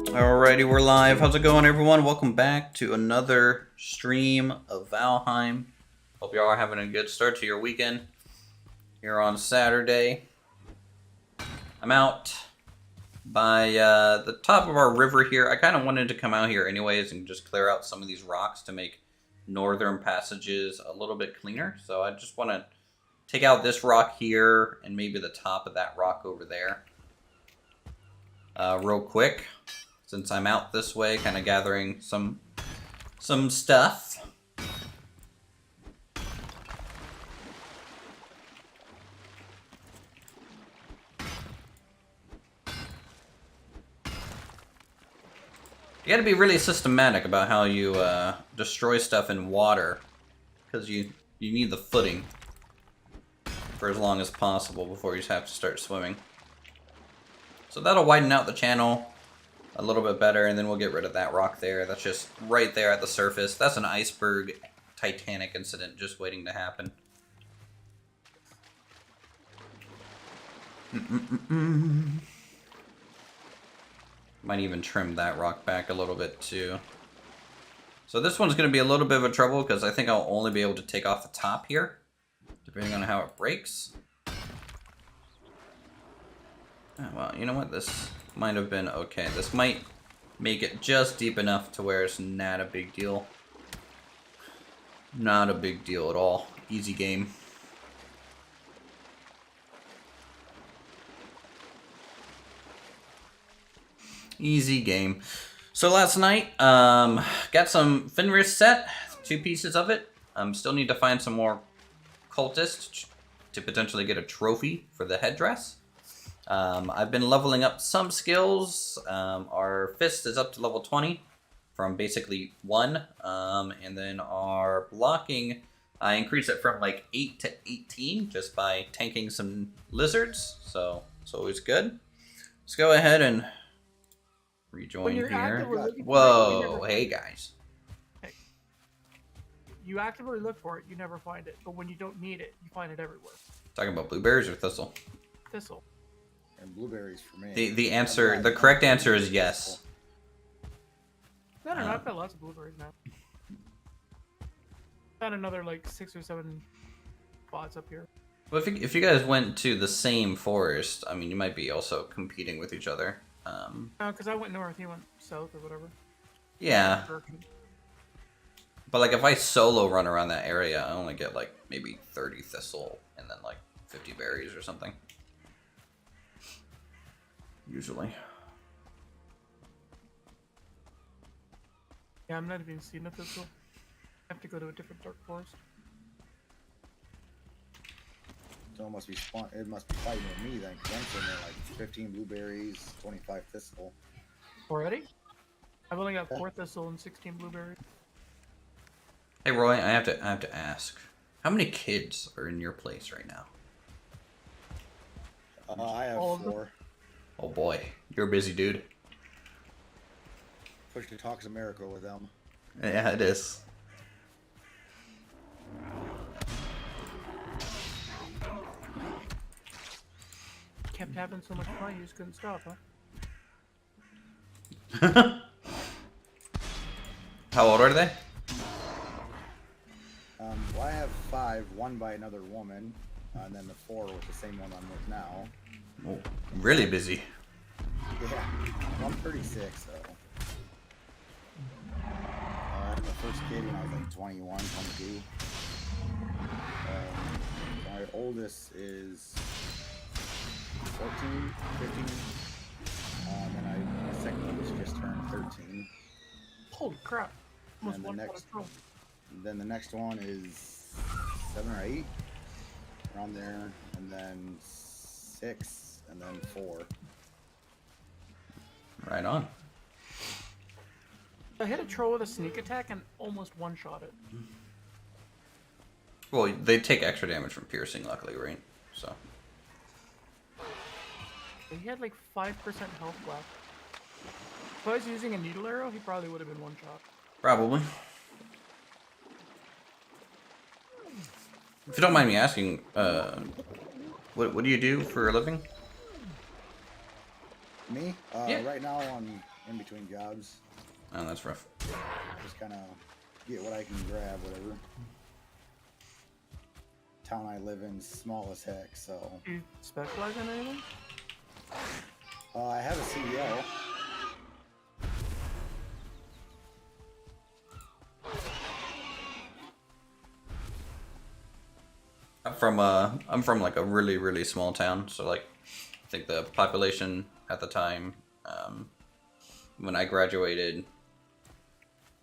Alrighty, we're live. How's it going, everyone? Welcome back to another stream of Valheim. Hope you all are having a good start to your weekend here on Saturday. I'm out by the top of our river here. I kind of wanted to come out here anyways and just clear out some of these rocks to make northern passages a little bit cleaner. So I just want to take out this rock here and maybe the top of that rock over there real quick. Since I'm out this way, kind of gathering some stuff. You gotta be really systematic about how you destroy stuff in water, because you need the footing for as long as possible before you have to start swimming. So that'll widen out the channel a little bit better, and then we'll get rid of that rock there. That's just right there at the surface. That's an iceberg Titanic incident just waiting to happen. Might even trim that rock back a little bit too. So this one's going to be a little bit of a trouble because I think I'll only be able to take off the top here, depending on how it breaks. Oh, well, you know what? This might have been okay. This might make it just deep enough to where it's not a big deal. Not a big deal at all. Easy game. Easy game. So last night, got some Fenris set, 2 pieces of it. Still need to find some more cultists to potentially get a trophy for the headdress. I've been leveling up some skills. Our fist is up to level 20 from basically 1. And then our blocking, I increased it from like 8 to 18 just by tanking some lizards. So it's always good. Let's go ahead and rejoin here. Whoa, hey guys. Hey. You actively look for it, you never find it. But when you don't need it, you find it everywhere. Talking about blueberries or thistle? Thistle. And blueberries for me. The correct answer is yes. No, I've got lots of blueberries now. Got another like 6 or 7 spots up here. Well, if you guys went to the same forest, I mean, you might be also competing with each other. No, because I went north, he went south or whatever. Yeah. But like if I solo run around that area, I only get like maybe 30 thistle and then like 50 berries or something. Usually. Yeah, I'm not even seeing a thistle. I have to go to a different dark forest. So it must be fighting with me then, because I'm sitting there like 15 blueberries, 25 thistle. Already? I've only got 4 thistle and 16 blueberries. Hey Roy, I have to ask, how many kids are in your place right now? I have 4. Oh boy, you're a busy dude. Push to Talks America with them. Yeah, it is. Kept having so much fun, you just couldn't stop, huh? How old are they? Well, I have 5, 1 by another woman, and then the 4 with the same one I'm with now. Oh, really busy. Yeah, well, I'm 36, so. I had my first kid when I was like 21, 22. My oldest is 14, 15. And my second oldest just turned 13. Holy crap. Almost And one then the next one is 7 or 8, around there, and then 6, and then 4. Right on. I hit a troll with a sneak attack and almost one-shot it. Well, they take extra damage from piercing, luckily, right? So. He had like 5% health left. If I was using a needle arrow, he probably would have been one-shot. Probably. If you don't mind me asking, what do you do for a living? Me? Yeah. Right now I'm in between jobs. Oh, that's rough. Just kind of get what I can grab, whatever. Town I live in, small as heck, so. Do you specialize in anything? I have a CDL. I'm from like a really, really small town, so like I think the population at the time when I graduated,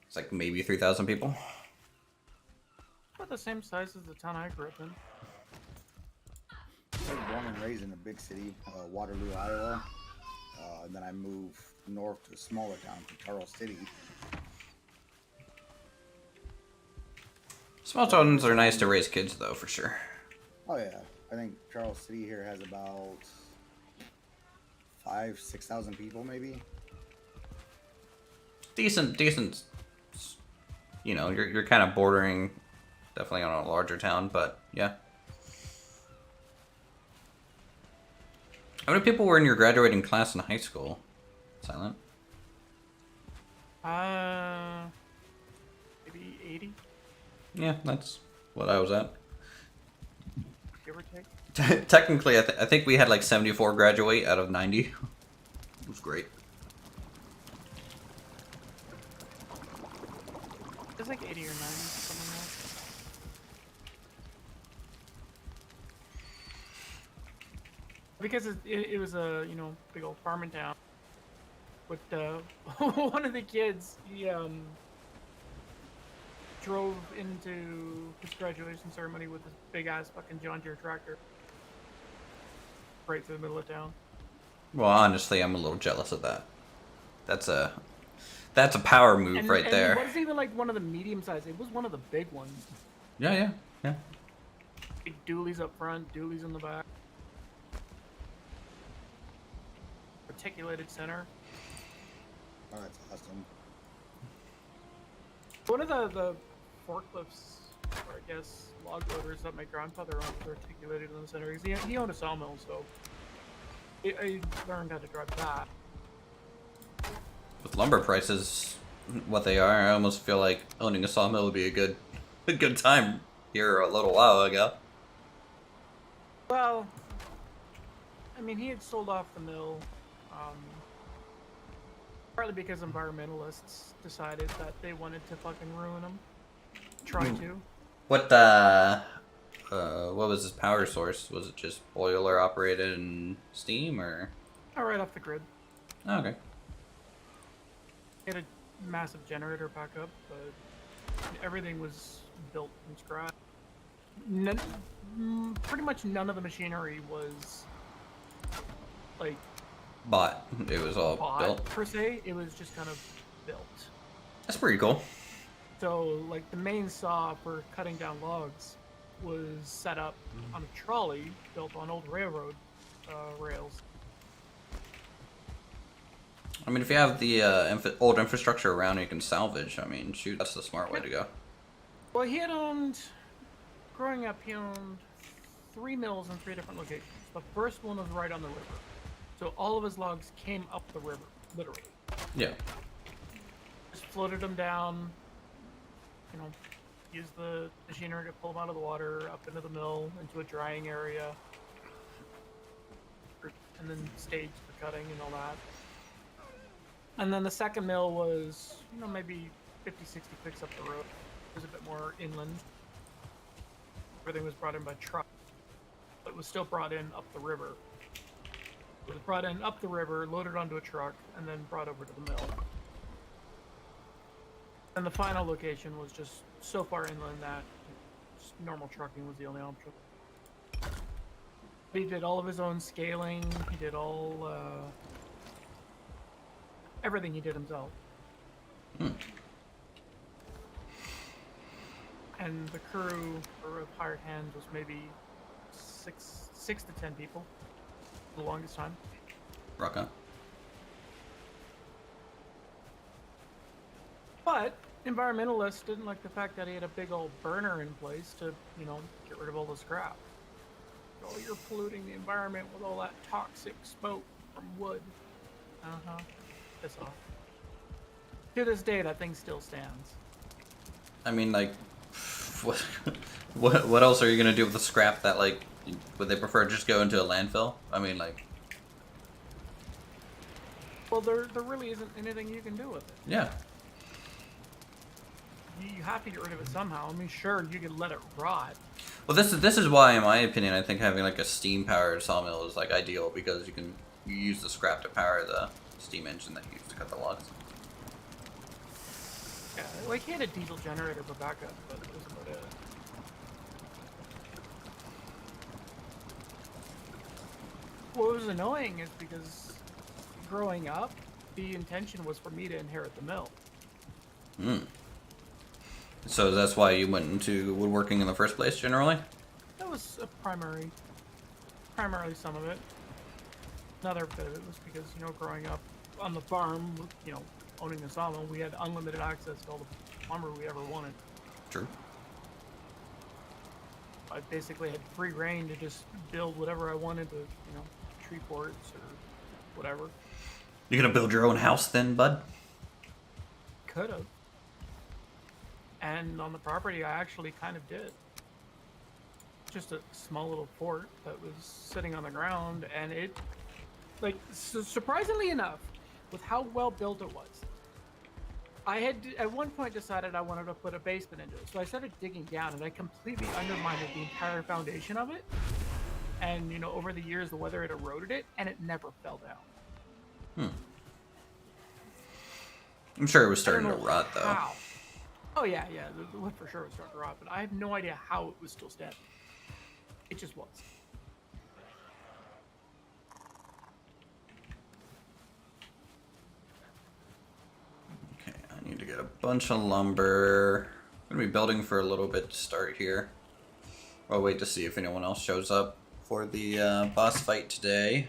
it's like maybe 3,000 people. About the same size as the town I grew up in. I was born and raised in a big city, Waterloo, Iowa. And then I moved north to a smaller town, to Charles City. Small towns are nice to raise kids, though, for sure. Oh yeah, I think Charles City here has about 5,000-6,000 people, maybe. Decent. You know, you're kind of bordering, definitely on a larger town, but yeah. How many people were in your graduating class in high school? Silent. Maybe 80, Yeah, that's what I was at. give or take. Technically, I think we had like 74 graduate out of 90. It was great. It's like 80 or 90, something like that. Because it was a, you know, big old farming town. But one of the kids, he drove into his graduation ceremony with this big ass fucking John Deere tractor. Right through the middle of town. Well, honestly, I'm a little jealous of that. That's a power move right there. It wasn't even like one of the medium sized, it was one of the big ones. Yeah. Big dualies up front, dualies in the back. Articulated center. Oh, that's awesome. One of the forklifts, or I guess log loaders that my grandfather owned, was articulated in the center. He owned a sawmill, so I learned how to drive that. With lumber prices, what they are, I almost feel like owning a sawmill would be a good time here a little while ago. Well, I mean, he had sold off the mill, partly because environmentalists decided that they wanted to fucking ruin him. Try to. What was his power source? Was it just boiler operated and steam, or? Oh, right off the grid. Oh, okay. He had a massive generator backup, but everything was built from scratch. Pretty much none of the machinery was like Bought. It was all bought built. per se. It was just kind of built. That's pretty cool. So, like, the main saw for cutting down logs was set up on a trolley built on old railroad rails. I mean, if you have the old infrastructure around you can salvage, I mean, shoot, that's the smart way to go. Well, growing up, he owned 3 mills in 3 different locations. The first one was right on the river. So all of his logs came up the river, literally. Yeah. Just floated them down, you know, used the machinery to pull them out of the water, up into the mill, into a drying area, and then staged for cutting and all that. And then the second mill was, you know, maybe 50, 60 clicks up the road. It was a bit more inland. Everything was brought in by truck, but it was still brought in up the river. It was brought in up the river, loaded onto a truck, and then brought over to the mill. And the final location was just so far inland that just normal trucking was the only option. He did all of his own scaling. He did all everything he did himself. And the crew of hired hands was maybe six to 10 people for the longest time. Rock on. But environmentalists didn't like the fact that he had a big old burner in place to, you know, get rid of all the scrap. Oh, you're polluting the environment with all that toxic smoke from wood. Piss off. To this day, that thing still stands. I mean, like, what, what else are you gonna do with the scrap that, like, would they prefer just go into a landfill? I mean, like... Well, there really isn't anything you can do with it. Yeah. You have to get rid of it somehow. I mean, sure, you could let it rot. Well, this is why, in my opinion, I think having, like, a steam-powered sawmill is, like, ideal, because you use the scrap to power the steam engine that you use to cut the logs. Yeah, like, he had a diesel generator for backup, but that was about it. What was annoying is because growing up, the intention was for me to inherit the mill. Hmm. So that's why you went into woodworking in the first place, generally? That was a primarily some of it. Another bit of it was because, you know, growing up on the farm, you know, owning the sawmill, we had unlimited access to all the lumber we ever wanted. True. I basically had free reign to just build whatever I wanted to, you know, tree forts or whatever. You gonna build your own house then, bud? Could have. And on the property, I actually kind of did. Just a small little fort that was sitting on the ground, and it, like, surprisingly enough, with how well built it was, I had at one point decided I wanted to put a basement into it. So I started digging down, and I completely undermined the entire foundation of it. And, you know, over the years, the weather had eroded it, and it never fell down. I'm sure it was starting to rot, though. How. Oh, yeah, the wood for sure was starting to rot, but I have no idea how it was still standing. It just was. Okay, I need to get a bunch of lumber. I'm gonna be building for a little bit to start here. I'll wait to see if anyone else shows up for the boss fight today.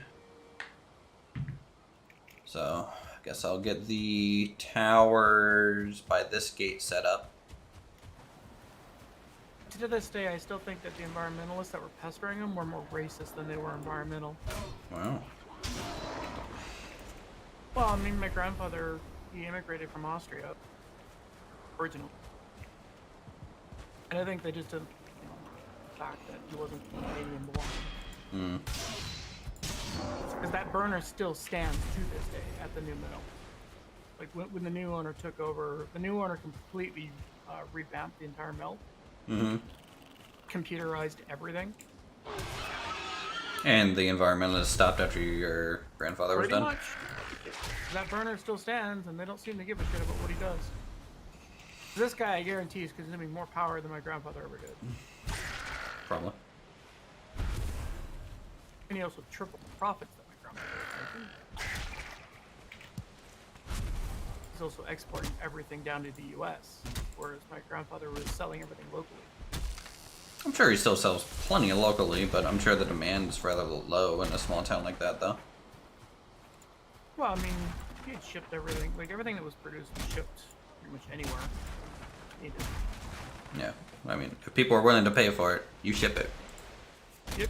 So, I guess I'll get the towers by this gate set up. To this day, I still think that the environmentalists that were pestering him were more racist than they were environmental. Wow. Well, I mean, my grandfather, he immigrated from Austria, originally. And I think they just didn't, you know, the fact that he wasn't Canadian born. Because that burner still stands to this day at the new mill. Like, when the new owner took over, the new owner completely revamped the entire mill. Computerized everything. And the environmentalist stopped after your grandfather was Pretty done? much. That burner still stands, and they don't seem to give a shit about what he does. This guy, I guarantee, is consuming more power than my grandfather ever did. Probably. And he also tripled the profits that my grandfather was making. He's also exporting everything down to the U.S., whereas my grandfather was selling everything locally. I'm sure he still sells plenty locally, but I'm sure the demand is rather low in a small town like that, though. Well, I mean, he had shipped everything. Like, everything that was produced was shipped pretty much anywhere needed. Yeah, I mean, if people are willing to pay for it, you ship it. Yep.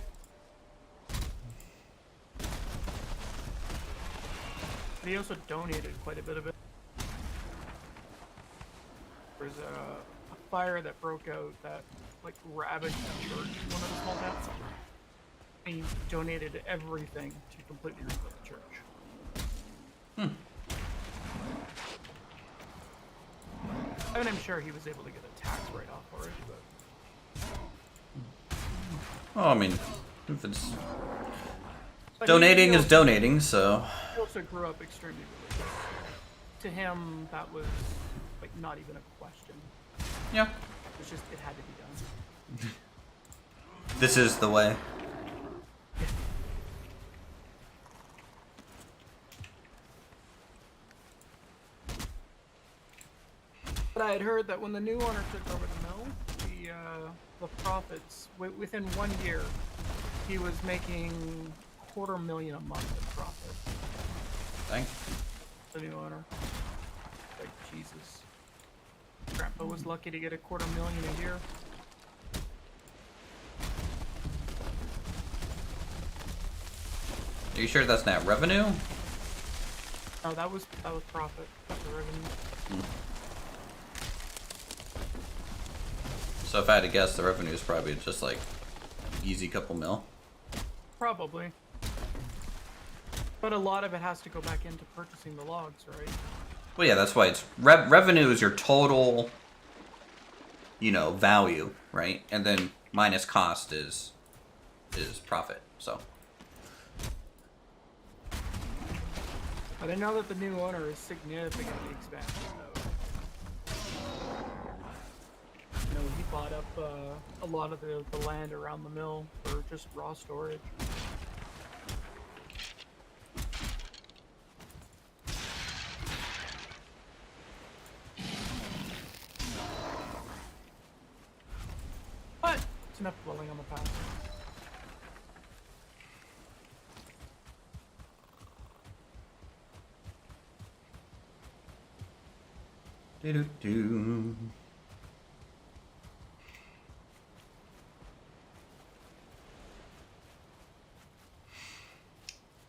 But he also donated quite a bit of it. There's a fire that broke out that, like, ravaged a church in one of the small towns. And he donated everything to completely rebuild the church. I mean, I'm sure he was able to get a tax write-off for it, but... Well, I mean, if it's... But donating he is donating, so... He also grew up extremely religious. To him, that was, like, not even a question. Yeah. It's just, it had to be done. This is the way. But I had heard that when the new owner took over the mill, the profits, within 1 year, he was making $250,000 a month in profit. Thanks. The new owner. Like, Jesus. Grandpa was lucky to get $250,000 a year. Are you sure that's not revenue? No, that was profit. That's the revenue. So if I had to guess, the revenue is probably just like easy couple mil. Probably. But a lot of it has to go back into purchasing the logs, right? Well, yeah, that's why it's revenue is your total, you know, value, right? And then minus cost is profit. So. But I know that the new owner is significantly expanded, though. You know, he bought up a lot of the land around the mill for just raw storage. But it's enough dwelling on the past. Do-do-do.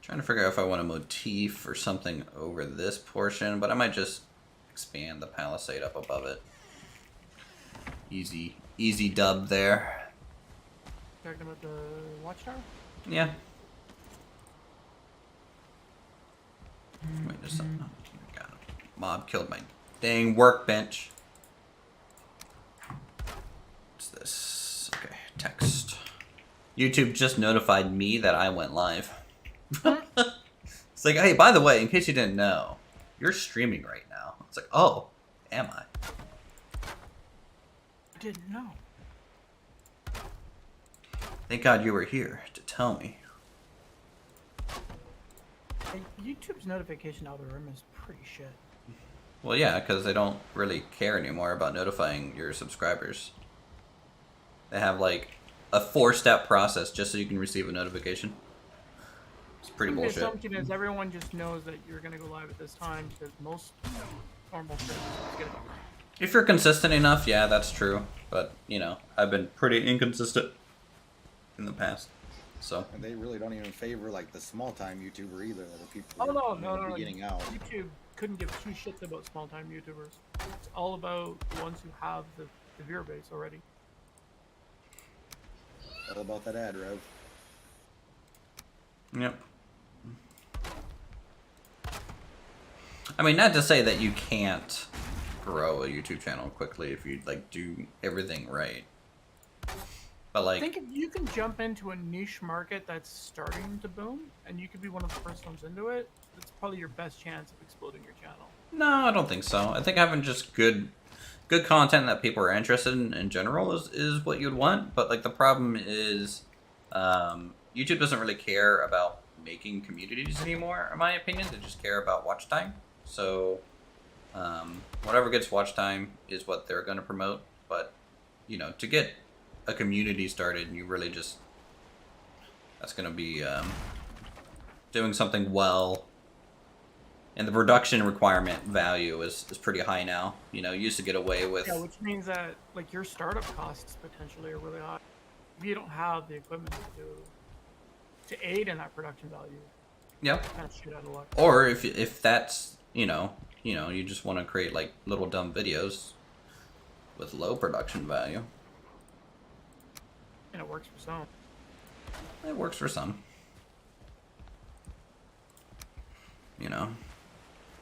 Trying to figure out if I want a motif or something over this portion, but I might just expand the palisade up above it. Easy dub there. Talking about the watchtower? Yeah. Wait, just something. Oh, God. Mob killed my dang workbench. What's this? Okay, text. YouTube just notified me that I went live. It's like, hey, by the way, in case you didn't know, you're streaming right now. It's like, oh, am I? I didn't know. Thank God you were here to tell me. Hey, YouTube's notification algorithm is pretty shit. Well, yeah, because they don't really care anymore about notifying your subscribers. They have like a 4-step process just so you can receive a notification. It's pretty bullshit. The assumption is everyone just knows that you're gonna go live at this time because most normal streamers get it. If you're consistent enough, yeah, that's true. But, you know, I've been pretty inconsistent in the past. So. And they really don't even favor like the small time YouTuber either. The people Oh who no, are beginning out. YouTube couldn't give two shits about small time YouTubers. It's all about the ones who have the viewer base already. All about that ad rev. Yep. I mean, not to say that you can't grow a YouTube channel quickly if you like do everything right. But like, I think if you can jump into a niche market that's starting to boom, and you could be one of the first ones into it, it's probably your best chance of exploding your channel. no, I don't think so. I think having just good content that people are interested in general is what you'd want. But like the problem is, YouTube doesn't really care about making communities anymore, in my opinion. They just care about watch time. So, whatever gets watch time is what they're going to promote. But, you know, to get a community started, you really just, that's going to be doing something well. And the production requirement value is pretty high now. You know, you used to get away with... Yeah, which means that, like, your startup costs potentially are really high. If you don't have the equipment to aid in that production value, Yep. kind of shit out of luck. Or if that's, you know, you just want to create, like, little dumb videos with low production value. And it works for some. It works for some. You know.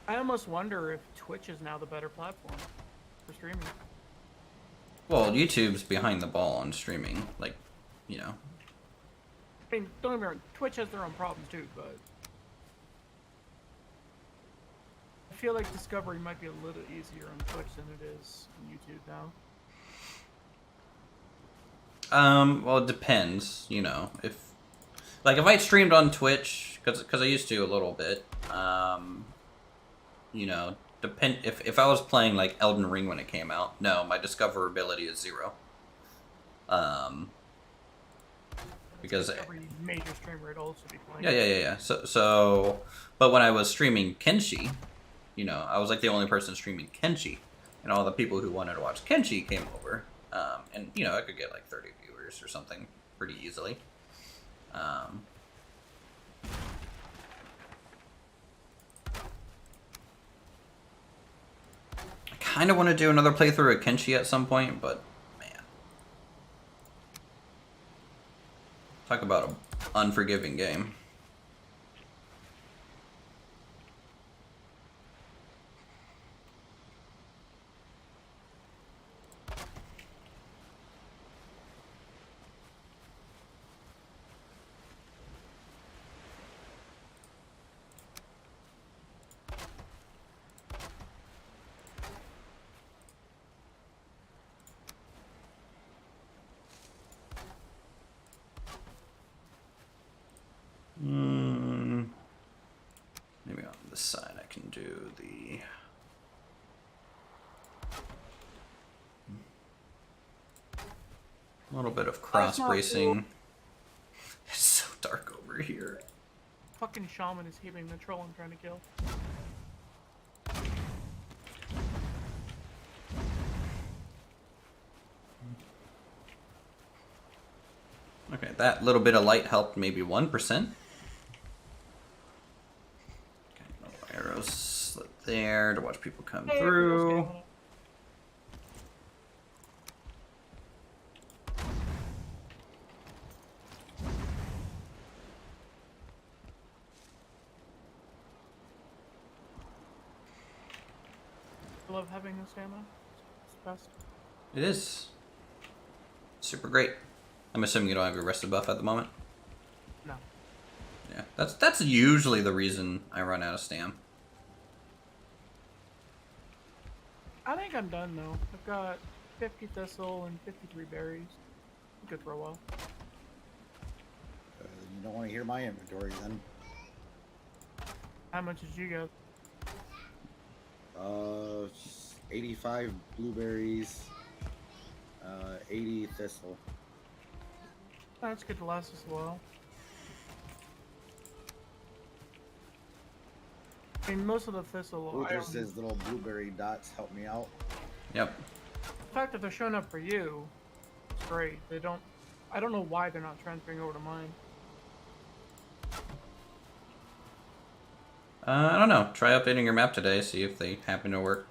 I almost wonder if Twitch is now the better platform for streaming. Well, YouTube's behind the ball on streaming. Like, you know. I mean, don't get me wrong, Twitch has their own problems too, but I feel like discovery might be a little easier on Twitch than it is on YouTube now. Well, it depends, you know. If I streamed on Twitch, because I used to a little bit, you know, if I was playing, like, Elden Ring when it came out, no, my discoverability is 0. Because every major streamer would also be playing. Yeah. So, but when I was streaming Kenshi, you know, I was like the only person streaming Kenshi, and all the people who wanted to watch Kenshi came over, and you know, I could get like 30 viewers or something pretty easily. kind of want to do another playthrough of Kenshi at some point, but man. Talk about an unforgiving game. Maybe on this side I can do the... A little bit of cross bracing. Cool. It's so dark over here. Fucking shaman is healing the troll I'm trying to kill. Okay, that little bit of light helped maybe 1%. Arrows slip there to watch people come through. I love having the stamina. It's the best. It is. Super great. I'm assuming you don't have your rested buff at the moment? No. Yeah, that's usually the reason I run out of stam. I think I'm done though. I've got 50 thistle and 53 berries. I'm good for a while. You don't want to hear my inventory then. How much did you get? 85 blueberries, 80 thistle. That's good to last us a while. I mean, most of the thistle... Uthris' little blueberry dots help me out. Yep. The fact that they're showing up for you, it's great. They don't... I don't know why they're not transferring over to mine. I don't know. Try updating your map today, see if they happen to work.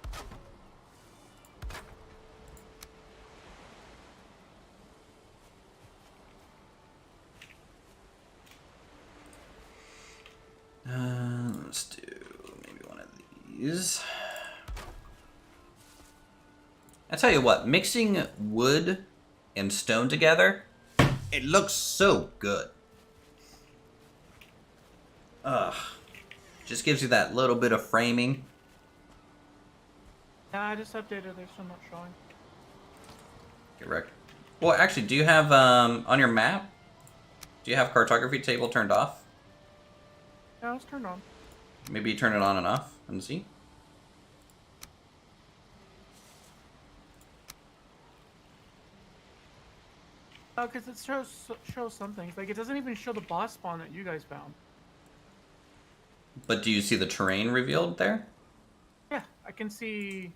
Let's do maybe one of these. I tell you what, mixing wood and stone together, it looks so good. Ugh. Just gives you that little bit of framing. Yeah, I just updated. They're still not showing. Correct. Well, actually, do you have, on your map, do you have cartography table turned off? Yeah, it's turned on. Maybe turn it on and off and see. Oh, because it shows some things. Like, it doesn't even show the boss spawn that you guys found. But do you see the terrain revealed there? Yeah, I can see,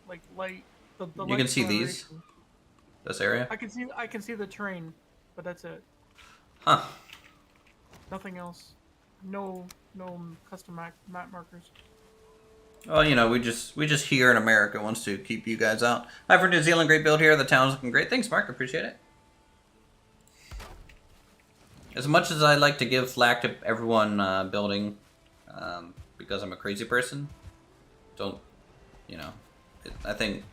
like, light. The you can see these? This area? I can see the terrain, but that's it. Huh. Nothing else. No custom map markers. Well, you know, we just here in America wants to keep you guys out. Hi from New Zealand, great build here. The town's looking great. Thanks, Mark. Appreciate it. As much as I like to give flack to everyone building, because I'm a crazy person, don't, you know, I think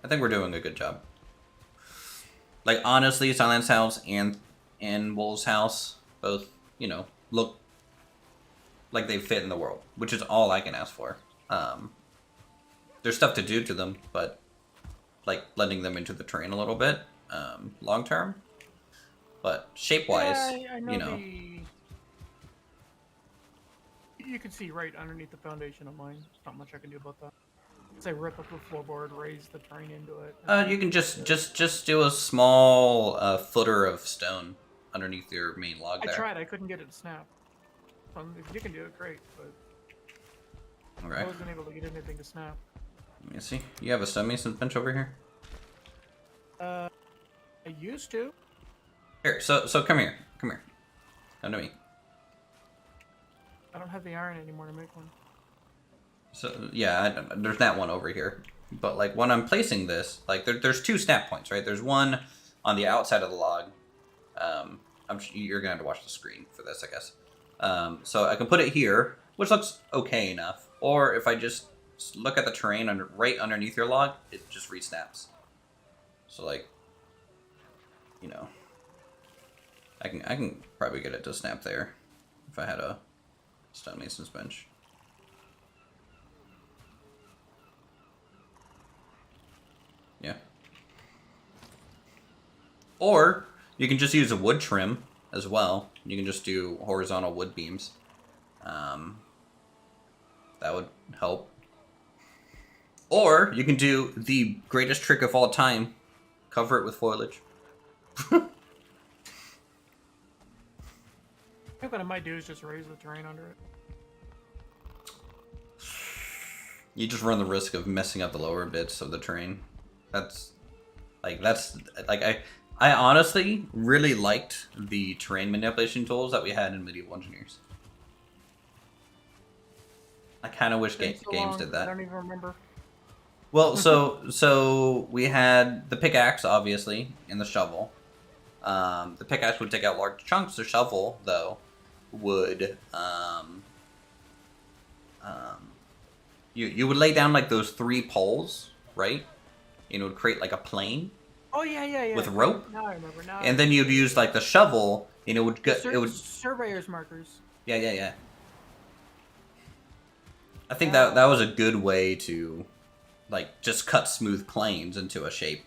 we're doing a good job. Like, honestly, Silence House and Wolf's House both, you know, look like they fit in the world, which is all I can ask for. There's stuff to do to them, but like blending them into the terrain a little bit, long term. But shape-wise, yeah, I know you know. You can see right underneath the foundation of mine. There's not much I can do about that. Say rip up the floorboard, raise the terrain into it. You can just do a small footer of stone underneath your main log there. I tried. I couldn't get it to snap. If you can do it, great. But okay. I wasn't able to get anything to snap. Let me see. You have a stonemason bench over here? I used to. Here, so come here. Come here. Come to me. I don't have the iron anymore to make one. So, yeah, there's that one over here. But like when I'm placing this, like there's two snap points, right? There's one on the outside of the log. You're gonna have to watch the screen for this, I guess. So I can put it here, which looks okay enough. Or if I just look at the terrain right underneath your log, it just resnaps. So like, you know, I can probably get it to snap there if I had a stonemason's bench. Yeah. Or you can just use a wood trim as well. You can just do horizontal wood beams. That would help. Or you can do the greatest trick of all time. Cover it with foliage. I think what I might do is just raise the terrain under it. You just run the risk of messing up the lower bits of the terrain. I honestly really liked the terrain manipulation tools that we had in Medieval Engineers. I kind of wish games did that. I don't even remember. Well, so we had the pickaxe, obviously, and the shovel. The pickaxe would take out large chunks. The shovel, though, would you would lay down like those 3 poles, right? And it would create like a plane. Oh yeah. With rope. Now I remember. And then you'd use like the shovel, and it would surveyor's markers. Yeah. I think that was a good way to, like, just cut smooth planes into a shape.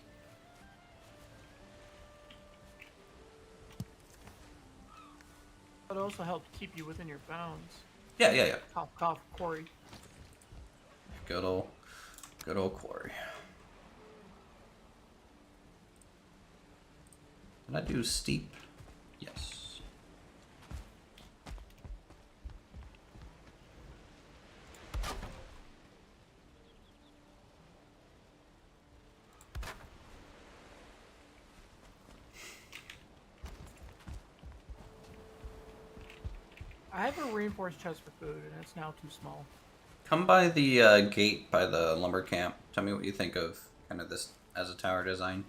It also helped keep you within your bounds. Yeah. Cough, quarry. Good old quarry. Can I do steep? Yes. I have a reinforced chest for food, and it's now too small. Come by the gate by the lumber camp. Tell me what you think of kind of this as a tower design.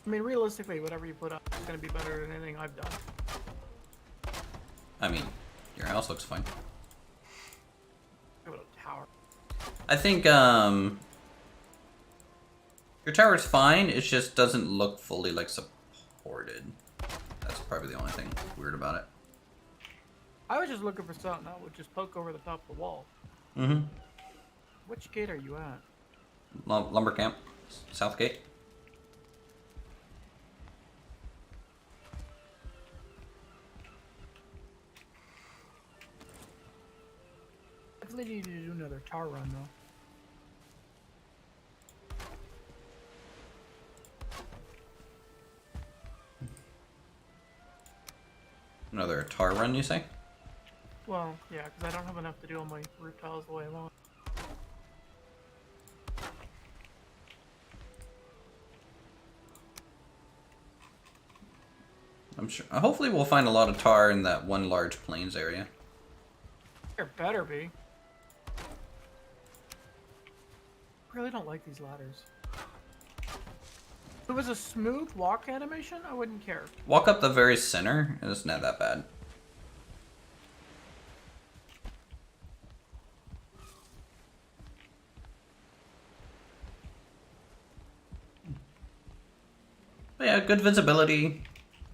I mean, realistically, whatever you put up is going to be better than anything I've done. I mean, your house looks fine. Go to tower. I think your tower's fine. It just doesn't look fully like supported. That's probably the only thing weird about it. I was just looking for something that would just poke over the top of the wall. Mm-hmm. Which gate are you at? Lumber camp, south gate. Definitely need to do another tower run though. Another tar run, you say? Well, yeah, because I don't have enough to do on my roof tiles the way I want. I'm sure. Hopefully, we'll find a lot of tar in that one large plains area. There better be. I really don't like these ladders. If it was a smooth walk animation, I wouldn't care. Walk up the very center, and it's not that bad. But yeah, good visibility,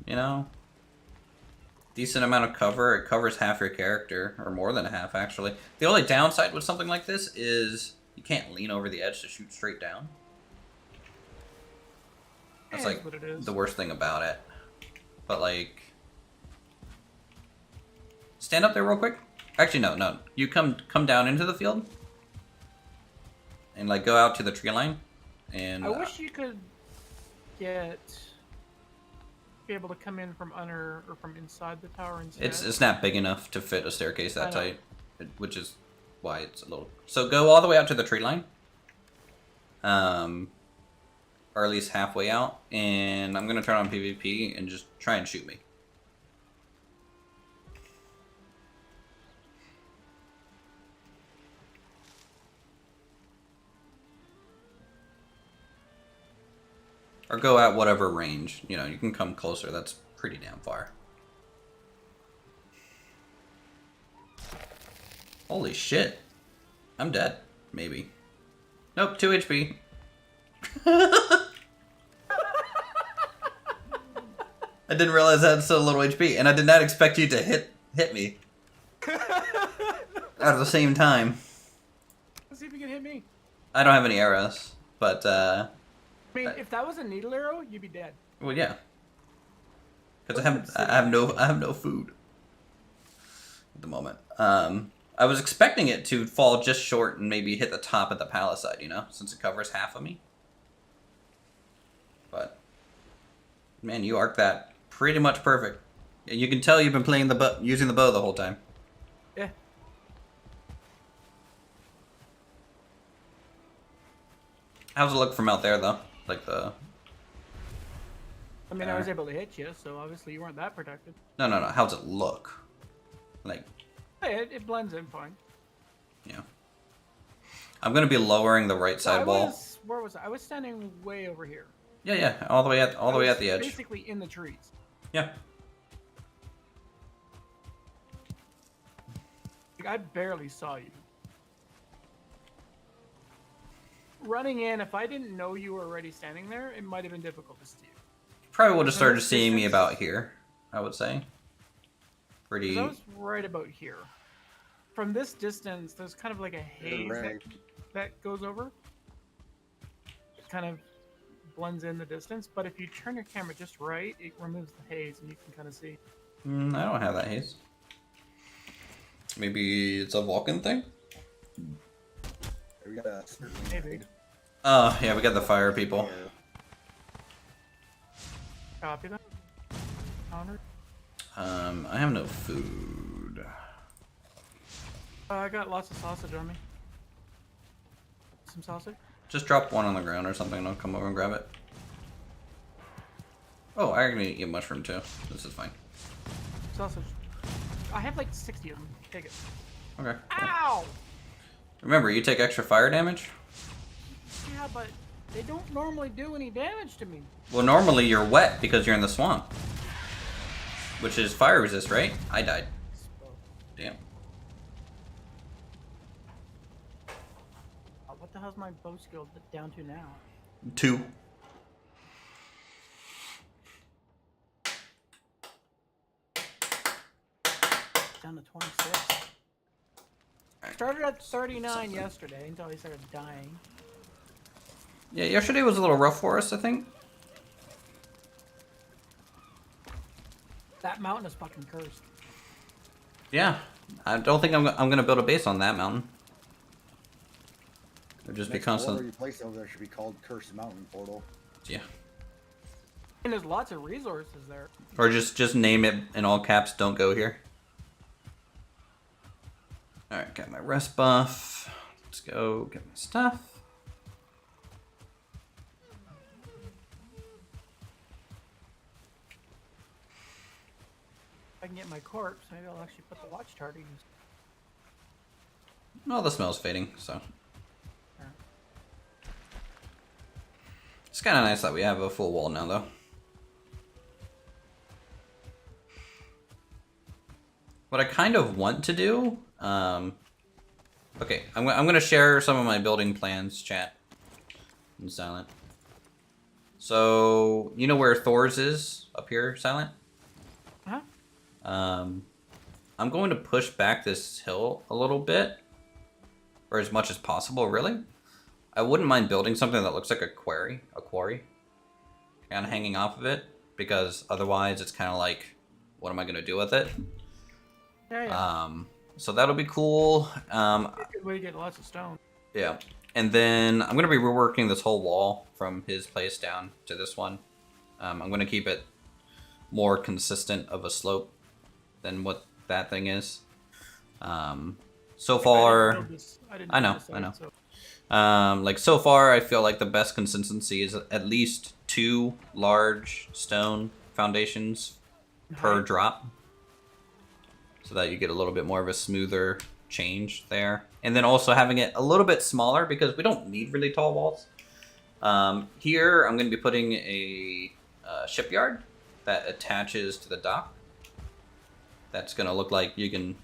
you know. Decent amount of cover. It covers half your character, or more than half, actually. The only downside with something like this is you can't lean over the edge to shoot straight down. That's like the worst thing about it. But like, stand up there real quick. Actually, no. You come down into the field and like go out to the tree line. And I wish you could be able to come in from under or from inside the tower instead. It's not big enough to fit a staircase that tight, which is why it's a little. So go all the way out to the tree line. or at least halfway out, and I'm gonna turn on PvP and just try and shoot me. Or go at whatever range. You know, you can come closer. That's pretty damn far. Holy shit. I'm dead. Maybe. Nope, 2 HP. I didn't realize I had so little HP, and I did not expect you to hit me. At the same time. Let's see if you can hit me. I don't have any arrows, but I mean, if that was a needle arrow, you'd be dead. well, yeah. Because I have no food at the moment. I was expecting it to fall just short and maybe hit the top of the palisade, you know, since it covers half of me. But man, you arced that pretty much perfect. And you can tell you've been playing using the bow the whole time. Yeah. How's it look from out there, though? Like the... I mean, I was able to hit you, so obviously you weren't that protected. No. How's it look? Like... Hey, it blends in fine. Yeah. I'm going to be lowering the right side wall. Where was I? I was standing way over here. Yeah. All the way at the edge. Basically in the trees. Yeah. Like, I barely saw you. Running in, if I didn't know you were already standing there, it might have been difficult to see you. Probably would have started seeing me about here, I would say. Pretty... 'Cause I was right about here. From this distance, there's kind of like a haze that goes over. It kind of blends in the distance, but if you turn your camera just right, it removes the haze and you can kind of see. I don't have that haze. Maybe it's a Vulcan thing? We got a Maybe. Oh, yeah, we got the fire people. Copy that. Counter. I have no food. I got lots of sausage on me. Some sausage? Just drop one on the ground or something and I'll come over and grab it. Oh, I'm gonna eat mushroom too. This is fine. Sausage. I have like 60 of them. Take it. Okay. Ow! Remember, you take extra fire damage? Yeah, but they don't normally do any damage to me. Well, normally you're wet because you're in the swamp. Which is fire resist, right? I died. Damn. What the hell's my bow skill down to now? 2. Down to 26. Started at 39 yesterday until I started dying. Yeah, yesterday was a little rough for us, I think. That mountain is fucking cursed. Yeah, I don't think I'm gonna build a base on that mountain. It'll just be constant. Whatever you place over there should be called Cursed Mountain Portal. Yeah. And there's lots of resources there. Or just name it in all caps. Don't go here. All right, got my rest buff. Let's go get my stuff. If I can get my corpse, maybe I'll actually put the watchtower to use. Oh, the smell's fading, so. It's kind of nice that we have a full wall now, though. What I kind of want to do, okay, I'm gonna share some of my building plans, chat, in Silent. So, you know where Thor's is up here, Silent? Huh? I'm going to push back this hill a little bit, or as much as possible, really. I wouldn't mind building something that looks like a quarry, kind of hanging off of it, because otherwise it's kind of like, what am I going to do with it? Yeah. So that'll be cool. Good way to get lots of stone. Yeah, and then I'm going to be reworking this whole wall from his place down to this one. I'm going to keep it more consistent of a slope than what that thing is. So far, I know. Like so far, I feel like the best consistency is at least 2 large stone foundations per Right. drop, so that you get a little bit more of a smoother change there. And then also having it a little bit smaller because we don't need really tall walls. Here, I'm going to be putting a shipyard that attaches to the dock. That's going to look like you can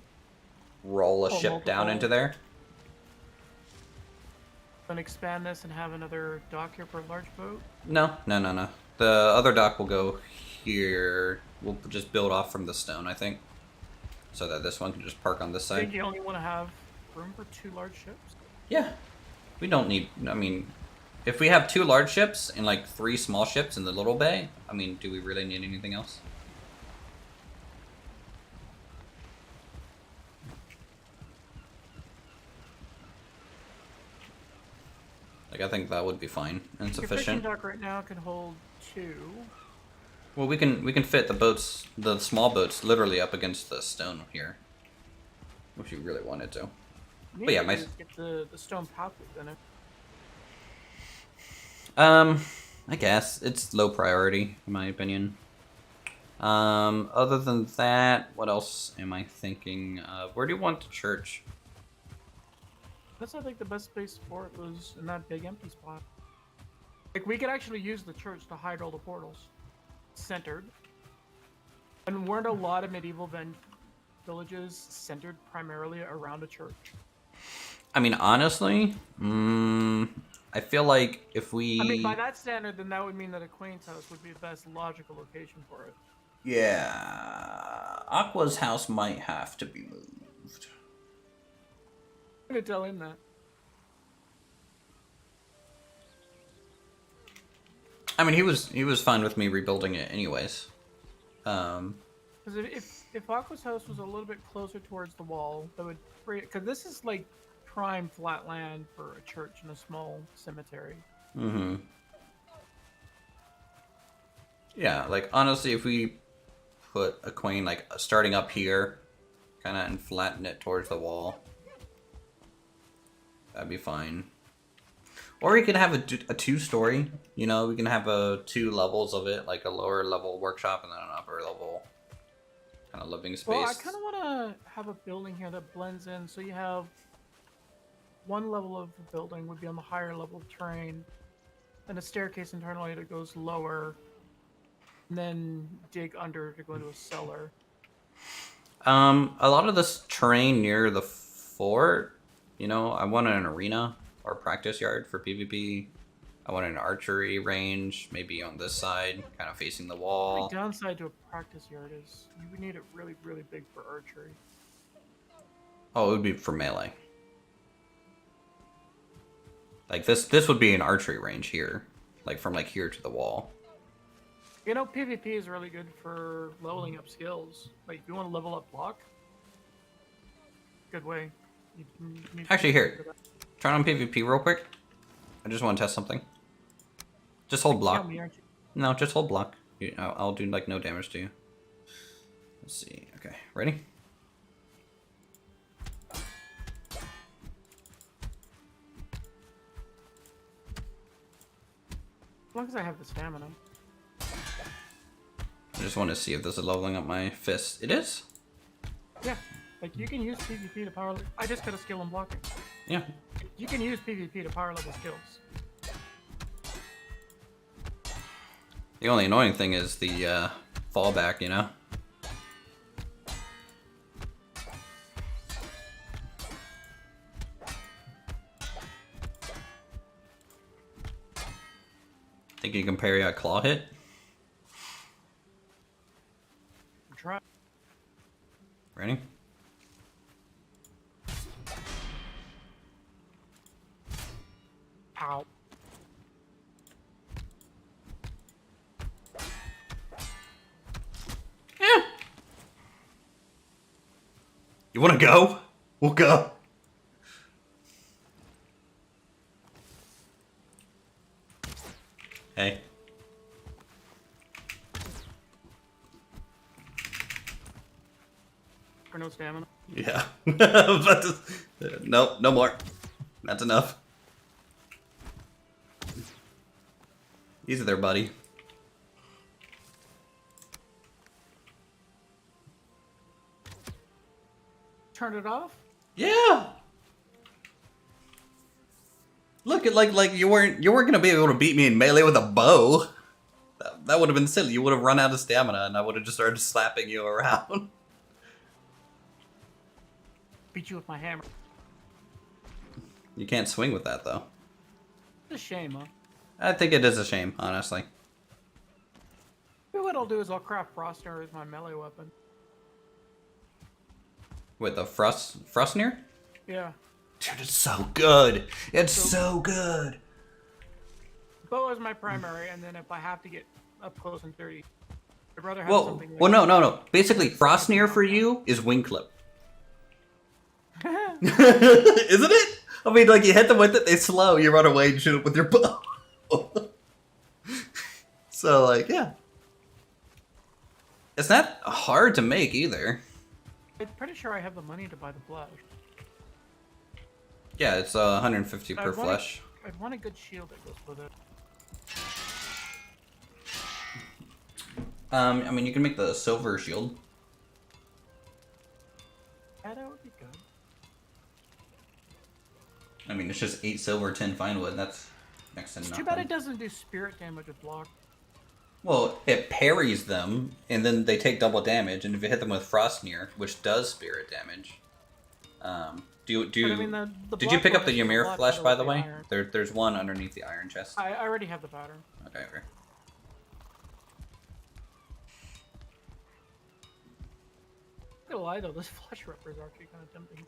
roll a ship down multiple. into there. Then expand this and have another dock here for a large boat. No. The other dock will go here. We'll just build off from the stone, I think. So that this one can just park on this I think side. you only want to have room for 2 large ships. Yeah. We don't need... I mean, if we have 2 large ships and like 3 small ships in the little bay, I mean, do we really need anything else? Like, I think that would be fine and Your fishing sufficient. dock right now can hold 2. Well, we can fit the boats, the small boats, literally up against the stone here, if you really wanted to. But yeah, my get the stone popped in it. I guess it's low priority in my opinion. Other than that, what else am I thinking? Where do you want the church? That's I think the best space for it was in that big empty spot. Like we could actually use the church to hide all the portals. Centered. And weren't a lot of medieval villages centered primarily around a church? I mean, honestly, I feel like if we... I mean, by that standard, then that would mean that a Queen's house would be the best logical location for it. Yeah, Aqua's house might have to be moved. I'm gonna tell him that. I mean, he was fine with me rebuilding it anyways. Because if Aqua's house was a little bit closer towards the wall, that would free it. Because this is like prime flat land for a church and a small cemetery. Mm-hmm. Yeah, like honestly, if we put a queen like starting up here, kind of and flatten it towards the wall, that'd be fine. Or we could have a 2-story. You know, we can have 2 levels of it, like a lower level workshop and then an upper level kind of living space. Well, I kind of want to have a building here that blends in. So you have one level of the building would be on the higher level of terrain, and a staircase internally that goes lower, and then dig under to go into a cellar. A lot of this terrain near the fort, you know, I wanted an arena or practice yard for PvP. I wanted an archery range, maybe on this side, kind of facing the wall. The downside to a practice yard is you would need it really, really big for archery. Oh, it would be for melee. Like this would be an archery range here, like from like here to the wall. You know, PvP is really good for leveling up skills. Like, if you want to level up block, good way. Actually, here, turn on PvP real quick. I just want to test something. Just hold block. Me, aren't you? No, just hold block. I'll do like no damage to you. Let's see. Okay, ready? As long as I have the stamina. I just want to see if this is leveling up my fist. It is? Yeah, like you can use PvP to power. I just got a skill in blocking. Yeah. You can use PvP to power level skills. The only annoying thing is the fallback, you know? Think you can parry a claw hit? Try. Ready? Ow. Yeah. You wanna go? We'll go. Hey. For no stamina. Yeah. But no more. That's enough. Easy there, buddy. Turn it off? Yeah. Look at like you weren't gonna be able to beat me in melee with a bow. That would have been silly. You would have run out of stamina, and I would have just started slapping you around. Beat you with my hammer. You can't swing with that though. It's a shame, huh? I think it is a shame, honestly. Maybe what I'll do is I'll craft Frostner as my melee weapon. With the Frostnir? Yeah. Dude, it's so good. It's so good. Bow is my primary, and then if I have to get up close and dirty, I'd rather have Well, something like... no. Basically, Frostnir for you is wing clip. Isn't it? I mean, like, you hit them with it, they slow, you run away and shoot it with your bow. So, like, yeah. It's not hard to make, either. I'm pretty sure I have the money to buy the flesh. Yeah, it's 150 per flesh. I'd want a good shield that goes with it. I mean, you can make the silver shield. Yeah, that would be good. I mean, it's just 8 silver, 10 fine wood. That's next to It's nothing. too bad it doesn't do spirit damage with block. Well, it parries them, and then they take double damage. And if you hit them with Frostnir, which does spirit damage, did you pick up the Ymir flesh, by the way? There's one underneath the iron chest. I already have the pattern. Okay. I'm gonna lie though, this flesh ripper is actually kind of tempting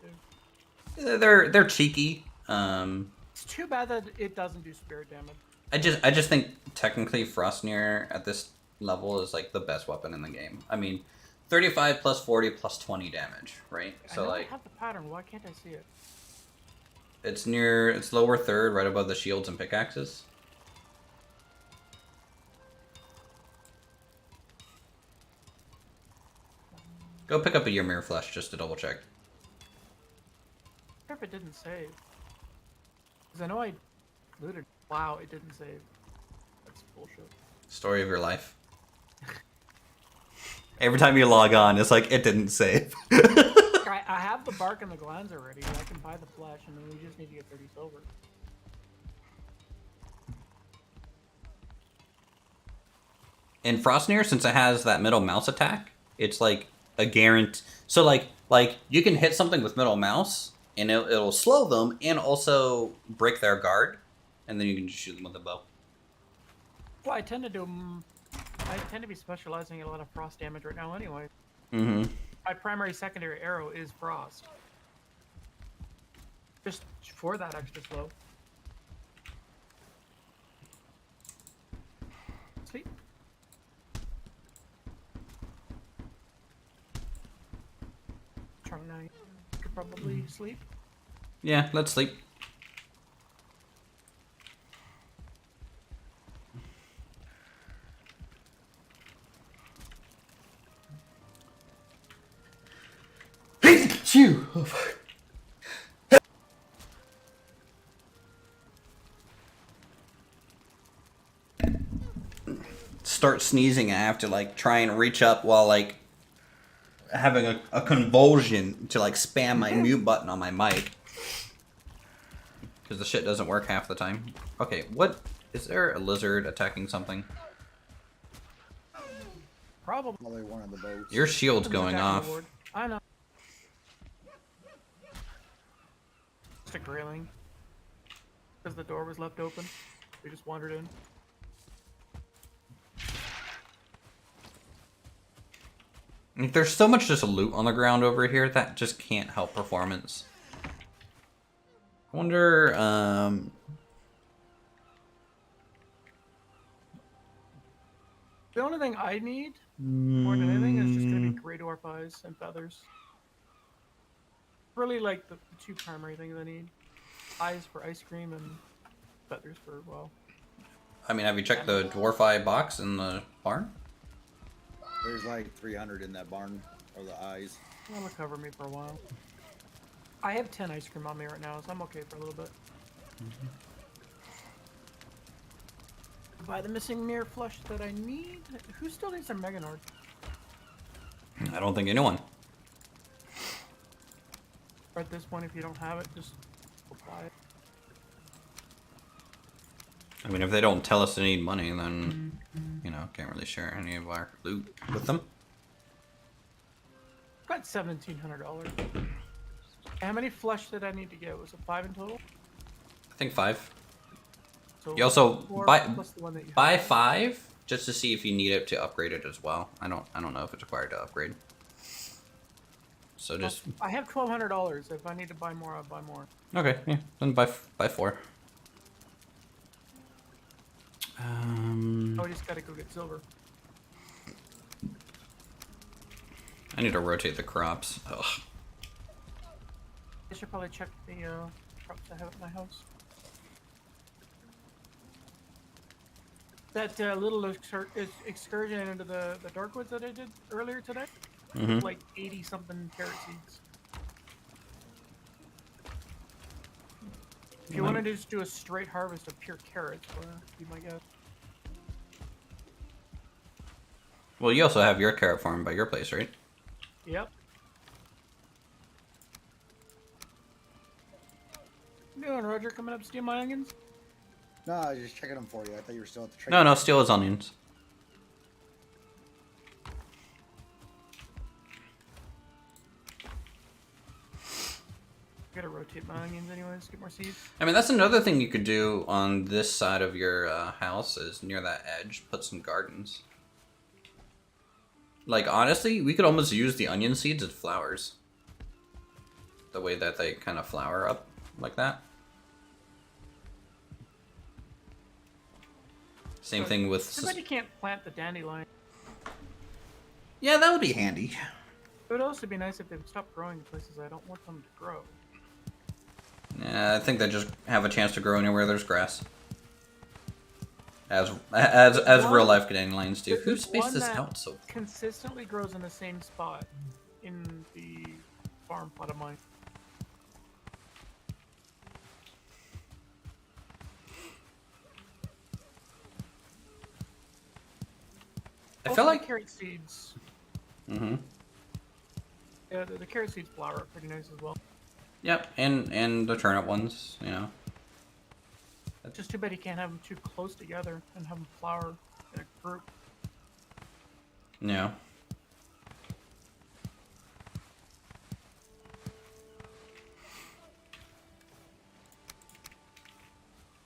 too. They're cheeky. It's too bad that it doesn't do spirit damage. I just think technically Frostnir at this level is like the best weapon in the game. I mean, 35 plus 40 plus 20 damage, right? So I like, have the pattern. Why can't I see it? it's lower third, right above the shields and pickaxes. Go pick up a Ymir flesh just to double check. I wonder if it didn't save. Because I know I looted. Wow, it didn't save. That's bullshit. Story of your life. Every time you log on, it's like, it didn't save. I have the bark and the glands already. I can buy the flesh, and then we just need to get 30 silver. In Frostnir, since it has that middle mouse attack, it's like a guarantee. So like you can hit something with middle mouse, and it'll slow them, and also break their guard, and then you can just shoot them with a bow. Well, I tend to be specializing in a lot of frost damage right now anyway. Mm-hmm. My primary secondary arrow is frost. Just for that extra slow. Sweet. Turn night. Could probably sleep. Yeah, let's sleep. Phew. Start sneezing, I have to like try and reach up while like having a convulsion to like spam my mute button on my mic. Because the shit doesn't work half the time. Okay, what? Is there a lizard attacking something? Probably one of the boats. Your shield's going off. I know. Just a grayling. Because the door was left open. We just wandered in. Like, there's so much just loot on the ground over here that just can't help performance. I wonder, The only thing I need, more than anything, is just gonna be Grey Dwarf Eyes and Feathers. Really like the two primary things I need. Eyes for ice cream and feathers for, well... I mean, have you checked the dwarf eye box in the barn? There's like 300 in that barn, or the eyes. That'll cover me for a while. I have 10 ice cream on me right now, so I'm okay for a little bit. Buy the missing mirror flush that I need. Who still needs their Mega Nord? I don't think anyone. Or at this point, if you don't have it, just go buy it. I mean, if they don't tell us they need money, then, you know, can't really share any of our loot with them. Got $1,700. How many flush did I need to get? Was it 5 in total? I think 5. So You also 4 buy plus the one that you buy have. 5 just to see if you need it to upgrade it as well. I don't know if it's required to upgrade. So just I have $1,200. If I need to buy more, I'll buy more. okay, yeah, then buy 4. Oh, I just gotta go get silver. I need to rotate the crops. Ugh. I should probably check the crops I have at my house. That little excursion into the Darkwoods that I did earlier today, like 80 something carrot seeds. If you want to just do a straight harvest of pure carrots, be my guess. Well, you also have your carrot farm by your place, right? Yep. What you doing, Roger? Coming up to steal my onions? No, I was just checking them for you. I thought you were still at the trade. No, steal his onions. I gotta rotate my onions anyways, get more seeds. I mean, that's another thing you could do on this side of your house is near that edge, put some gardens. Like, honestly, we could almost use the onion seeds as flowers. The way that they kind of flower up like that. Same thing with... Somebody can't plant the dandelion. Yeah, that would be handy. It would also be nice if they would stop growing in places I don't want them to grow. Yeah, I think they just have a chance to grow anywhere there's grass. As real life dandelions do. Who spaced this out so? Consistently grows in the same spot in the farm plot of mine. I feel like carrot seeds. Mm-hmm. Yeah, the carrot seeds flower up pretty nice as well. Yep, and the turnip ones, you know. It's just too bad you can't have them too close together and have them flower in a group. Yeah.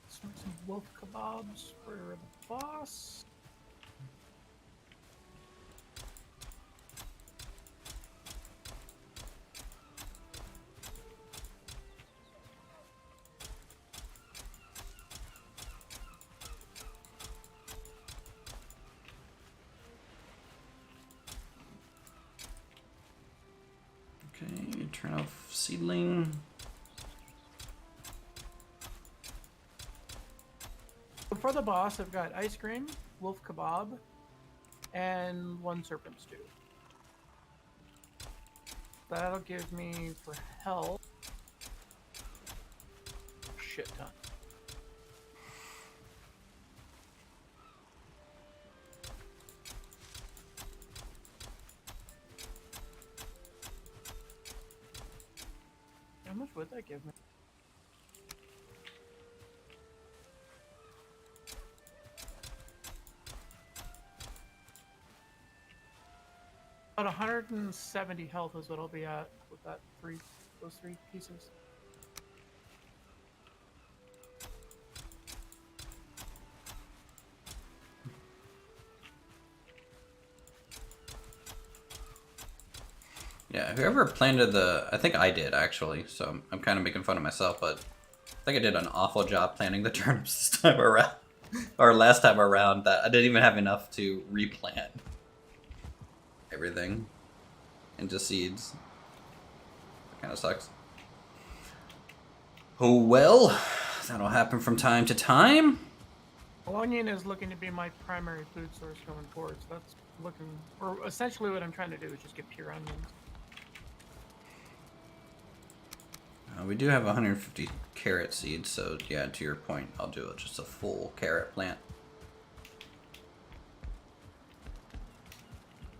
Let's make some wolf kebabs for the boss. Okay, turn off seedling. For the boss, I've got ice cream, wolf kebab, and 1 serpent stew. That'll give me, for health, a shit ton. How much would that give me? About 170 health is what I'll be at with those 3 pieces. Yeah, whoever planted I think I did actually, so I'm kind of making fun of myself, but I think I did an awful job planting the turnips this time around, or last time around, that I didn't even have enough to replant everything into seeds. That kind of sucks. Oh well, that'll happen from time to time. Well, onion is looking to be my primary food source going forward, so that's looking, or essentially what I'm trying to do is just get pure onions. We do have 150 carrot seeds, so yeah, to your point, I'll do just a full carrot plant.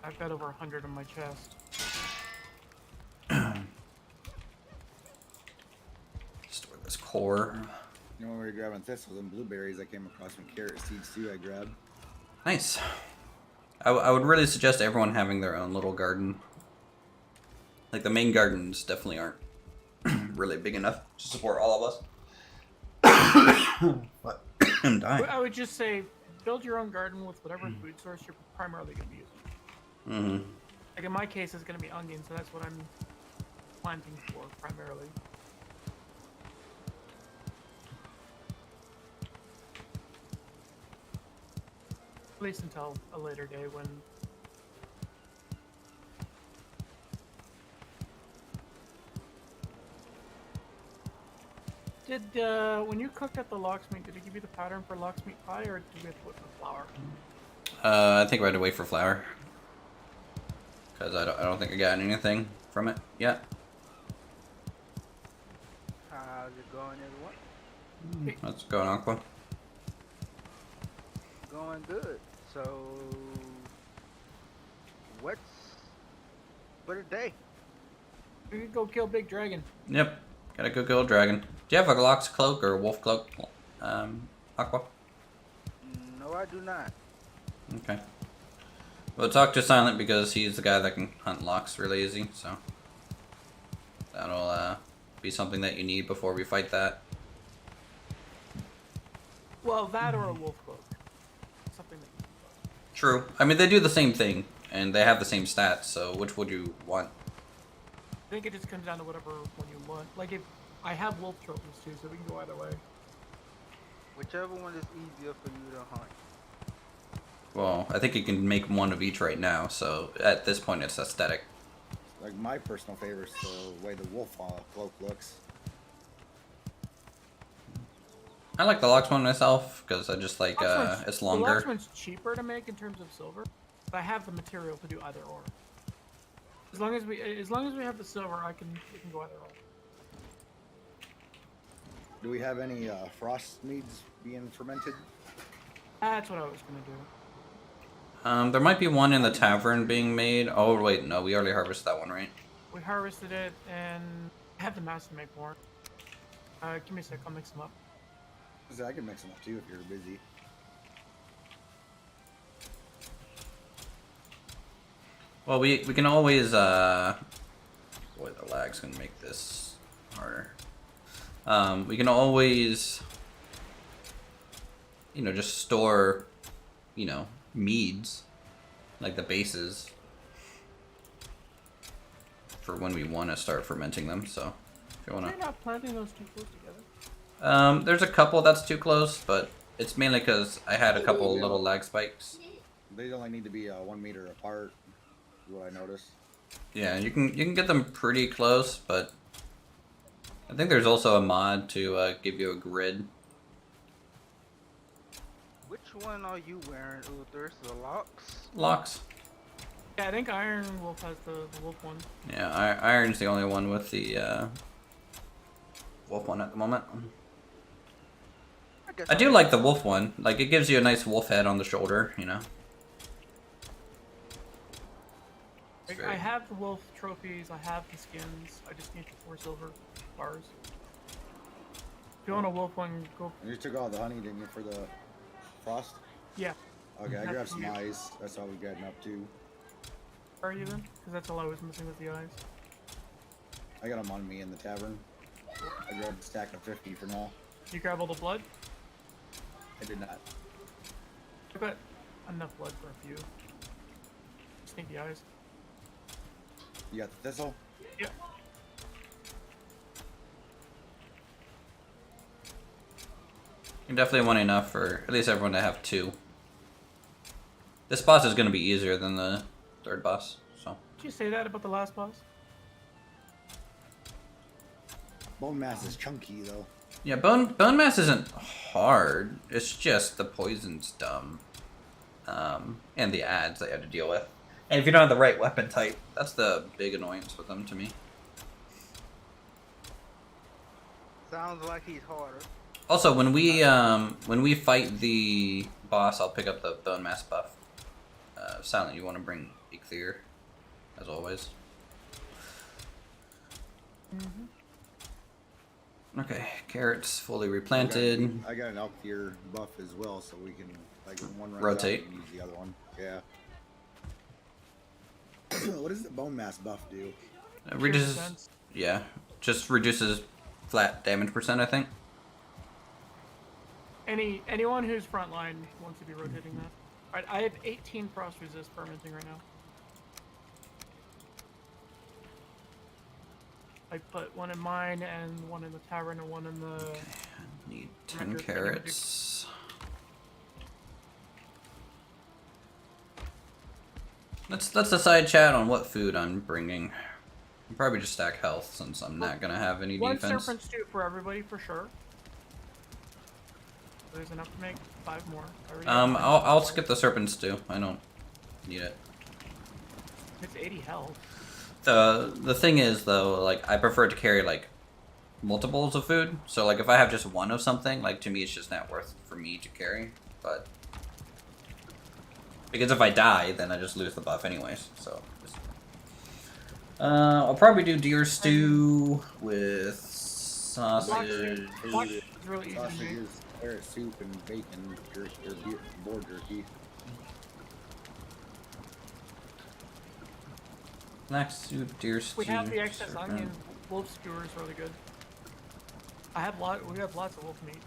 I've got over 100 on my chest. Store this core. You know, when we were grabbing thistles and blueberries, I came across some carrot seeds too. I grabbed. Nice. I would really suggest everyone having their own little garden. Like, the main gardens definitely aren't really big enough to support all of us. But I'm dying. I would just say, build your own garden with whatever food source you're primarily going to be using. Mm-hmm. Like in my case, it's going to be onion, so that's what I'm planting for primarily. At least until a later day when... Did, when you cooked at the locksmith, did he give you the pattern for locksmith pie, or did we have to wait for flour? I think we had to wait for flour. Because I don't think I got anything from it yet. How's it going, everyone? Let's go on, Aqua. Going good. So, what's for the day? We could go kill Big Dragon. Yep. Gotta go kill a dragon. Do you have a Lox cloak or a wolf cloak, Aqua? No, I do not. Okay. We'll talk to Silent because he's the guy that can hunt Lox really easy, so that'll be something that you need before we fight that. Well, that or a wolf cloak. Something that you True. I mean, they do the same thing, and they have the same stats, so which would you want? I think it just comes down to whatever one you want. Like, if I have wolf trophies too, so we can go either way. Whichever one is easier for you to hunt. Well, I think you can make one of each right now, so at this point it's aesthetic. Like my personal favorite is the way the wolf cloak looks. I like the Lox one myself, because I just like, it's The longer. Locksman's cheaper to make in terms of silver, but I have the material to do either or. As long as we have the silver, we can go either or. Do we have any frost meads being fermented? That's what I was gonna do. There might be one in the tavern being made. Oh, wait, no, we already harvested that one, right? We harvested it, and I have the master make more. Give me a sec, I'll mix them up. I can mix them up too if you're busy. Well, we can always, boy, the lag's gonna make this harder. We can always, you know, just store, you know, meads, like the bases, for when we want to start fermenting them, so if you want You're not planting those too close together. to. There's a couple that's too close, but it's mainly because I had a couple little lag spikes. They only need to be 1 meter apart, is what I noticed. Yeah, you can get them pretty close, but I think there's also a mod to give you a grid. Which one are you wearing, Uthris? The locks? Locks. Yeah, I think Iron Wolf has the wolf one. Yeah, Iron's the only one with the wolf one at the moment. guess I do like the wolf one. Like, it gives you a nice wolf head on the shoulder, you know? It's I have the wolf trophies, I have the skins, I just need the 4 silver bars. If you want a wolf one, go... And you took all the honey, didn't you, for the frost? Yeah. Okay, I That's grabbed some you. eyes. That's all we gotten up to. Where are you then? Because that's all I was missing with the eyes. I got them on me in the tavern. I grabbed a stack of 50 for now. You grab all the blood? I did not. I've got enough blood for a few. Just need the eyes. You got the thistle? Yep. You definitely want enough for at least everyone to have 2. This boss is going to be easier than the 3rd boss, so. Did you say that about the last boss? Bone mass is chunky, though. Yeah, bone mass isn't hard. It's just the poison's dumb. And the ads that you have to deal with. And if you don't have the right weapon type, that's the big annoyance with them to me. Sounds like he's harder. Also, when we fight the boss, I'll pick up the bone mass buff. Silent, you want to bring Peak Fear, as always. Okay, carrots fully replanted. I got an elk tier buff as well, so we can like when one runs Rotate. out, we can use the other one. Yeah. What does the bone mass buff do? It reduces, Sense. yeah, just reduces flat damage percent, I think. Anyone who's frontline wants to be rotating that. All right, I have 18 frost resist fermenting right now. I put one in mine and one in the tavern and one in the. Okay, I need 10 Fermenter carrots. Let's decide, chat, on what food I'm bringing. I'll probably just stack health since I'm not gonna have any One defense. serpent stew for everybody for sure. There's enough to make 5 more. I already have mine. I'll skip the serpent stew. I don't need it. It's 80 health. The thing is though, like I prefer to carry like multiples of food. So like if I have just one of something, like to me it's just not worth for me to carry. But because if I die, then I just lose the buff anyways. So I'll probably do deer stew with sausage. Black is really easy to make. Sausages, carrot soup, and bacon jerky or boar jerky. Black soup, deer stew. We have the excess serpent. onion. Wolf skewer is really good. We have lots of wolf meat.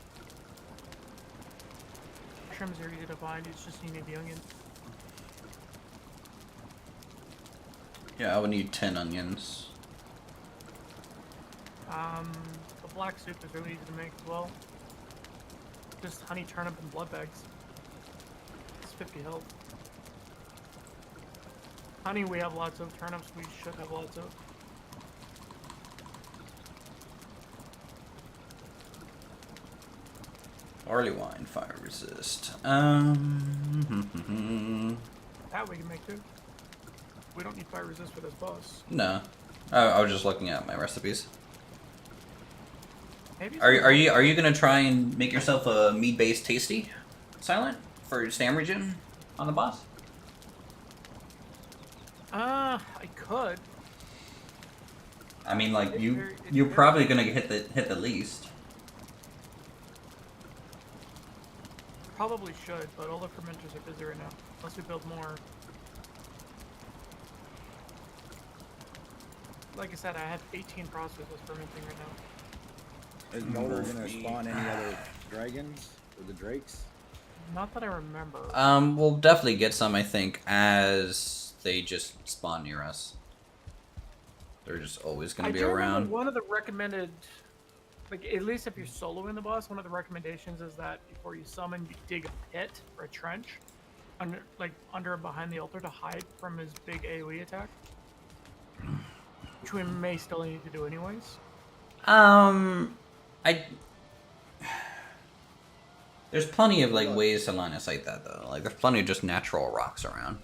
Mushrooms are easy to find. It's just you need the onion. Yeah, I would need 10 onions. The black soup is really easy to make as well. Just honey, turnip, and blood bags. It's 50 health. Honey, we have lots of. Turnips, we should have lots of. Barley wine, fire resist. That we can make too. We don't need fire resist for this boss. No. I was just looking at my recipes. Maybe. Are you gonna try and make yourself a mead-based tasty, Silent, for your stam regen on the boss? I could. I mean, like It's you're very- probably gonna hit the least. Probably should, but all the fermenters are busy right now. Unless we build more. Like I said, I have 18 processes fermenting right now. Is Motor gonna spawn any other dragons or the drakes? Not that I remember. We'll definitely get some, I think, as they just spawn near us. They're just always gonna be do remember around. one of the recommended, like at least if you're soloing the boss, one of the recommendations is that before you summon, you dig a pit or a trench under and behind the altar to hide from his big AoE attack. Which we may still need to do anyways. There's plenty of like ways to line of sight that though. Like there's plenty of just natural rocks around.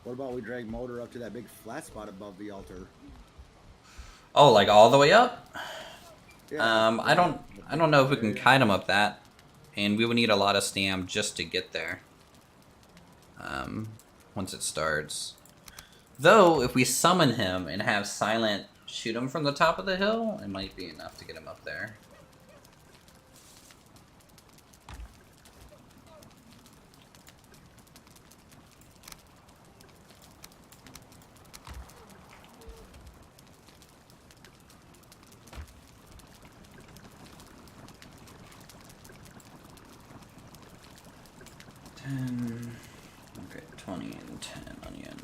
What about we drag Motor up to that big flat spot above the altar? Oh, like all the way up? Yeah, I don't know if we can kite him up that, and we would need a lot of stam just to get there. Once it starts. Though, if we summon him and have Silent shoot him from the top of the hill, it might be enough to get him up there. Okay, 20 and 10 onion.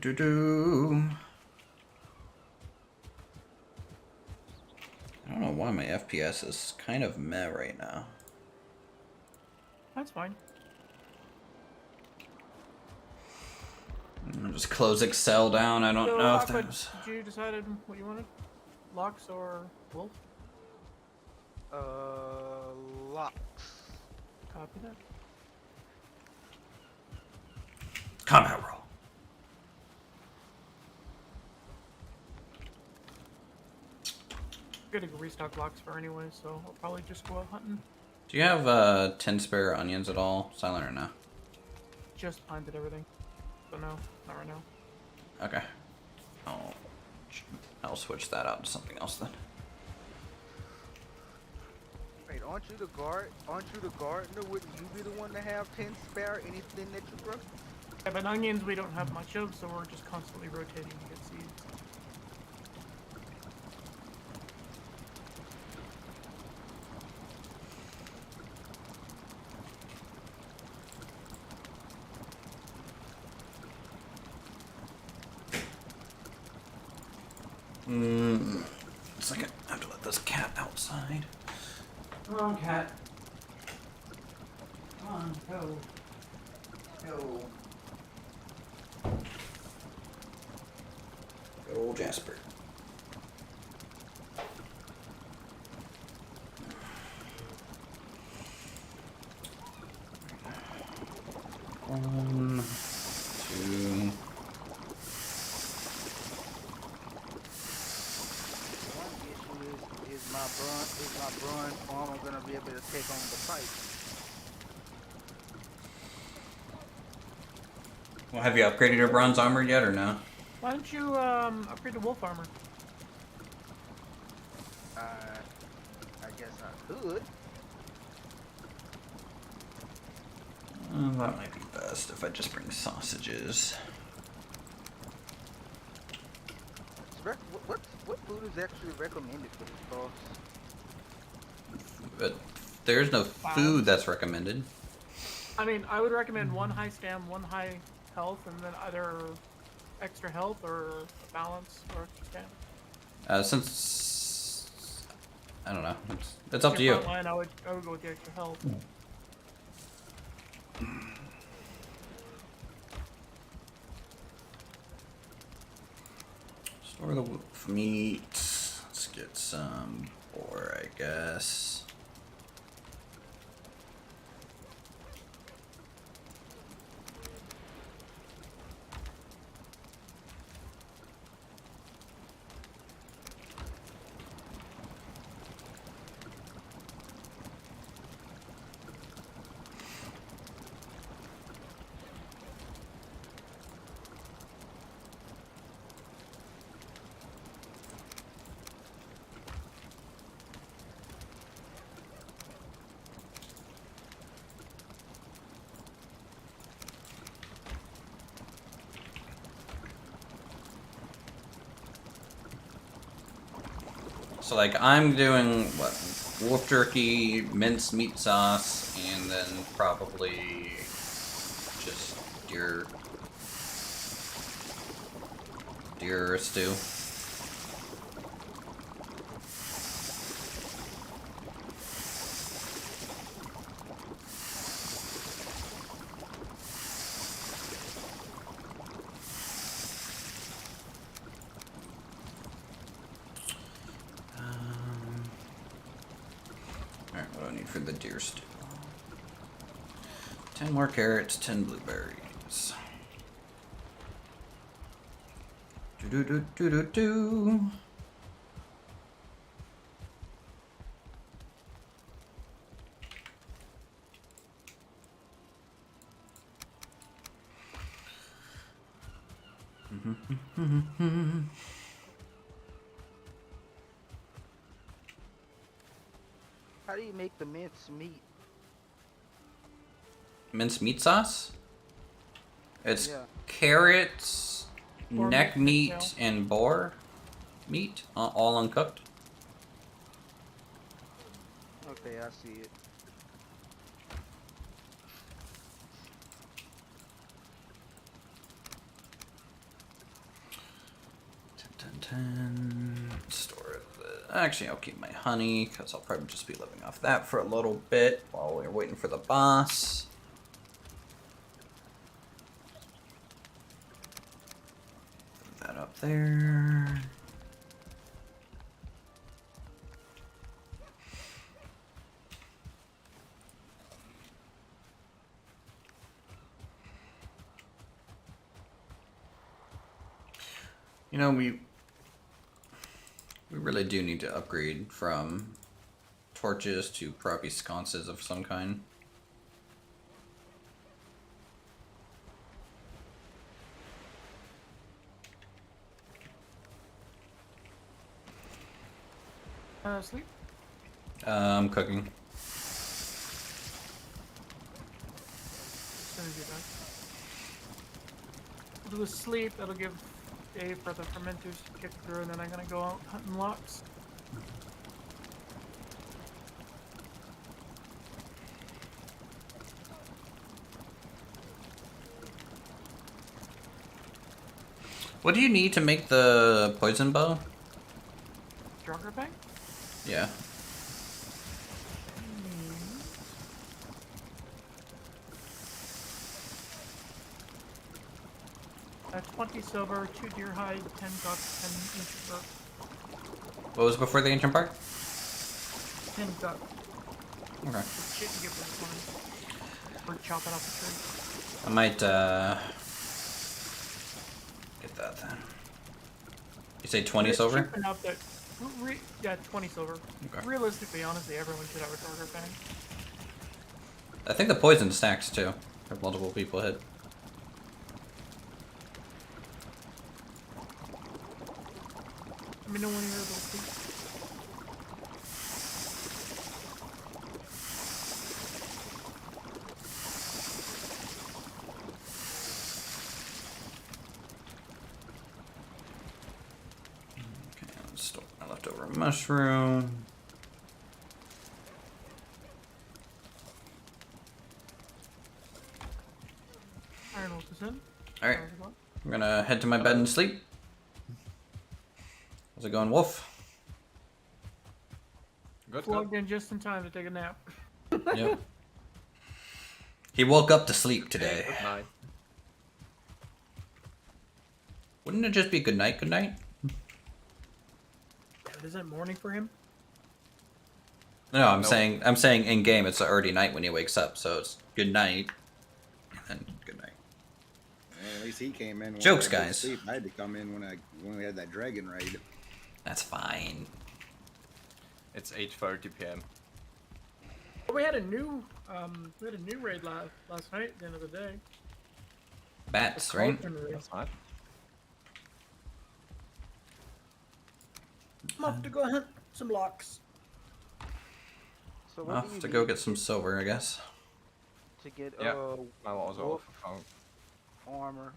Do. I don't know why my FPS is kind of meh right now. That's fine. I'll just close Excel down. I don't know if that Aqua, was... did you decided what you wanted? Lux or Wolf? Locks. Copy that. Combat roll. Getting restock blocks for anyway, so I'll probably just go out hunting. Do you have 10 spare onions at all, Silent, or no? Just planted everything. So no, not right now. Okay. I'll switch that out to something else then. Wait, aren't you the guard? Aren't you the gardener? Wouldn't you be the one to have 10 spare anything that you grow? Yeah, but onions we don't have much of, so we're just constantly rotating to get seeds. It's like I have to let this cat outside. Come on, cat. Come on, go. Go. Go, Jasper. One, two. One issue is my bronze armor gonna be able to take on the fight? Well, have you upgraded your bronze armor yet, or no? Why don't you upgrade to wolf armor? I guess I could. That might be best if I just bring sausages. What food is actually recommended for this boss? But there's no food that's recommended. I mean, I would recommend one high stam, one high health, and then either extra health or balance or extra stam. Since I don't know, it's up to you. Line, I would go with the extra health. Store the wolf meat. Let's get some boar, I guess. So like I'm doing what, wolf jerky, minced meat sauce, and then probably just deer stew. Alright, what do I need for the deer stew? 10 more carrots, 10 blueberries. Do do do do do. How do you make the minced meat? Minced meat sauce? It's Yeah. carrots, Boar neck meat, meat, and boar meat, all uncooked. Okay, I see it. Store the. Actually, I'll keep my honey because I'll probably just be living off that for a little bit while we're waiting for the boss. Put that up there. You know, we really do need to upgrade from torches to probably sconces of some kind. Sleep. I'm cooking. As soon as you're done. We'll do a sleep. That'll give Dave for the fermenters to kick through, and then I'm gonna go out hunting locks. What do you need to make the poison bow? Stronger bang? Yeah. 20 silver, 2 deer hide, 10 ducks, 10 ancient bark. What was before the ancient park? 10 duck. Okay. Shit you get for this one. Or chop it off the tree. I might get that then. You say 20 It's silver? cheap enough that, yeah, 20 silver. Okay. Realistically, honestly, everyone should have a target bang. I think the poison stacks too. If multiple people hit. Let me know when you're able to sleep. Okay, let's store my leftover mushroom. Iron Wolf is in. Alright, I'm gonna head to my bed and sleep. How's it going, Wolf? Good, Plugged in just in time to take a nap. Yep. He woke up to sleep today. Good night. Wouldn't it just be good night, good night? Isn't it morning for him? No, I'm No. saying in game it's already night when he wakes up, so it's good night and then good night. Hey, at least he came in. When Jokes, I was guys. asleep. I had to come in when we had that dragon raid. That's fine. It's 8:30 p.m. We had a new raid last night at the end of the day. Bats, right? Cauldron raid. That's right. I'm off to go hunt some locks. So what do Off you to need go get some silver, I guess. to get Yeah. I was wolf off. armor?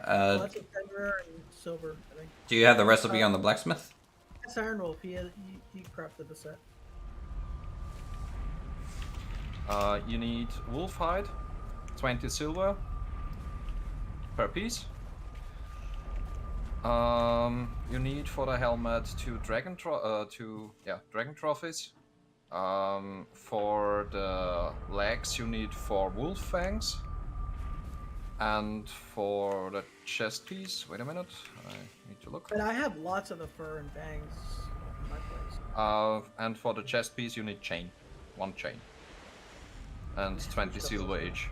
Lots of silver and silver, I think. Do you have the recipe on the blacksmith? That's Iron Wolf. He crafted the set. You need wolf hide, 20 silver per piece. You need for the helmet dragon trophies. For the legs you need 4 wolf fangs. And for the chest piece, wait a minute, I need to look. But I have lots of the fur and fangs in my place. And for the chest piece you need chain, 1 chain. And 20 silver each.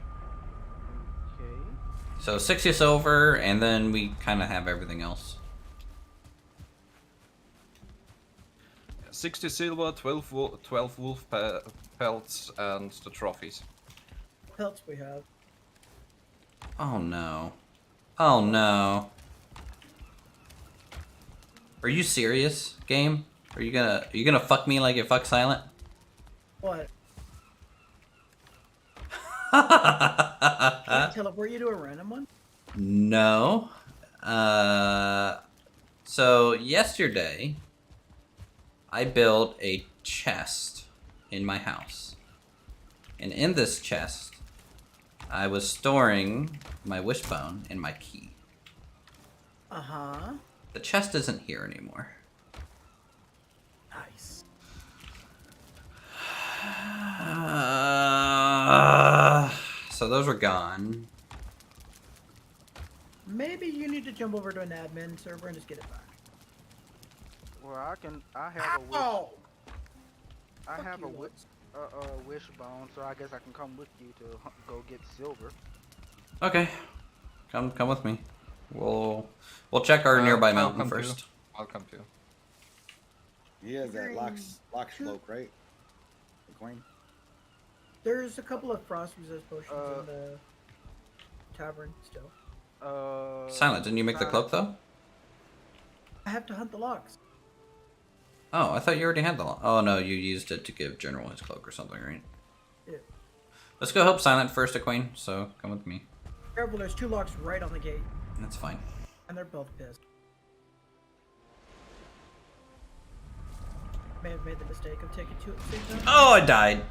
Okay. So 60 silver, and then we kind of have everything else. 60 silver, 12 wolf pelts, and the trophies. Pelts we have. Oh no. Oh no. Are you serious, game? Are you gonna fuck me like you fuck Silent? What? Can I teleport you to a random one? No. So yesterday, I built a chest in my house. And in this chest, I was storing my wishbone and my key. Uh-huh. The chest isn't here anymore. Nice. So those were gone. Maybe you need to jump over to an admin server and just get it back. Well, I have a wish. Oh! I Fuck have you, a wishbone, so I guess I can come with you to go get silver. Okay. Come with me. We'll check our nearby I'll mountain come first. I'll come to you. He has that Lox cloak, right? The Queen. There's a couple of frost resist potions in the tavern still. Silent, didn't you make the cloak though? I have to hunt the locks. Oh, I thought you already had the lock. Oh no, you used it to give General his cloak or something, right? Yeah. Let's go help Silent first, Queen. So come with me. Careful, there's 2 locks right on the gate, That's fine. and they're both pissed. May have made the mistake of taking 2 at the same time. Oh, I died.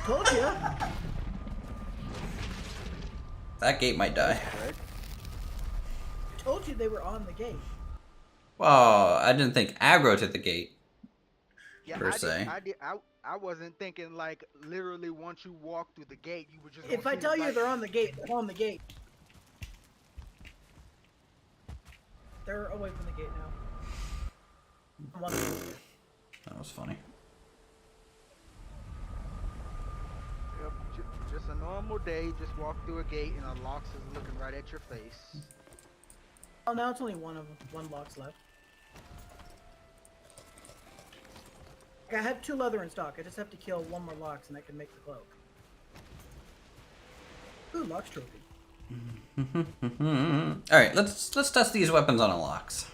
Told you. That gate might die. Told you they were on the gate. Well, I didn't think aggro to the gate. Yeah, per se. I wasn't thinking like literally once you walk through the gate, you were just. If I tell you they're on the gate, they're on the gate. They're away from the gate now. One of them. That was funny. Yep, just a normal day. Just walk through a gate and a Lox is looking right at your face. Oh, now it's only one lock's left. I have 2 leather in stock. I just have to kill 1 more Lox and I can make the cloak. Ooh, Lox trophy. All right, let's test these weapons on a Lox.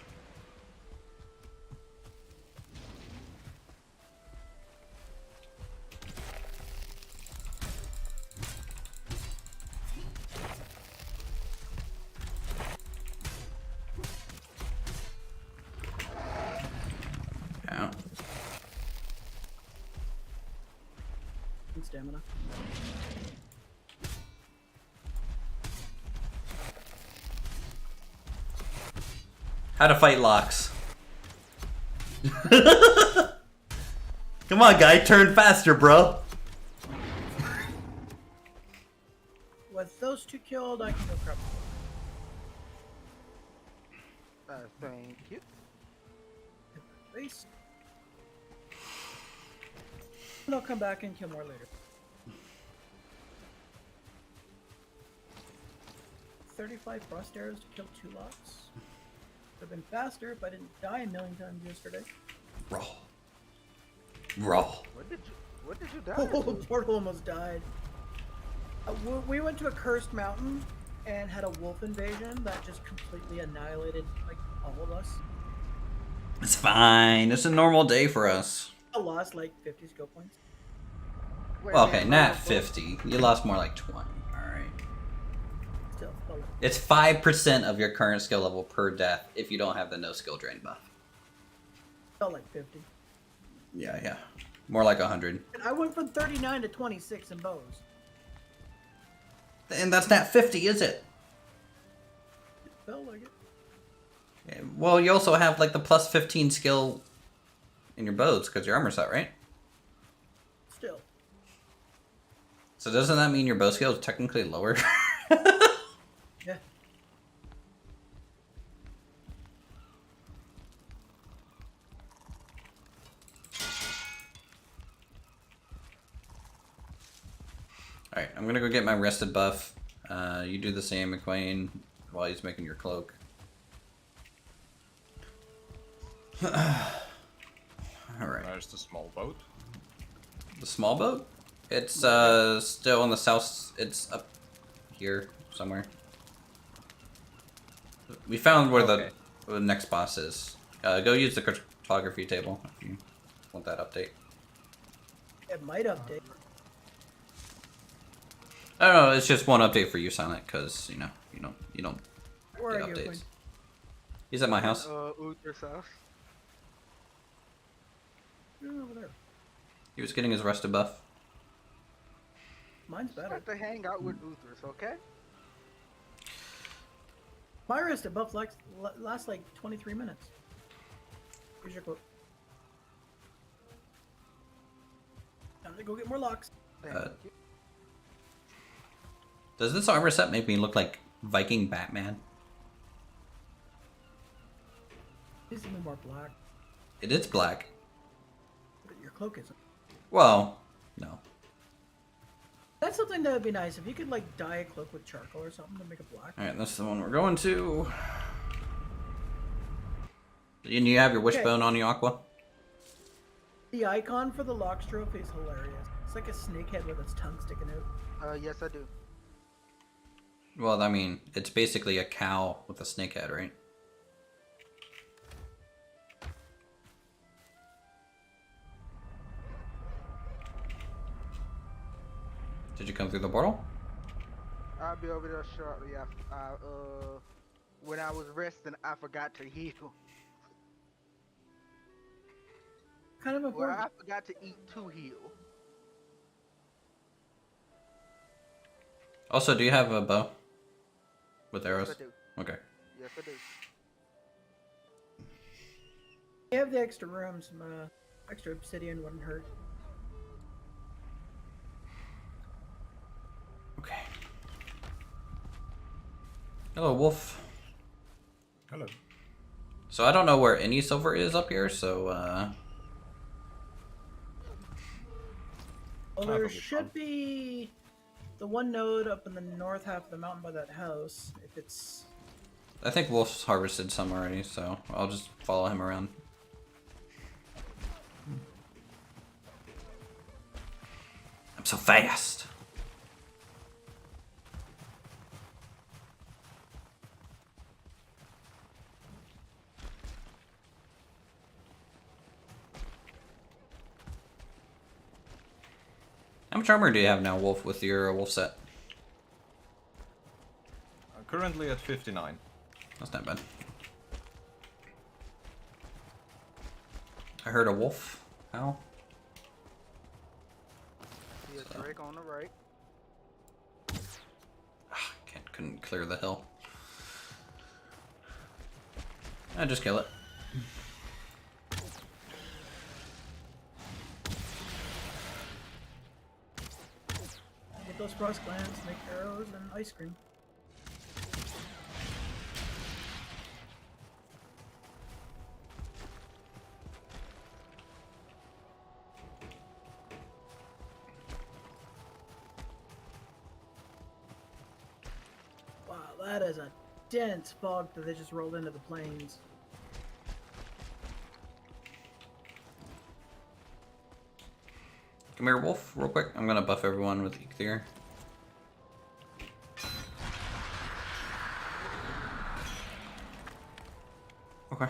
Yeah. And stamina. How to fight Lox. Come on, guy, turn faster, bro. With those 2 killed, I can go crap. Thank you. Base. And I'll come back and kill more later. 35 frost arrows to kill 2 Lox. Would have been faster if I didn't die a million times yesterday. Roll. Roll. What did you die? Oh, Portal almost died. We went to a cursed mountain and had a wolf invasion that just completely annihilated like all of us. It's fine. It's a normal day for us. I lost like 50 skill points. Wait, Well, okay, man, not 50. You lost more like 20. Alright. Still, but like, It's 5% of your current skill level per death if you don't have the no skill drain buff. felt like 50. Yeah. More like 100. And I went from 39 to 26 in bows. And that's not 50, is it? Felt like it. Yeah, well, you also have like the plus 15 skill in your bows because your armor set, right? Still. So doesn't that mean your bow skill is technically lower? Yeah. Alright, I'm gonna go get my rested buff. You do the same, McQueen, while he's making your cloak. Alright. Where's the small boat? The small boat? It's still on the south. It's up here somewhere. We found where the next boss is. Go use the cartography table if you want that update. It might update. I don't know. It's just one update for you, Silent, because you don't Where get are you? updates. Quinn? He's at my house. Uthris house. You're over there. He was getting his rested buff. Mine's better. Start to hang out with Uthris, okay? My rested buff lasts like 23 minutes. Here's your quote. Time to go get more locks. Thank you. Does this armor set make me look like Viking Batman? Needs to be more black. It is black. But your cloak isn't. Well, no. That's something that would be nice if you could like dye a cloak with charcoal or something to make it black. Alright, that's the one we're going to. And you have your wishbone on you, Aqua? The icon for the Locks trophy is hilarious. It's like a snake head with its tongue sticking out. Yes, I do. Well, I mean, it's basically a cow with a snake head, right? Did you come through the portal? I'll be over there shortly. When I was resting, I forgot to heal. Kind of Well, important. I forgot to eat to heal. Also, do you have a bow with arrows? Yes, I do. Okay. Yes, I do. You have the extra room, some extra obsidian wouldn't hurt. Okay. Hello, wolf. Hello. So I don't know where any silver is up here, so Well, That'll there be should fun. be the one node up in the north half of the mountain by that house. If it's I think Wolf's harvested some already, so I'll just follow him around. I'm so fast. How much armor do you have now, Wolf, with your wolf set? Currently at 59. That's not bad. I heard a wolf. How? See a Drake on the right. Couldn't clear the hill. I just kill it. get those frost glands, make arrows and ice cream. Wow, that is a dense fog that they just rolled into the plains. Come here, Wolf, real quick. I'm gonna buff everyone with Ether. Okay.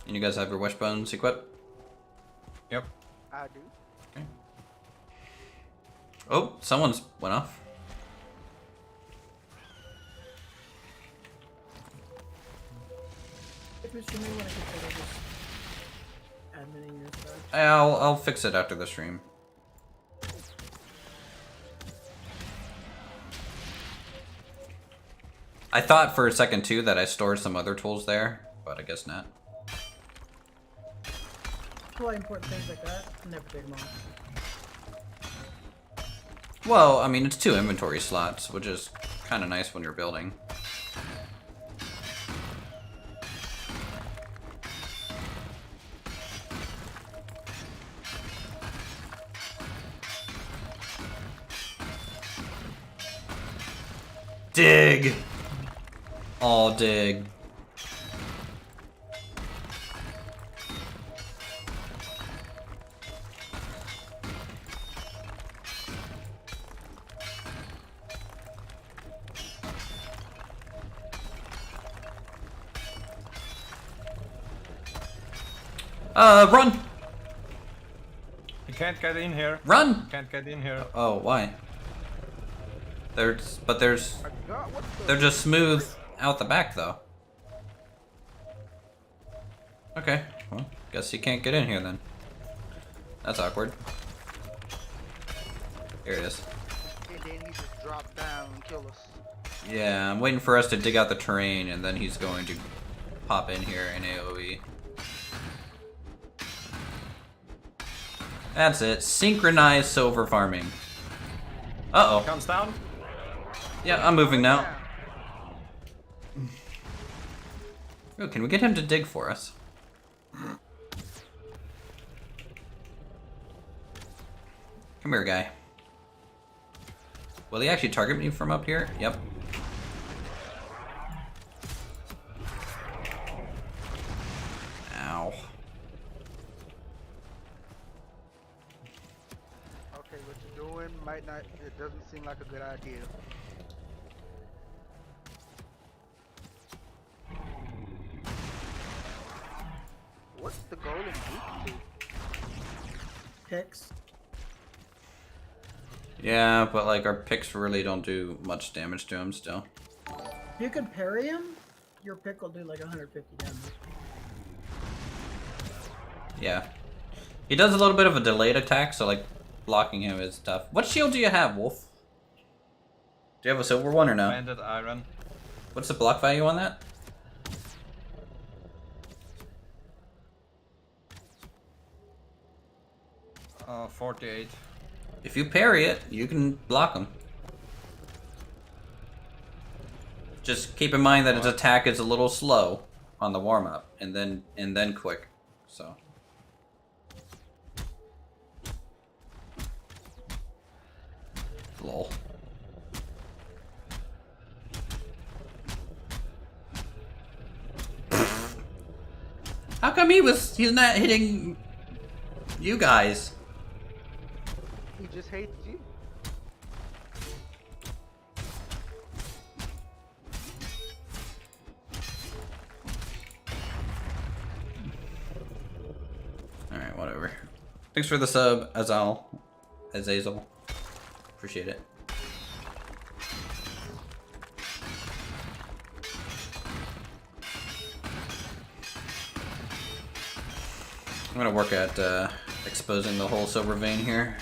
And you guys have your wishbones equipped? Yep. I do. Okay. Oh, someone's went off. If Mr. May want to consider just admitting your stuff. I'll fix it after the stream. I thought for a second too that I stored some other tools there, but I guess not. Probably important things like that. Never take them off. Well, I mean, it's 2 inventory slots, which is kind of nice when you're building. Dig! All dig. Run! You can't get in here. Run! Can't get in here. Oh, why? There's My God, what the? they're just smooth out the back though. Okay, well, guess you can't get in here then. That's awkward. Here it is. And then he just dropped down and kill us. Yeah, I'm waiting for us to dig out the terrain and then he's going to pop in here in AoE. That's it. Synchronized silver farming. Uh-oh. Comes down. Yeah, I'm moving now. Ooh, can we get him to dig for us? Come here, guy. Will he actually target me from up here? Yep. might not. It doesn't seem like a good idea. What's the golem weak to? Picks. Yeah, but like our picks really don't do much damage to him still. If you can parry him, your pick will do like 150 damage. Yeah. He does a little bit of a delayed attack, so like blocking him is tough. What shield do you have, Wolf? Do you have a silver one or no? Banded iron. What's the block value on that? 48. If you parry it, you can block him. Just keep in mind that its attack is a little slow on the warm up, and then quick. So. Lol. How come he's not hitting you guys? He just hates you. Alright, whatever. Thanks for the sub, Azazel. Appreciate it. I'm gonna work at exposing the whole silver vein here.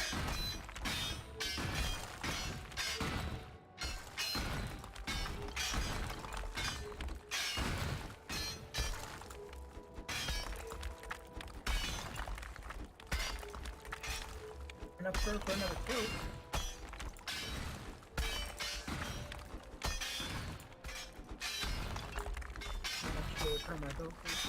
Enough for another kill. I'll return my boat first.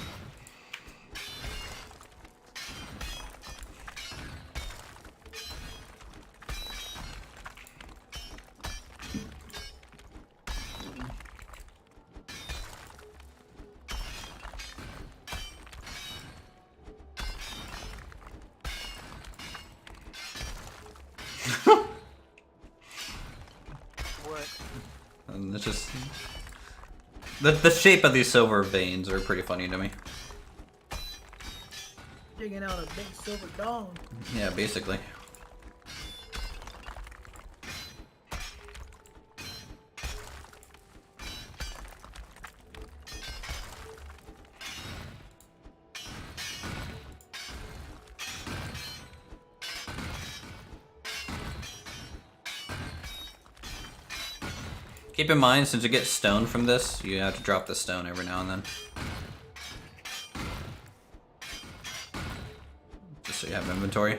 What? And it's just the shape of these silver veins are pretty funny to me. Digging out a big silver dong. Yeah, basically. Keep in mind, since you get stone from this, you have to drop the stone every now and then. Just so you have inventory.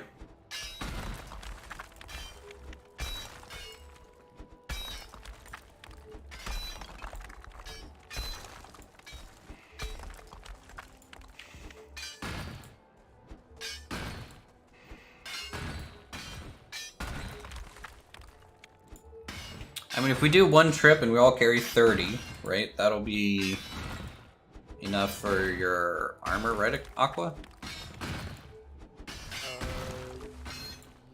I mean, if we do one trip and we all carry 30, right? That'll be enough for your armor, right, Aqua?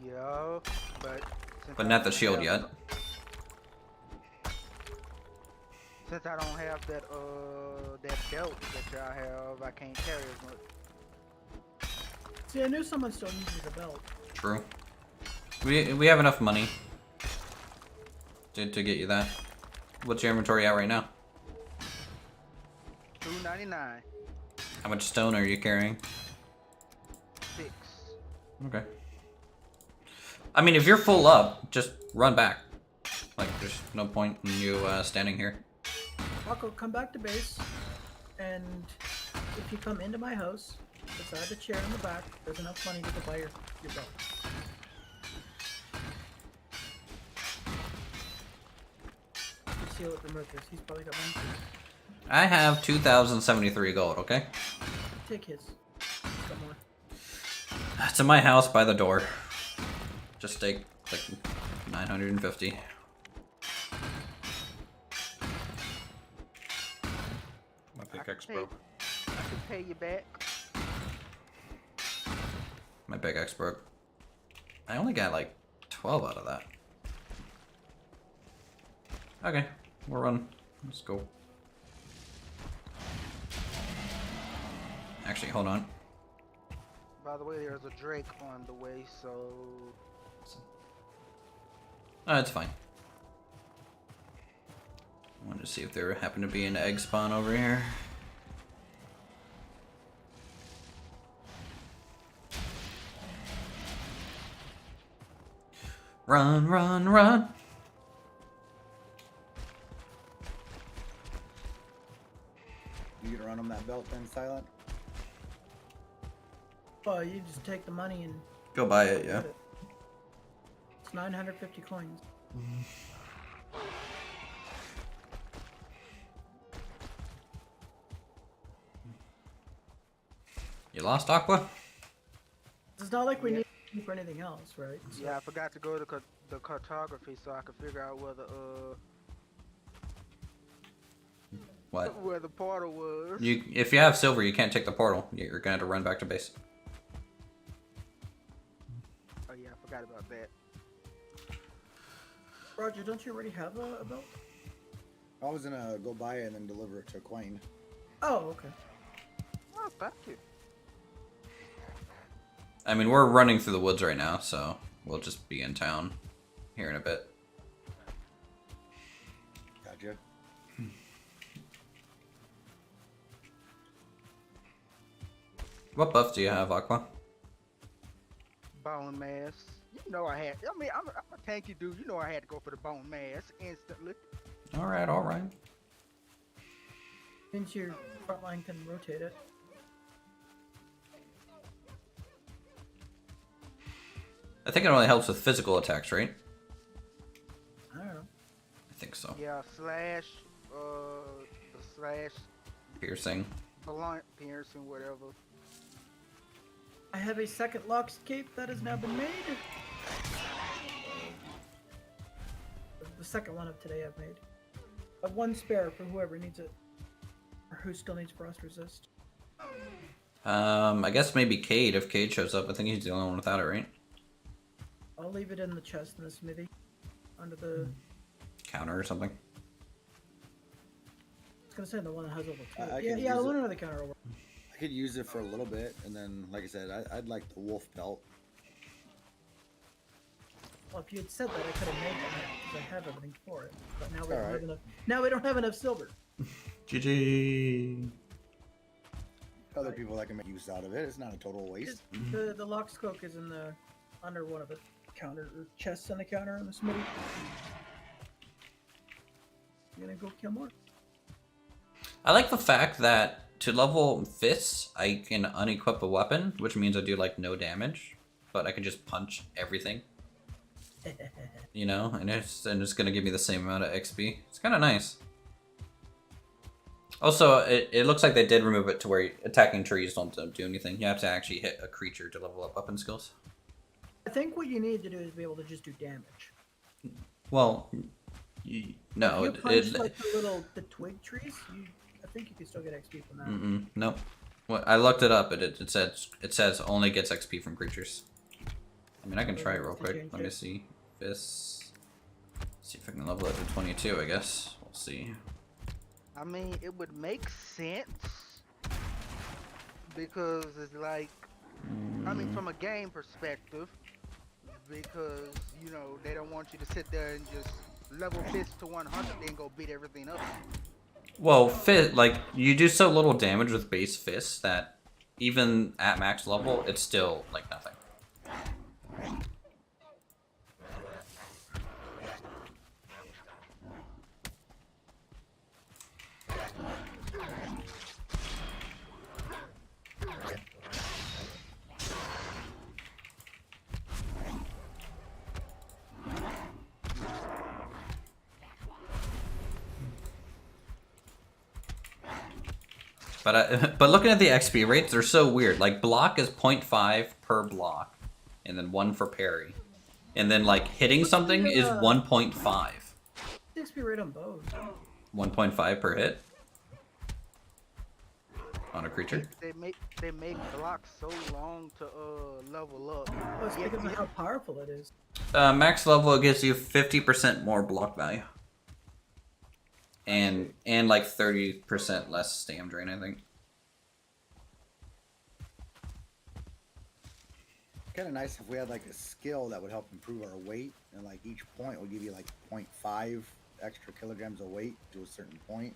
Yeah, but since But I not the don't shield have- yet. Since I don't have that belt that y'all have, I can't carry as much. See, I knew someone still needed a belt. True. We have enough money to get you that. What's your inventory at right now? $2.99. How much stone are you carrying? 6. Okay. I mean, if you're full up, just run back. Like, there's no point in you standing here. Paco, come back to base, and if you come into my house, beside the chair in the back, there's enough money to buy your belt. You seal it from Uthris. He's probably got one. I have 2,073 gold, okay? Take his. He's got more. It's in my house by the door. Just take like 950. My pickaxe Hey. broke. I can pay you back. My pickaxe broke. I only got like 12 out of that. Okay, we'll run. Let's go. Actually, hold on. By the way, there's a Drake on the way, so Oh, it's fine. I wanted to see if there happened to be an egg spawn over here. Run, run, run! You gonna run on that belt then, Silent? Well, you just take the money and Go buy it, yeah. get it. It's 950 coins. You lost Aqua? It's not like we need to for anything else, right? So, yeah, I forgot to go to the cartography so I could figure out where What? where the portal was. If you have silver, you can't take the portal. You're gonna have to run back to base. Oh yeah, I forgot about that. Roger, don't you already have a belt? I was gonna go buy it and then deliver it to Quain. Oh, okay. Oh, thank you. I mean, we're running through the woods right now, so we'll just be in town here in a bit. Gotcha. What buff do you have, Aqua? Bone mass. You know I had. I mean, I'm a tanky dude. You know I had to go for the bone mass instantly. Alright, alright. Since your front line can rotate it. I think it only helps with physical attacks, right? I don't know. I think so. Yeah, slash, the slash, Piercing. blunt, piercing, whatever. I have a second lock escape that has now been made. The second one of today I've made. I have one spare for whoever needs it. Or who still needs frost resist. I guess maybe Cade, if Cade shows up. I think he's the only one without it, right? I'll leave it in the chest in the smithy. Under the... Counter or something. I was gonna say the one that has all the tools. I Yeah, can yeah, use the one it. under the counter will work. I could use it for a little bit, and then, like I said, I'd like the wolf belt. Well, if you had said that, I could have made that because I have everything for it. But now we don't Alright. have enough. Now we don't have enough silver. GG. Other people that can make use out of it. It's not a total waste. The lock scope is in the under one of the counter or chests on the counter in the smithy. I'm gonna go kill more. I like the fact that to level fists, I can unequip a weapon, which means I do like no damage, but I can just punch everything. You know, and it's gonna give me the same amount of XP. It's kind of nice. Also, it looks like they did remove it to where attacking trees don't do anything. You have to actually hit a creature to level up weapon skills. I think what you need to do is be able to just do damage. Well, no, If you punch like the twig trees, I think you can still get XP from that. nope. Well, I looked it up, and it says only gets XP from creatures. I mean, I can try it real quick. Let me see. Fists. See if I can level it to 22. I guess we'll see. I mean, it would make sense because it's like, I mean, from a game perspective, because you know they don't want you to sit there and just level fist to 100 then go beat everything up. Well, like you do so little damage with base fists that even at max level, it's still like nothing. But looking at the XP rates, they're so weird. Like block is 0.5 per block, and then 1 for parry, and then like hitting something is 1.5. XP rate on bows. 1.5 per hit. On a creature? They make blocks so long to level up. Oh, it's because of how powerful it is. Max level gives you 50% more block value. And like 30% less stam drain, I think. Kind of nice if we had like a skill that would help improve our weight, and like each point will give you like 0.5 extra kilograms of weight to a certain point.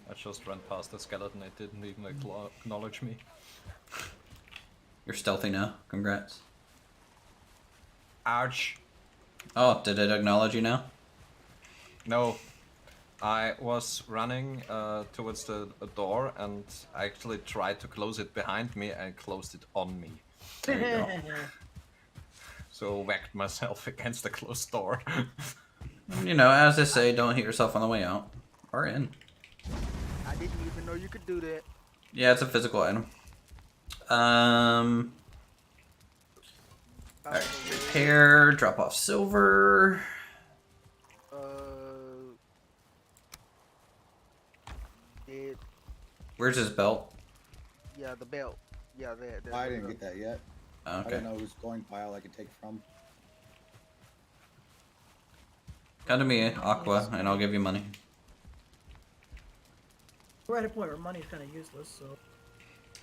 I just ran past the skeleton, it didn't even acknowledge me. You're stealthy now. Congrats. Ouch! Oh, did it acknowledge you now? No. I was running towards the door and I actually tried to close it behind me and closed it on me. There you go. So whacked myself against the closed door. You know, as they say, don't hit yourself on the way out. Or in. I didn't even know you could do that. Yeah, it's a physical item. Alright, repair, drop off silver. It, Where's his belt? yeah, the belt. Yeah, that. I didn't get that yet. I Okay. don't know whose going pile I could take from. Come to me, Aqua, and I'll give you money. We're at a point where money's kind of useless, so.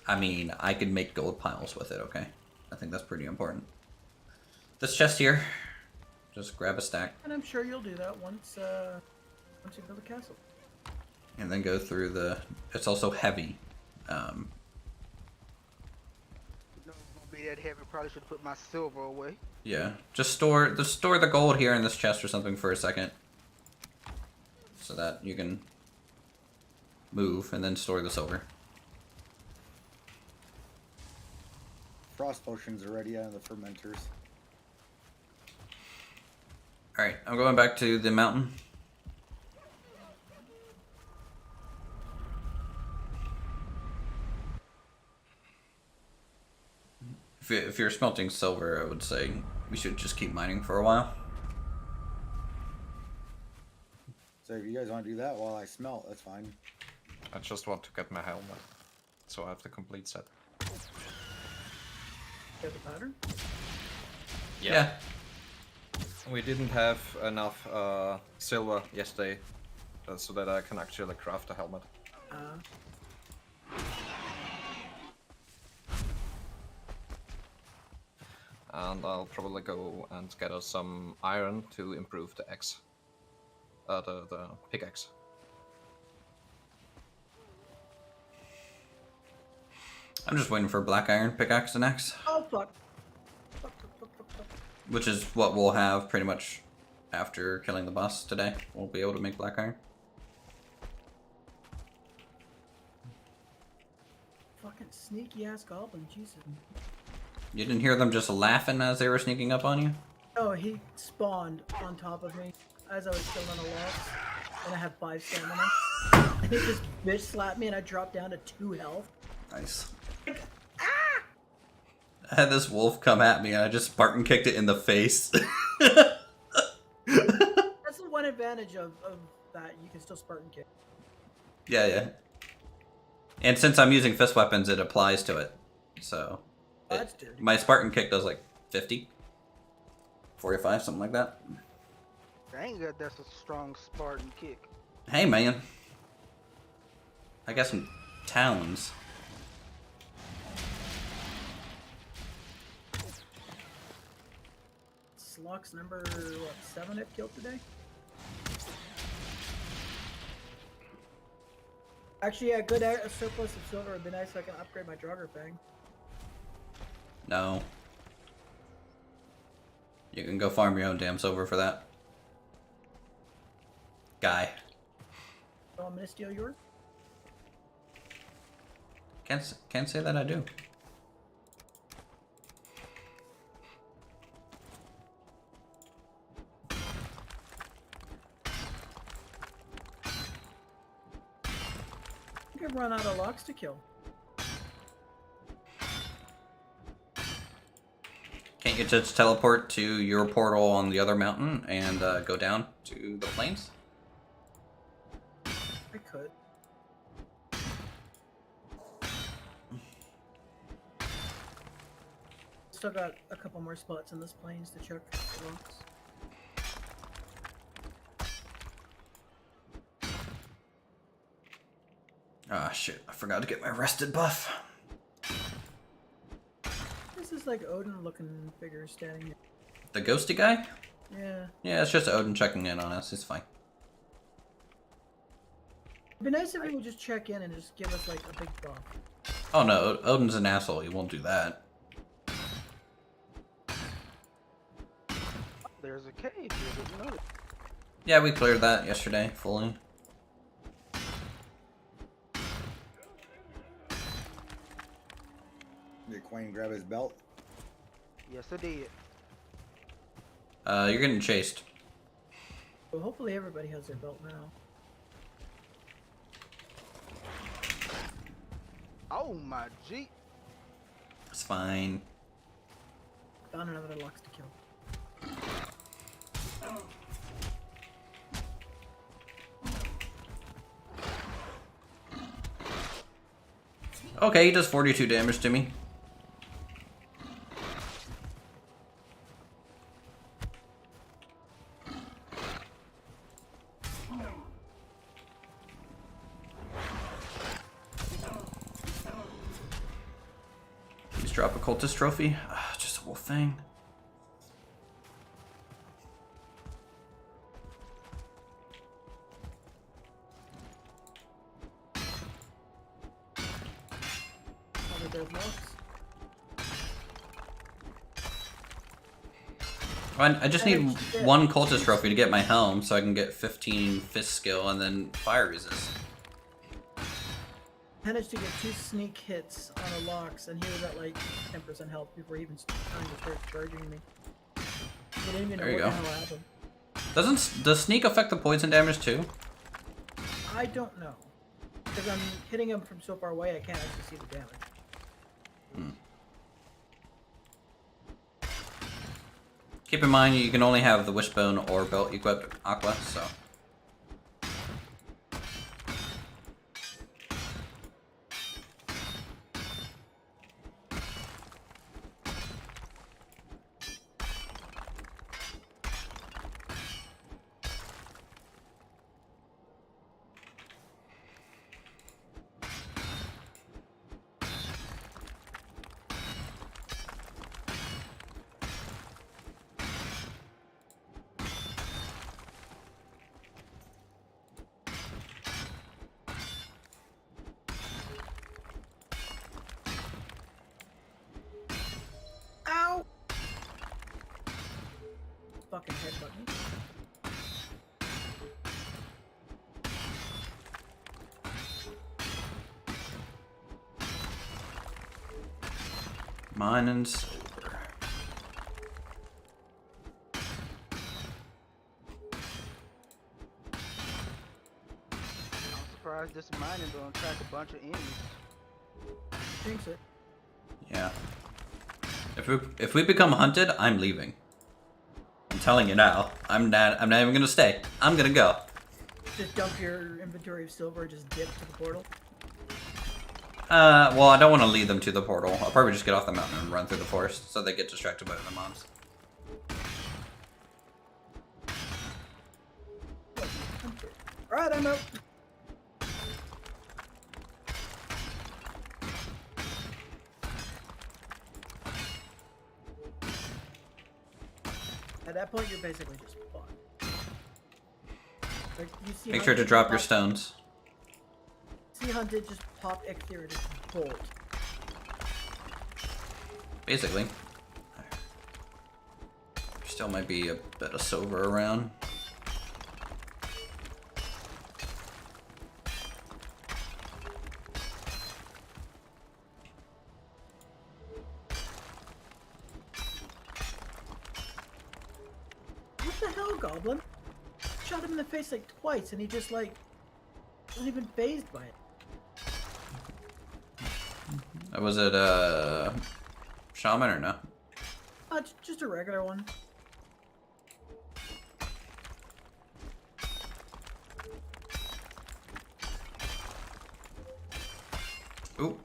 I mean, I could make gold piles with it, okay? I think that's pretty important. This chest here, just grab a stack. And I'm sure you'll do that once you build a castle. And then go through the... It's also heavy. No, it's gonna be that heavy. Probably should put my silver away. Yeah, just store the gold here in this chest or something for a second. So that you can move and then store the silver. Frost potions are ready out of the fermenters. Alright, I'm going back to the mountain. If you're smelting silver, I would say we should just keep mining for a while. So if you guys want to do that while I smelt, that's fine. I just want to get my helmet, so I have the complete set. Get the pattern? Yeah. We didn't have enough silver yesterday, so that I can actually craft a helmet. And I'll probably go and get us some iron to improve the axe. The pickaxe. I'm just waiting for black iron pickaxe and axe, Oh, fuck. which is what we'll have pretty much after killing the boss today. We'll be able to make black iron. Fucking sneaky ass goblin, Jesus. You didn't hear them just laughing as they were sneaking up on you? Oh, he spawned on top of me as I was killing a loss, and I have 5 stamina. And he just bitch slapped me, and I dropped down to 2 health. Nice. I had this wolf come at me and I just Spartan kicked it in the face. That's the one advantage of that. You can still Spartan kick. Yeah. And since I'm using fist weapons, it applies to it. So That's dirty. my Spartan kick does like 50, 45, something like that. Dang good, that's a strong Spartan kick. Hey man, I got some talons. Slock's number, what, 7 I've killed today? Actually, yeah, good a surplus of silver would be nice so I can upgrade my Draugr Fang. No. You can go farm your own damn silver for that. Guy. So I'm gonna steal yours? Can't say that I do. I could run out of locks to kill. Can't you just teleport to your portal on the other mountain and go down to the plains? I could. Still got a couple more spots in this plains to check for the rocks. Ah, shit. I forgot to get my rested buff. This is like Odin looking figure standing here. The ghosty guy? Yeah. Yeah, it's just Odin checking in on us. It's fine. It'd be nice if he would just check in and just give us like a big buff. Oh no, Odin's an asshole. He won't do that. There's a cave here, did you know that? Yeah, we cleared that yesterday fully. Did Quayne grab his belt? Yes, I did. You're getting chased. Well, hopefully everybody has their belt now. Oh my G. It's fine. Found another Lux to kill. Okay, he does 42 damage to me. Please drop a cultist trophy. Just a wolf thing. Other dead Lux. I just need one cultist trophy to get my helm so I can get 15 fist skill and then fire resist. Managed to get 2 sneak hits on a Lux, and he was at like 10% health before he even trying to start charging me. He didn't even know There you what go. the hell happened. Does sneak affect the poison damage too? I don't know. Because I'm hitting him from so far away, I can't actually see the damage. Keep in mind you can only have the wishbone or belt equipped Aqua, so. Ow! Fucking headbutt me. Mine and silver. I'm surprised this mining don't track a bunch of enemies. Jinx it. Yeah. If we become hunted, I'm leaving. I'm telling you now. I'm not even gonna stay. I'm gonna go. Just dump your inventory of silver, just dip to the portal. Well, I don't want to lead them to the portal. I'll probably just get off the mountain and run through the forest so they get distracted by the mobs. Alright, I'm out. At that point, you're basically just fucked. Like, you see Make how sure to you drop your pop- stones. See how did just pop Icthir and just bolt. Basically. There still might be a bit of silver around. What the hell, Goblin? Shot him in the face like twice, and he just like wasn't even phased by it. Was it shaman or no? Just a regular one. Ooh.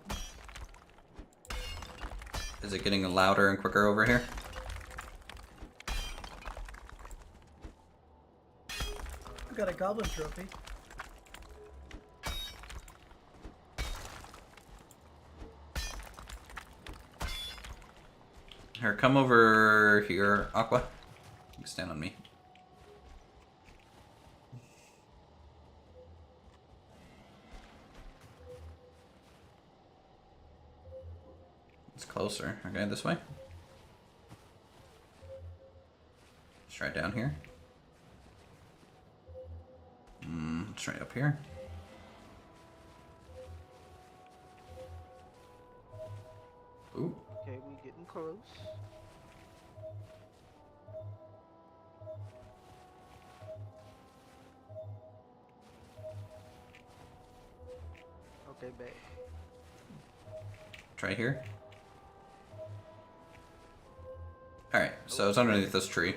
Is it getting louder and quicker over here? I got a goblin trophy. Here, come over here, Aqua. You can stand on me. It's closer. Okay, this way. Let's try down here. Let's try up here. Ooh. Okay, we getting close. Okay, back. Try here. Alright, so it's underneath this tree.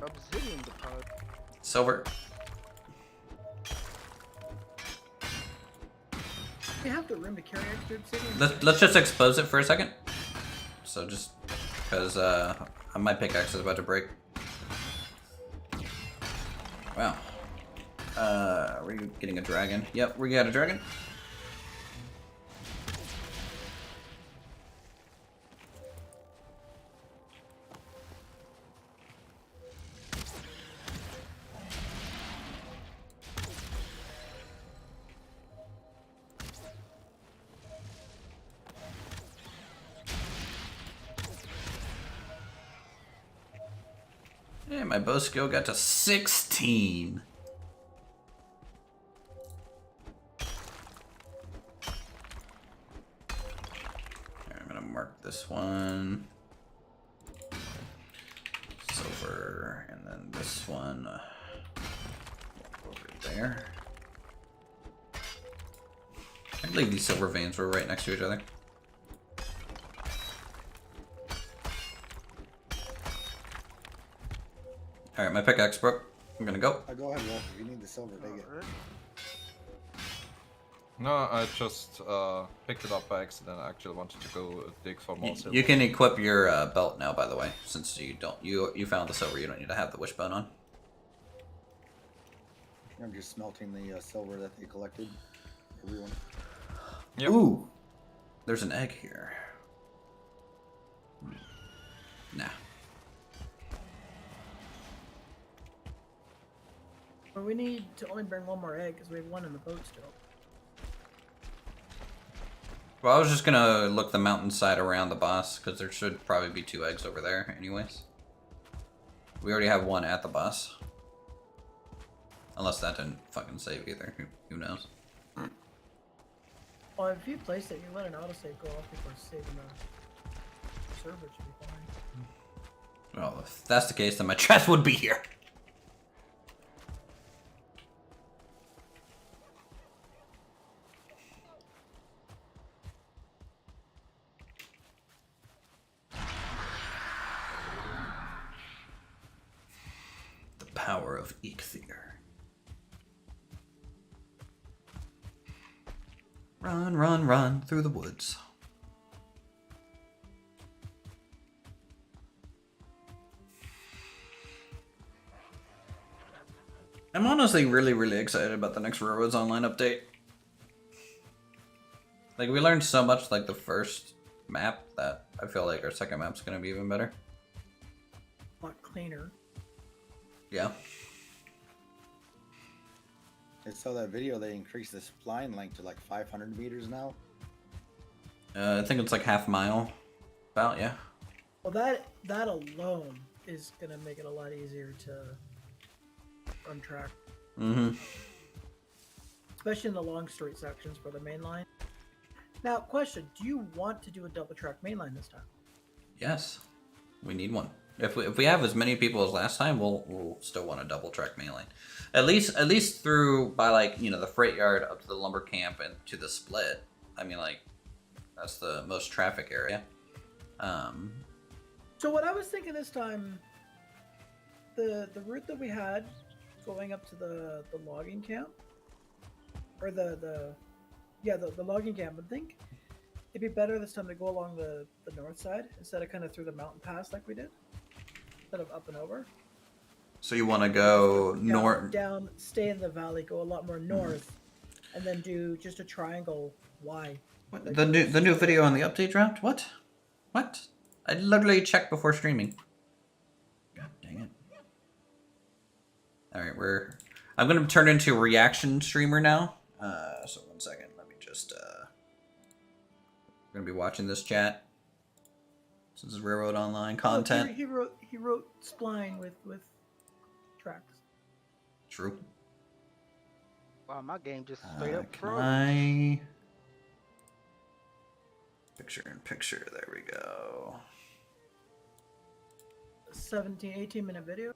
Obsidian deposit. Silver. We have the room to carry extra obsidian. Let's just expose it for a second. So just because my pickaxe is about to break. Wow. Are we getting a dragon? Yep, we got a dragon. Yeah, my bow skill got to 16. Here, I'm gonna mark this one. Silver, and then this one over there. I believe these silver veins were right next to each other. Alright, my pickaxe broke. I'm gonna go. Go ahead, Wolf. If you need the silver, take it. Alright. No, I just picked it up by accident. I actually wanted to go dig for more silver. You can equip your belt now, by the way, since you found the silver. You don't need to have the wishbone on. I'm just smelting the silver that they collected. Everyone. Yep. Ooh, there's an egg here. Nah. But we need to only bring one more egg because we have one in the boat still. Well, I was just gonna look the mountainside around the boss because there should probably be 2 eggs over there, anyways. We already have one at the boss. Unless that didn't fucking save either. Who knows? Well, if you place it, you let an autosave go off before saving the server. Should be fine. Well, if that's the case, then my chest would be here. The power of Uthris. Run, run, run through the woods. I'm honestly really excited about the next Railroads Online update. Like, we learned so much like the first map that I feel like our second map's gonna be even better. A lot cleaner. Yeah. I saw that video. They increased the line length to like 500 meters now. I think it's like half mile. About, yeah. Well, that alone is gonna make it a lot easier to run track, Mm-hmm. especially in the long straight sections for the main line. Now, question: do you want to do a double track main line this time? Yes. We need one. If we have as many people as last time, we'll still want a double track main line. At least through by like, you know, the freight yard up to the lumber camp and to the split. I mean, like That's the most traffic area. So what I was thinking this time, the route that we had going up to the logging camp, or the logging camp, I think it'd be better this time to go along the north side instead of kind of through the mountain pass like we did, instead of up and over. So you want to go north? Down, stay in the valley, go a lot more north, and then do just a triangle Y. Like The new video on the update dropped? What? What? I literally checked before streaming. God dang it. Alright, I'm gonna turn into a reaction streamer now. So 1 second, let me just we're gonna be watching this chat. This is Railroad Online content. Oh, he wrote spline with tracks. True. Wow, my game just straight up Can froze. I picture in picture, there we go. 18 minute video.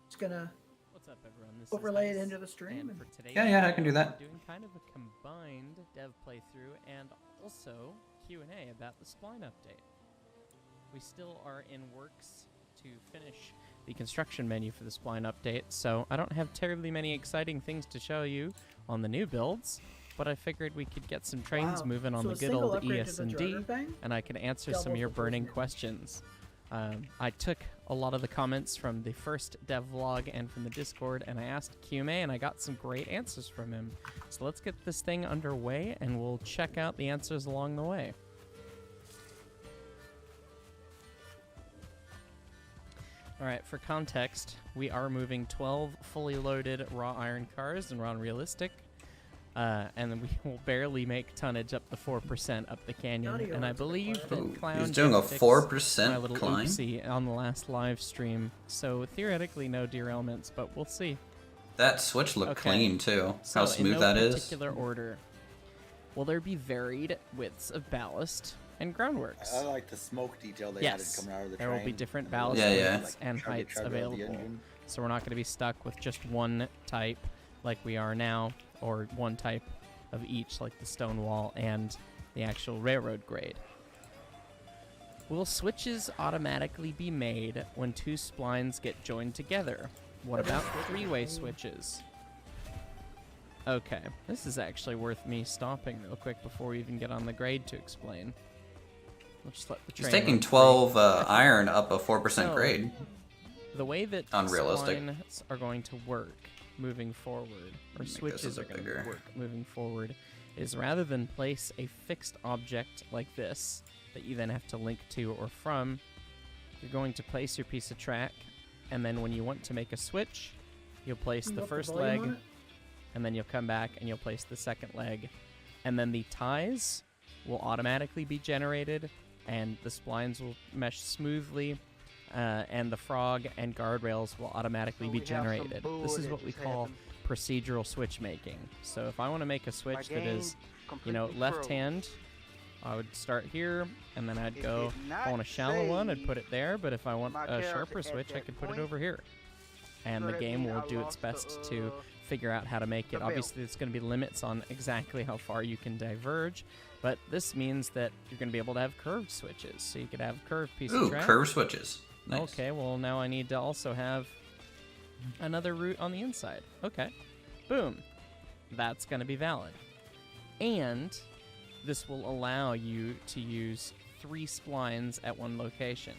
Just gonna What's up, everyone? This overlay is it Ice, into the stream. and And for today's Yeah, I can do video, that. I'm doing kind of a combined dev playthrough and also Q&A about the Spline update. We still are in works to finish the construction menu for the Spline update, so I don't have terribly many exciting things to show you on the new builds, but I figured we could get some trains Wow. moving on So the a good single old upgrade to the ES&D, driver bang? and I can answer some Double of your the burning person. questions. I took a lot of the comments from the first dev vlog and from the Discord, and I asked QMA, and I got some great answers from him. So let's get this thing underway, and we'll check out the answers along the way. Alright, for context, we are moving 12 fully loaded raw iron cars and raw realistic. And then we will barely make tonnage up the 4% up the canyon. Naughty And I odds of the believe climb. that Ooh, Clown he's doing did a fix 4% my little climb? oopsie on the last live stream. So theoretically, no derailments, but we'll see. That switch looked Okay. clean too. So How smooth in that no is. particular order, will there be varied widths of ballast and groundworks? I like the smoke detail they Yes, added coming out of the there train. will be different And the little ballast Yeah, yeah. widths and chugga heights chugga of the available. engine. So we're not going to be stuck with just one type like we are now, or one type of each like the stone wall and the actual railroad grade. Will switches automatically be made when two splines get joined together? What about three-way switches? Okay, this is actually worth me stopping real quick before we even get on the grade to explain. We'll just let the He's train taking run free. 12 iron up a 4% So, grade. The way that Unrealistic. splines are going to work moving forward, or Make this a switches are bit going to bigger. work moving forward, is rather than place a fixed object like this that you then have to link to or from, you're going to place your piece of track, and then when you want to make a switch, you'll place You the got first volume leg, on it? and then you'll come back and you'll place the second leg, and then the ties will automatically be generated, and the splines will mesh smoothly, and the frog and guardrails will automatically So be we have some generated. This is bull what that we just call happened. procedural switch making. So if I want to make a switch that game is, you know, completely left froze. hand, I would start here, and then I'd It go, did if I not want a shallow one, I'd put it there, but if I want my a character sharper at switch, I that could put it point. over here. And So the that game means will I do its lost the, best to figure out how to make it. the belt. Obviously, there's going to be limits on exactly how far you can diverge, but this means that you're going to be able to have curved switches. So you could have a curved piece of Ooh, track. curve switches. Nice. Okay, well now I need to also have another route on the inside. Okay, boom. That's going to be valid. And this will allow you to use 3 splines at one location.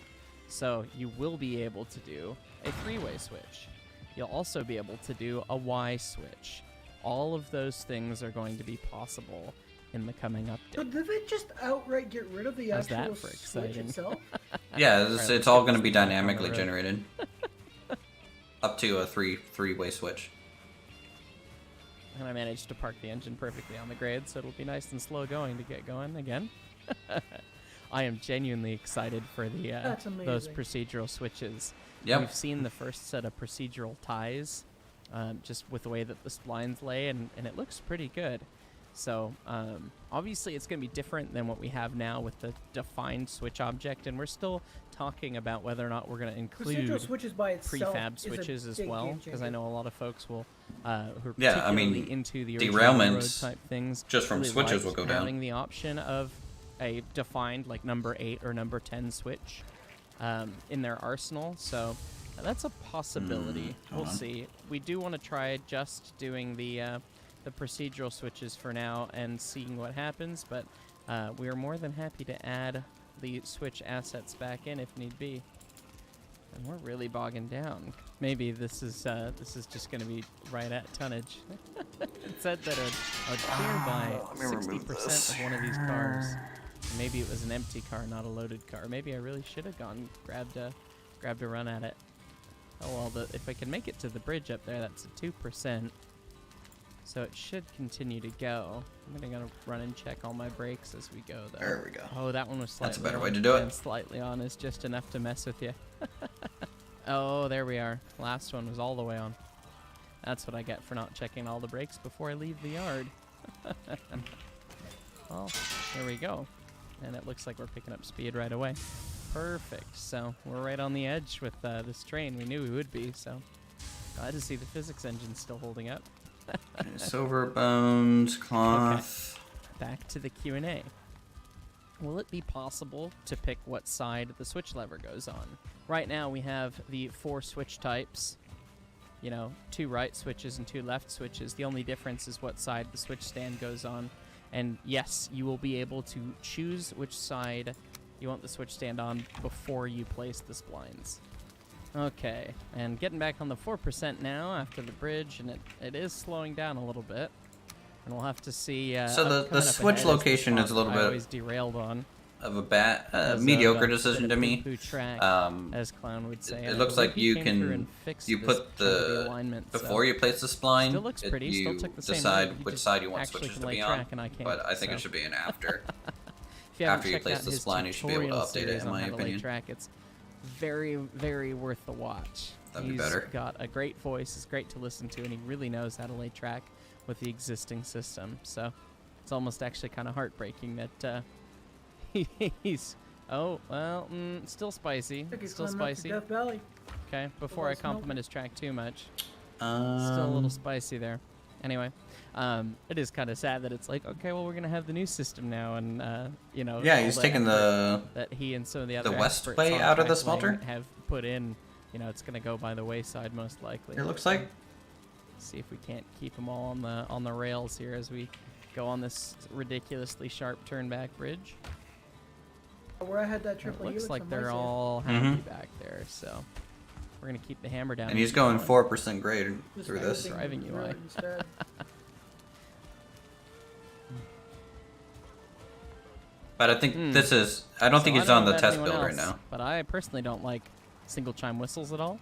So you will be able to do a 3-way switch. You'll also be able to do a Y switch. All of those things are going to be possible in the coming So update. did they just outright get rid of the How's that actual for switch exciting? itself? Yeah, Alright, it's let's all get going to this be thing back on the dynamically road. generated. Up to a three-way switch. And I managed to park the engine perfectly on the grade, so it'll be nice and slow going to get going again. I am genuinely excited for the That's those amazing. procedural switches. Yep. We've seen the first set of procedural ties, just with the way that the splines lay, and it looks pretty good. So obviously it's going to be different than what we have now with the defined switch object, and we're still talking about whether or not we're going to include Procedural switches by itself prefab is a switches as big well, game because I changer. know a lot of folks will, who are Yeah, I mean, particularly into the original derailments railroad type things, just from really switches liked will go down. having the option of a defined like number 8 or number 10 switch in their arsenal. So that's a possibility. We'll see. We do want to try just doing the procedural switches for now and seeing what happens, but we are more than happy to add the switch assets back in if need be. And we're really bogging down. Maybe this is just going to be right at tonnage. It said that a clear by 60% of one of these cars. Maybe it was an empty car, not a loaded car. Maybe I really should have grabbed a run at it. Oh well, if I can make it to the bridge up there, that's a 2%. So it should continue to go. I'm gonna run and check all my brakes as we go, though. There we go. Oh, that one was slightly That's a better on, way to do it. and slightly on is just enough to mess with you. Oh, there we are. Last one was all the way on. That's what I get for not checking all the brakes before I leave the yard. Well, there we go. And it looks like we're picking up speed right away. Perfect. So we're right on the edge with this train. We knew we would be, so glad to see the physics engine still holding up. Silver bones, cloth. Okay. Back to the Q&A. Will it be possible to pick what side the switch lever goes on? Right now we have the 4 switch types. You know, 2 right switches and 2 left switches. The only difference is what side the switch stand goes on. And yes, you will be able to choose which side you want the switch stand on before you place the splines. Okay, and getting back on the 4% now after the bridge, and it is slowing down a little bit. And we'll have to see. So the switch location is a little bit always derailed on of a mediocre decision to me. Track, as Clown would say. It looks like you put the alignment, before you place the spline. Still looks pretty. You still took the same decide route. which side you want switches to be on. But I think it should be an after. After you place the spline, you should be able to update it. In my opinion, it's very, very worth the watch. That'd be better. He's got a great voice. It's great to listen to, and he really knows how to lay track with the existing system. So it's almost actually kind of heartbreaking that he's still spicy. Still spicy. Death Valley. Okay, before I compliment his track too much. Still a little spicy there. Anyway, it is kind of sad that it's like, okay, well, we're gonna have the new system now, and you know. Yeah, he's taking that he and some of the other west way out of the smelter have put in. You know, it's gonna go by the wayside most likely. It looks like. See if we can't keep them all on the rails here as we go on this ridiculously sharp turn back bridge. Where I had that triple looks helix like on they're my all happy back there, so we're gonna keep the hammer down. And he's going 4% grade through this. Driving UI. But I think this is. I don't think he's on the test build right now. But I personally don't like single chime whistles at all.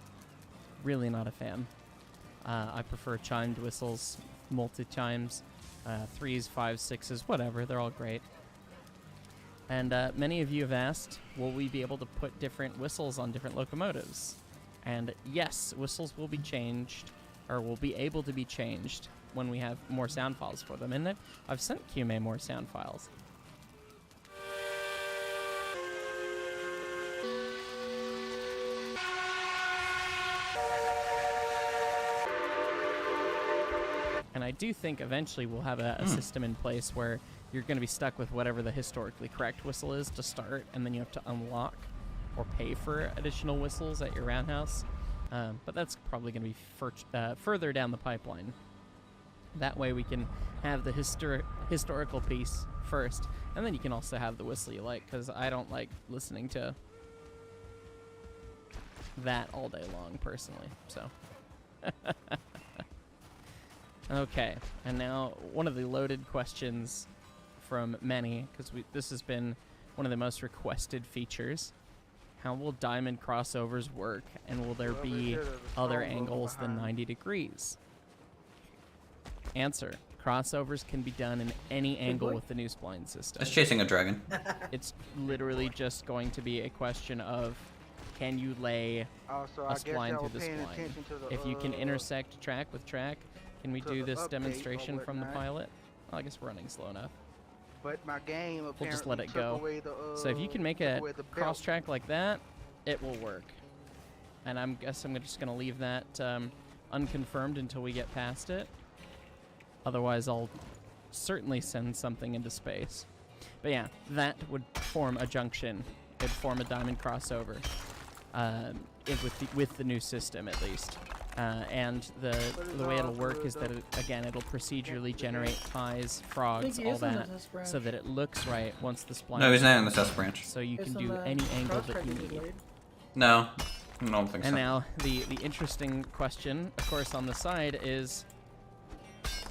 Really not a fan. I prefer chimed whistles, multi chimes, 3s, 5s, 6s, whatever. They're all great. And many of you have asked, will we be able to put different whistles on different locomotives? And yes, whistles will be changed, or will be able to be changed when we have more sound files for them. And I've sent QMA more sound files. And I do think eventually we'll have a system in place where you're going to be stuck with whatever the historically correct whistle is to start, and then you have to unlock or pay for additional whistles at your roundhouse. But that's probably going to be further down the pipeline. That way we can have the historical piece first, and then you can also have the whistle you like, because I don't like listening to that all day long, personally. So... Okay, and now one of the loaded questions from many, because this has been one of the most requested features. How will diamond crossovers work, and will there be other angles than 90 degrees? Answer. Crossovers can be done in any angle with the new spline system. It's chasing a dragon. It's literally just going to be a question of, can you lay a spline through the spline? If you can intersect track with track, can we do this demonstration from the pilot? Well, I guess we're running slow enough. But my game apparently we'll just let it go. So if you can make a cross track like that, it will work. And I'm just going to leave that unconfirmed until we get past it. Otherwise, I'll certainly send something into space. But yeah, that would form a junction. It'd form a diamond crossover with the new system, at least. And the way it'll work is that, it'll procedurally generate ties, frogs, all that, so that it looks right once the spline... No, he's not in the test branch. So you can do any angle that you need. No, I don't think so. And now, the interesting question, of course, on the side is...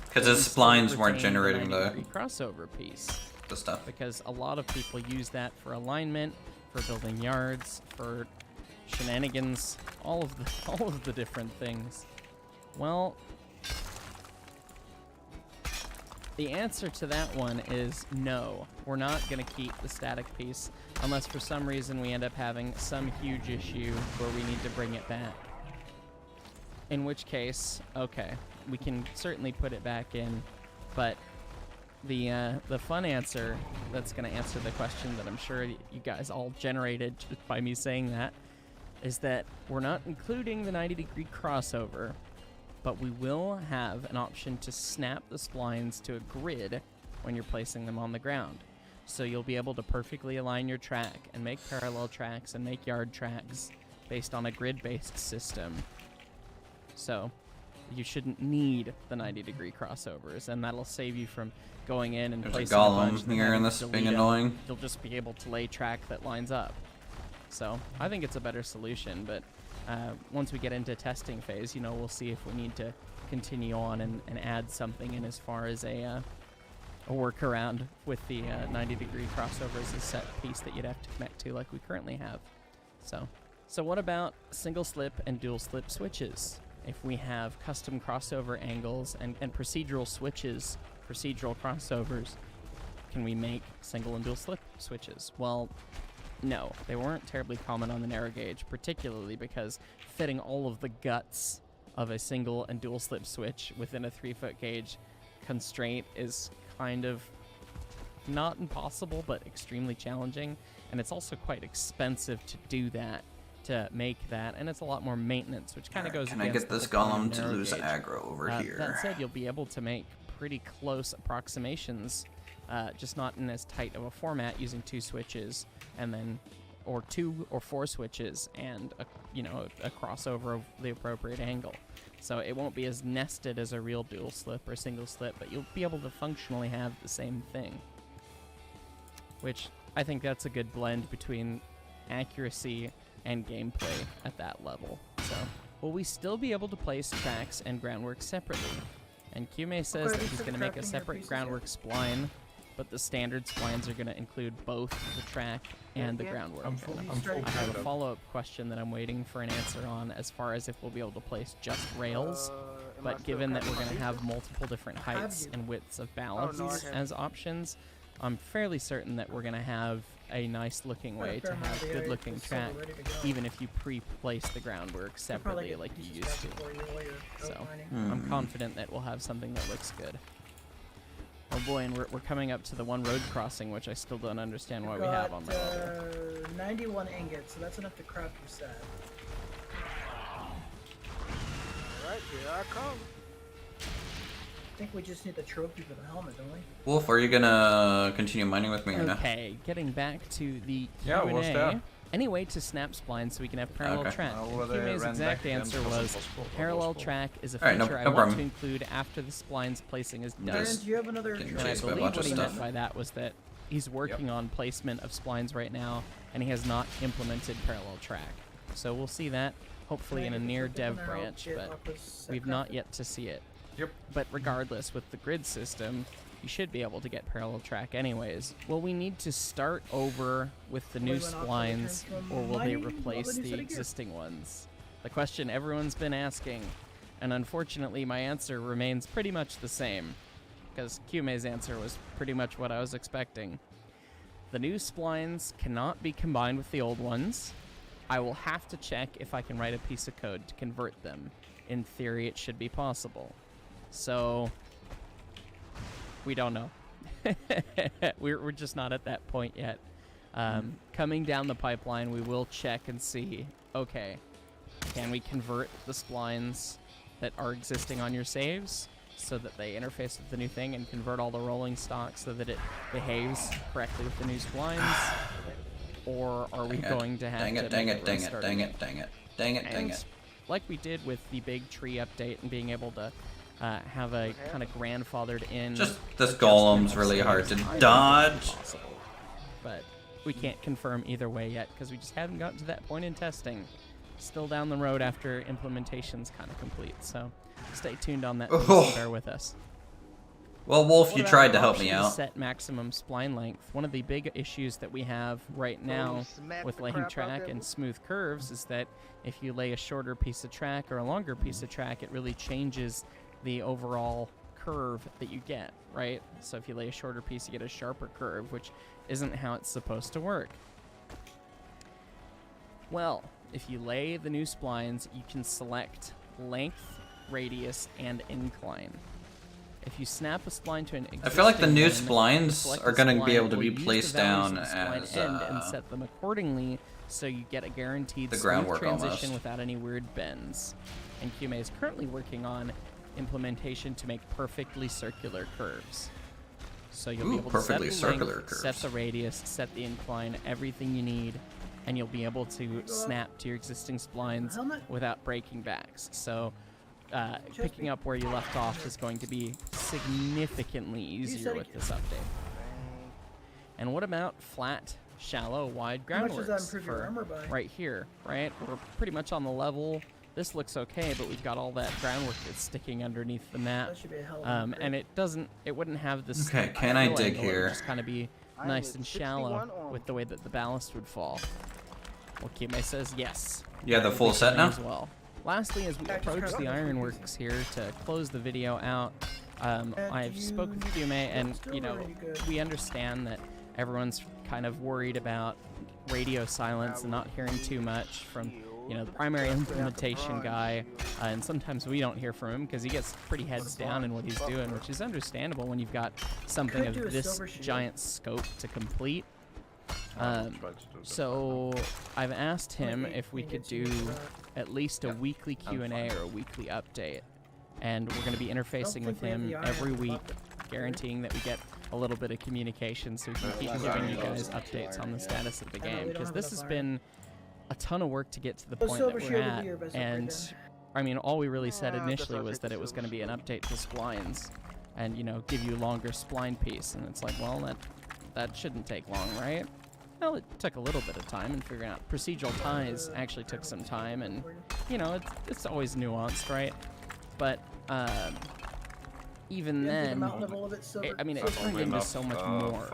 Because his splines weren't generating the crossover piece. The stuff. Because a lot of people use that for alignment, for building yards, for shenanigans, all of the different things. Well, the answer to that one is no. We're not going to keep the static piece unless for some reason we end up having some huge issue where we need to bring it back. In which case, okay, we can certainly put it back in, but the fun answer that's going to answer the question that I'm sure you guys all generated just by me saying that is that we're not including the 90-degree crossover, but we will have an option to snap the splines to a grid when you're placing them on the ground. So you'll be able to perfectly align your track and make parallel tracks and make yard tracks based on a grid-based system. So you shouldn't need the 90-degree crossovers, and that'll save you from going in and There's placing a a bunch golem here, and this is being annoying. You'll just be able to lay track that lines up. So I think it's a better solution, but once we get into testing phase, we'll see if we need to continue on and add something in as far as a workaround with the 90-degree crossover as a set piece that you'd have to connect to like we currently have. So what about single slip and dual slip switches? If we have custom crossover angles and procedural switches, procedural crossovers, can we make single and dual slip switches? Well, no, they weren't terribly common on the narrow gauge, particularly because fitting all of the guts of a single and dual slip switch within a 3-foot gauge constraint is kind of not impossible, but extremely challenging, and it's also quite expensive to do that, to make that, and it's a lot more maintenance, which kind of goes Can I against get this the point of golem to narrow lose gauge. aggro over here? That said, you'll be able to make pretty close approximations, just not in as tight of a format, using 2 switches and then or 2 or 4 switches and a crossover of the appropriate angle. So it won't be as nested as a real dual slip or single slip, but you'll be able to functionally have the same thing, which I think that's a good blend between accuracy and gameplay at that level. So will we still be able to place tracks and groundwork separately? And Kume says that he's going to make a separate groundwork spline, but the standard splines are going to include both the track and the groundwork. I have a follow-up question that I'm waiting for an answer on as far as if we'll be able to place just rails, but given that we're going to have multiple different heights and widths of ballasts as options, I'm fairly certain that we're going to have a nice looking way to have good looking track, even if you pre-place the groundwork separately like you used to. So I'm confident that we'll have something that looks good. Oh boy, and we're coming up to the one road crossing, which I still don't understand why we have on the level. 91 ingots, so that's enough to craft your set. Alright, here I come. I think we just need the trophy for the helmet, don't we? Wolf, are you gonna continue mining with me or not? Okay, getting back to the Yeah, Q&A. what's that? Any way to snap spline so we can have parallel Okay. track? Well, And they Kume's ran exact back again answer because it was was full. parallel track is a Alright, no- feature I no want problem. to include after the spline's placing is done. Just Darren, do you have another getting And I chased by a believe bunch what of he stuff. meant by that was that he's working on placement of splines right now, and he has not implemented parallel track. So we'll see that hopefully in a near dev branch, but we've not yet to see it. Yep. But regardless, with the grid system, you should be able to get parallel track anyways. Will we need to start over with the new We went off the splines, returns from or will they mining, replace well, then you the said it again. existing ones? The question everyone's been asking, and unfortunately my answer remains pretty much the same, because Kume's answer was pretty much what I was expecting. The new splines cannot be combined with the old ones. I will have to check if I can write a piece of code to convert them. In theory, it should be possible. So, we don't know. we're just not at that point yet. Coming down the pipeline, we will check and see, okay, can we convert the splines that are existing on your saves so that they interface with the new thing and convert all the rolling stock so that it behaves correctly with the new splines? Or are we going to have to Dang it. Like we did with the big tree update and being able to have a kind of grandfathered in. Just this golem's really hard to dodge. But we can't confirm either way yet because we just haven't gotten to that point in testing. Still down the road after implementation's kind of complete. So stay tuned on that. Bear with us. Well, Wolf, you tried to help me out. Set maximum spline length. One of the big issues that we have right now with laying track and smooth curves is that if you lay a shorter piece of track or a longer piece of track, it really changes the overall curve that you get, right? So if you lay a shorter piece, you get a sharper curve, which isn't how it's supposed to work. Well, if you lay the new splines, you can select length, radius, and incline. If you snap a spline to an existing I feel like the new one, splines are going to be able to be placed down as and set them accordingly, so you get a guaranteed the smooth groundwork transition almost. without any weird bends. And QMA is currently working on implementation to make perfectly circular curves. So you'll be able to set the length, set the radius, set the incline, everything you need, and you'll be able to snap to your existing splines without breaking backs. So picking up where you left off is going to be significantly easier with this update. And what about flat, shallow, wide groundworks for right here, right? We're pretty much on the level. This looks okay, but we've got all that groundwork that's sticking underneath the map. And it wouldn't have this. Okay, can I dig here? here? Just kind of be nice and shallow with the way that the ballast would fall. Well, Kime says yes. Yeah, the full set now? As well. Lastly, as we approach the ironworks here to close the video out, I've spoken to Kime, and we understand that everyone's kind of worried about radio silence and not hearing too much from the primary implementation guy, and sometimes we don't hear from him because he gets pretty heads down in what he's doing, which is understandable when you've got something of this giant scope to complete. So I've asked him if we could do at least a weekly Q&A or a weekly update, and we're going to be interfacing with him every week, guaranteeing that we get a little bit of communication so we can keep giving you guys updates on the status of the game, because this has been a ton of work to get to the point that we're at. And I mean, all we really said initially was that it was going to be an update to splines and give you a longer spline piece, and it's like, well, that shouldn't take long, right? Well, it took a little bit of time, and figuring out procedural ties actually took some time, and it's always nuanced, right? But even then, it turned into so much more.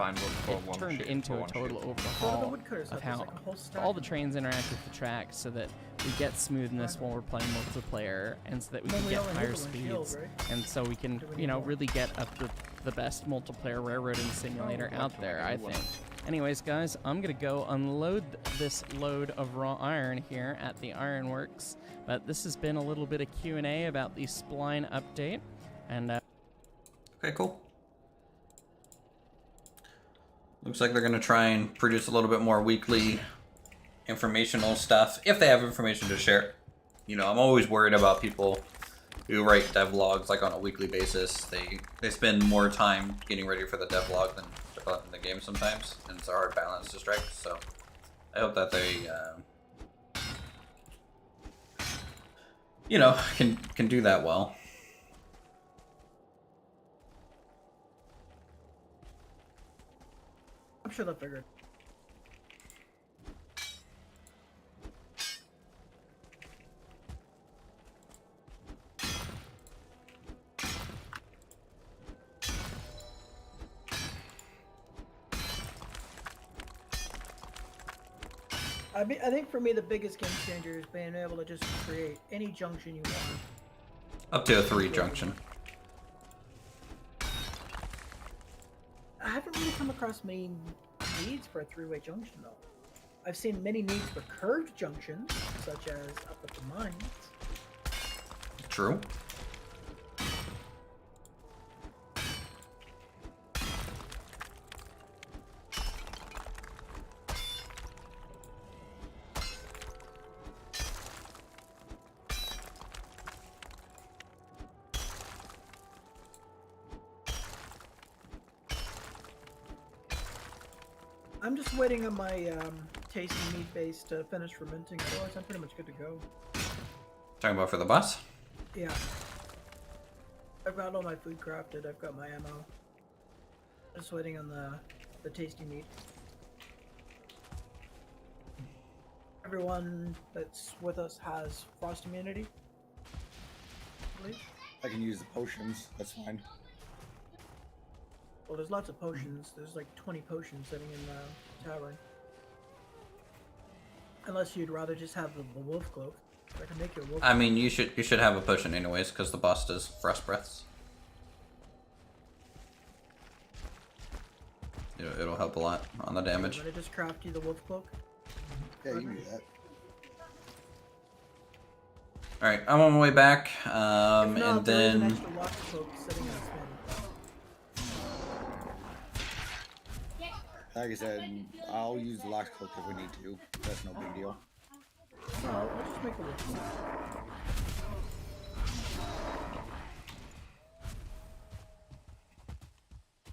It turned into a total overhaul of how all the trains interact with the track, so that we get smoothness while we're playing multiplayer, and so that we can get higher speeds, and so we can really get up the best multiplayer railroading simulator out there, I think. Anyways, guys, I'm gonna go unload this load of raw iron here at the ironworks, but this has been a little bit of Q&A about the spline update, and okay, cool. Looks like they're gonna try and produce a little bit more weekly informational stuff, if they have information to share. I'm always worried about people who write devlogs like on a weekly basis. They spend more time getting ready for the devlog than developing the game sometimes, and it's a hard balance to strike. So I hope that they can do that well. I'm sure they'll figure it. I think for me the biggest game changer is being able to just create any junction you want. Up to a 3 junction. I haven't really come across many needs for a 3-way junction though. I've seen many needs for curved junctions, such as up at the mines. True. I'm just waiting on my tasty meat base to finish fermenting. Otherwise, I'm pretty much good to go. Talking about for the boss? Yeah. I've got all my food crafted. I've got my ammo. Just waiting on the tasty meat. Everyone that's with us has frost immunity. I believe. I can use the potions. That's fine. Well, there's lots of potions. There's like 20 potions sitting in the tavern. Unless you'd rather just have the wolf cloak. I can make you a wolf. I mean, you should have a potion anyways, because the boss does frost breaths. It'll help a lot on the damage. Would I just craft you the wolf cloak? Yeah, you can do that. All right, I'm on my way back, If not, and there is an then extra lock cloak sitting in its bin. Like I said, I'll use the lock cloak if we need to. That's no big deal. No, I'll just make a wolf cloak.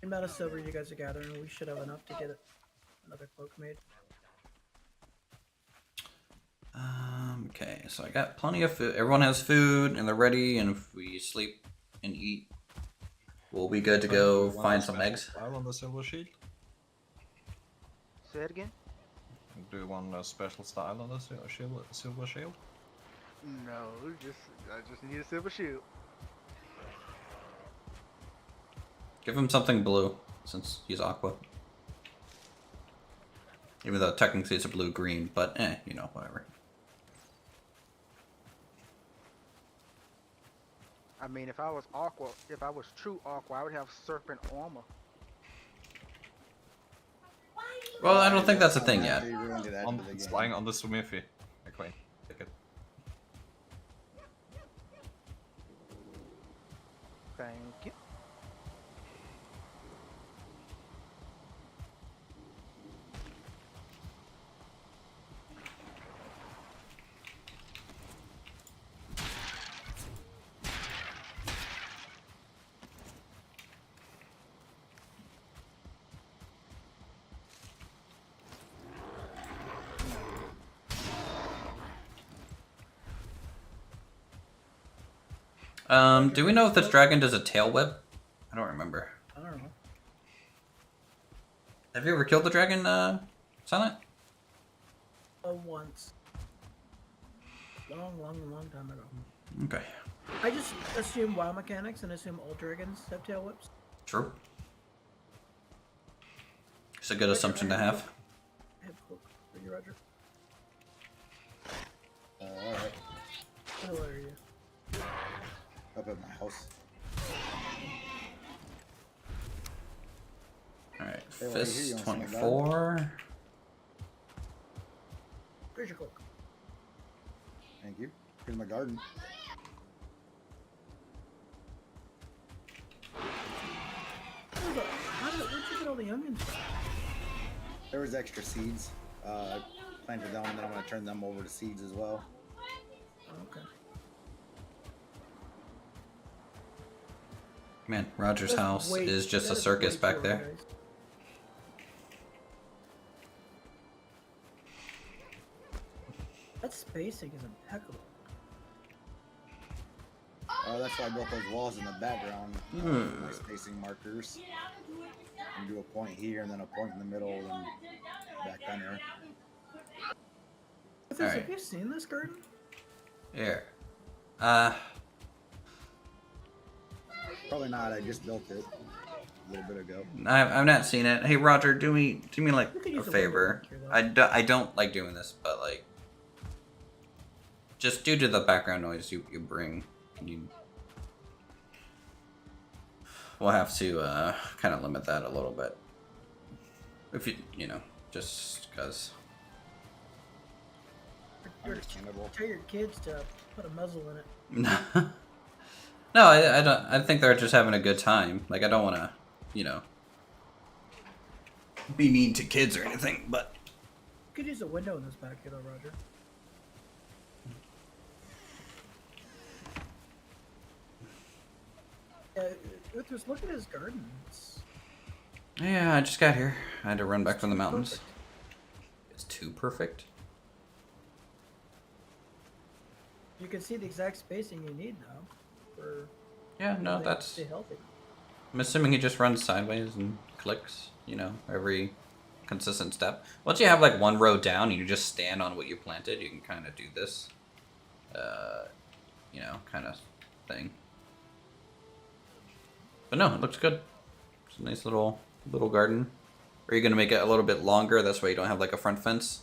The amount of silver you guys are gathering, we should have enough to get another cloak made. Okay, so I got plenty of food. Everyone has food and they're ready, and if we sleep and eat, we'll be good to go find some eggs. Style on the silver shield? Say it again? Do you want a special style on the silver shield? No, I just need a silver shield. Give him something blue, since he's aqua. Even though technically it's a blue-green, but you know, whatever. I mean, if I was true aqua, I would have serpent armor. Well, I don't think that's a thing yet. You ruined it after the It's game. lying on the Sumifi. Okay, take it. Thank you. Do we know if this dragon does a tail whip? I don't remember. I don't know. Have you ever killed the dragon, Silent? Once. Long time ago. Okay. I just assume WoW mechanics and assume all dragons have tail whips. True. It's a good assumption to have. I have cloak for you, Roger. Alright. How are you? Up at my house. Alright, Hey, well, I hear you Fist on something, 24. Where's your cloak? Thank you. Here's my garden. Where'd you get all the onions from? There was extra seeds. I planted them, and then I'm gonna turn them over to seeds as well. Oh, okay. Man, Roger's house is just a circus back there. That spacing is impeccable. Oh, that's why I built those walls in the background. My spacing markers. And do a point here, and then a point in the middle, and back down there. Uthris, Alright. have you seen this garden? Here. Probably not. I just built it a little bit ago. I've not seen it. Hey, Roger, do me like You could a use a favor. window here, I don't like doing this, but like, just due to the background noise you bring, we'll have to kind of limit that a little bit. If you know, just because. Understandable. Tell your kids to put a muzzle in it. No, I don't. I think they're just having a good time. Like, I don't want to, you know, be mean to kids or anything. But You could use a window in this back here, though, Roger. Yeah, Uthris, look at his garden. Yeah, I just got here. I had to run back from the mountains. It's too perfect. You can see the exact spacing you need now for Yeah, no, to that's. stay healthy. I'm assuming he just runs sideways and clicks, every consistent step. Once you have like one row down and you just stand on what you planted, you can kind of do this, kind of thing. But no, it looks good. It's a nice little garden. Are you gonna make it a little bit longer? That's why you don't have like a front fence.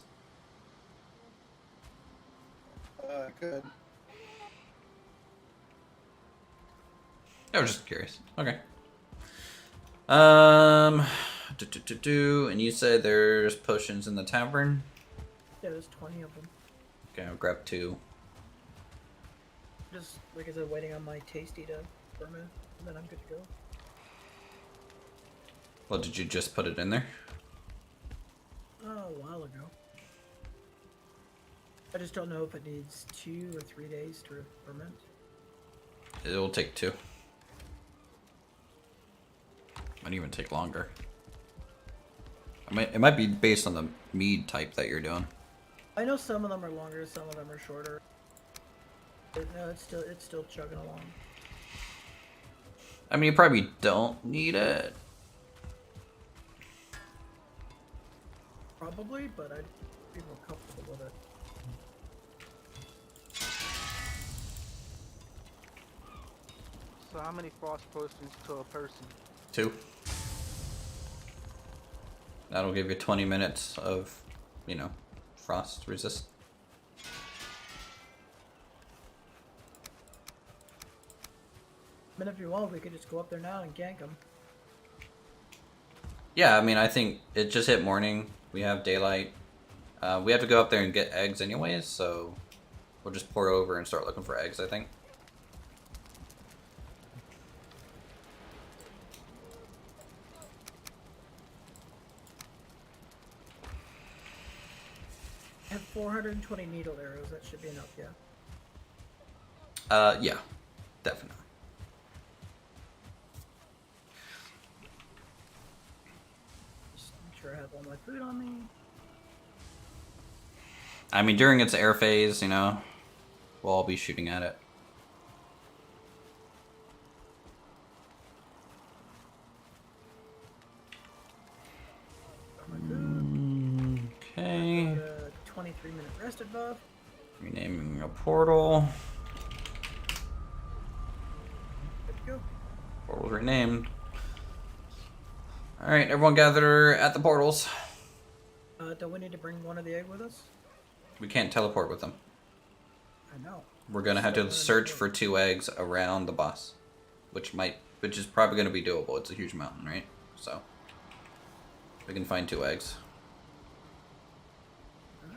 Good. I was just curious. Okay. And you said there's potions in the tavern. Yeah, there's 20 of them. Okay, I'll grab 2. Just like I said, waiting on my tasty to ferment, and then I'm good to go. Well, did you just put it in there? Oh, a while ago. I just don't know if it needs 2 or 3 days to ferment. It'll take 2. Might even take longer. It might be based on the mead type that you're doing. I know some of them are longer, some of them are shorter. But no, it's still chugging along. I mean, you probably don't need it. Probably, but I'd be more comfortable with it. So how many frost potions to a person? 2. That'll give you 20 minutes of, frost resist. I mean, if you want, we could just go up there now and gank them. Yeah, I mean, I think it just hit morning. We have daylight. We have to go up there and get eggs anyways, so we'll just pour over and start looking for eggs, I think. I have 420 needle arrows. That should be enough, yeah. Yeah, definitely. Just make sure I have all my food on me. I mean, during its air phase, we'll all be shooting at it. Got my food. Okay. I've got a 23-minute rested buff. Renaming a portal. Good to go. Portal's renamed. Alright, everyone gather at the portals. Don't we need to bring one of the egg with us? We can't teleport with them. I know. We're gonna have to search for 2 eggs around the boss. Which is probably gonna be doable. It's a huge mountain, right? So we can find 2 eggs.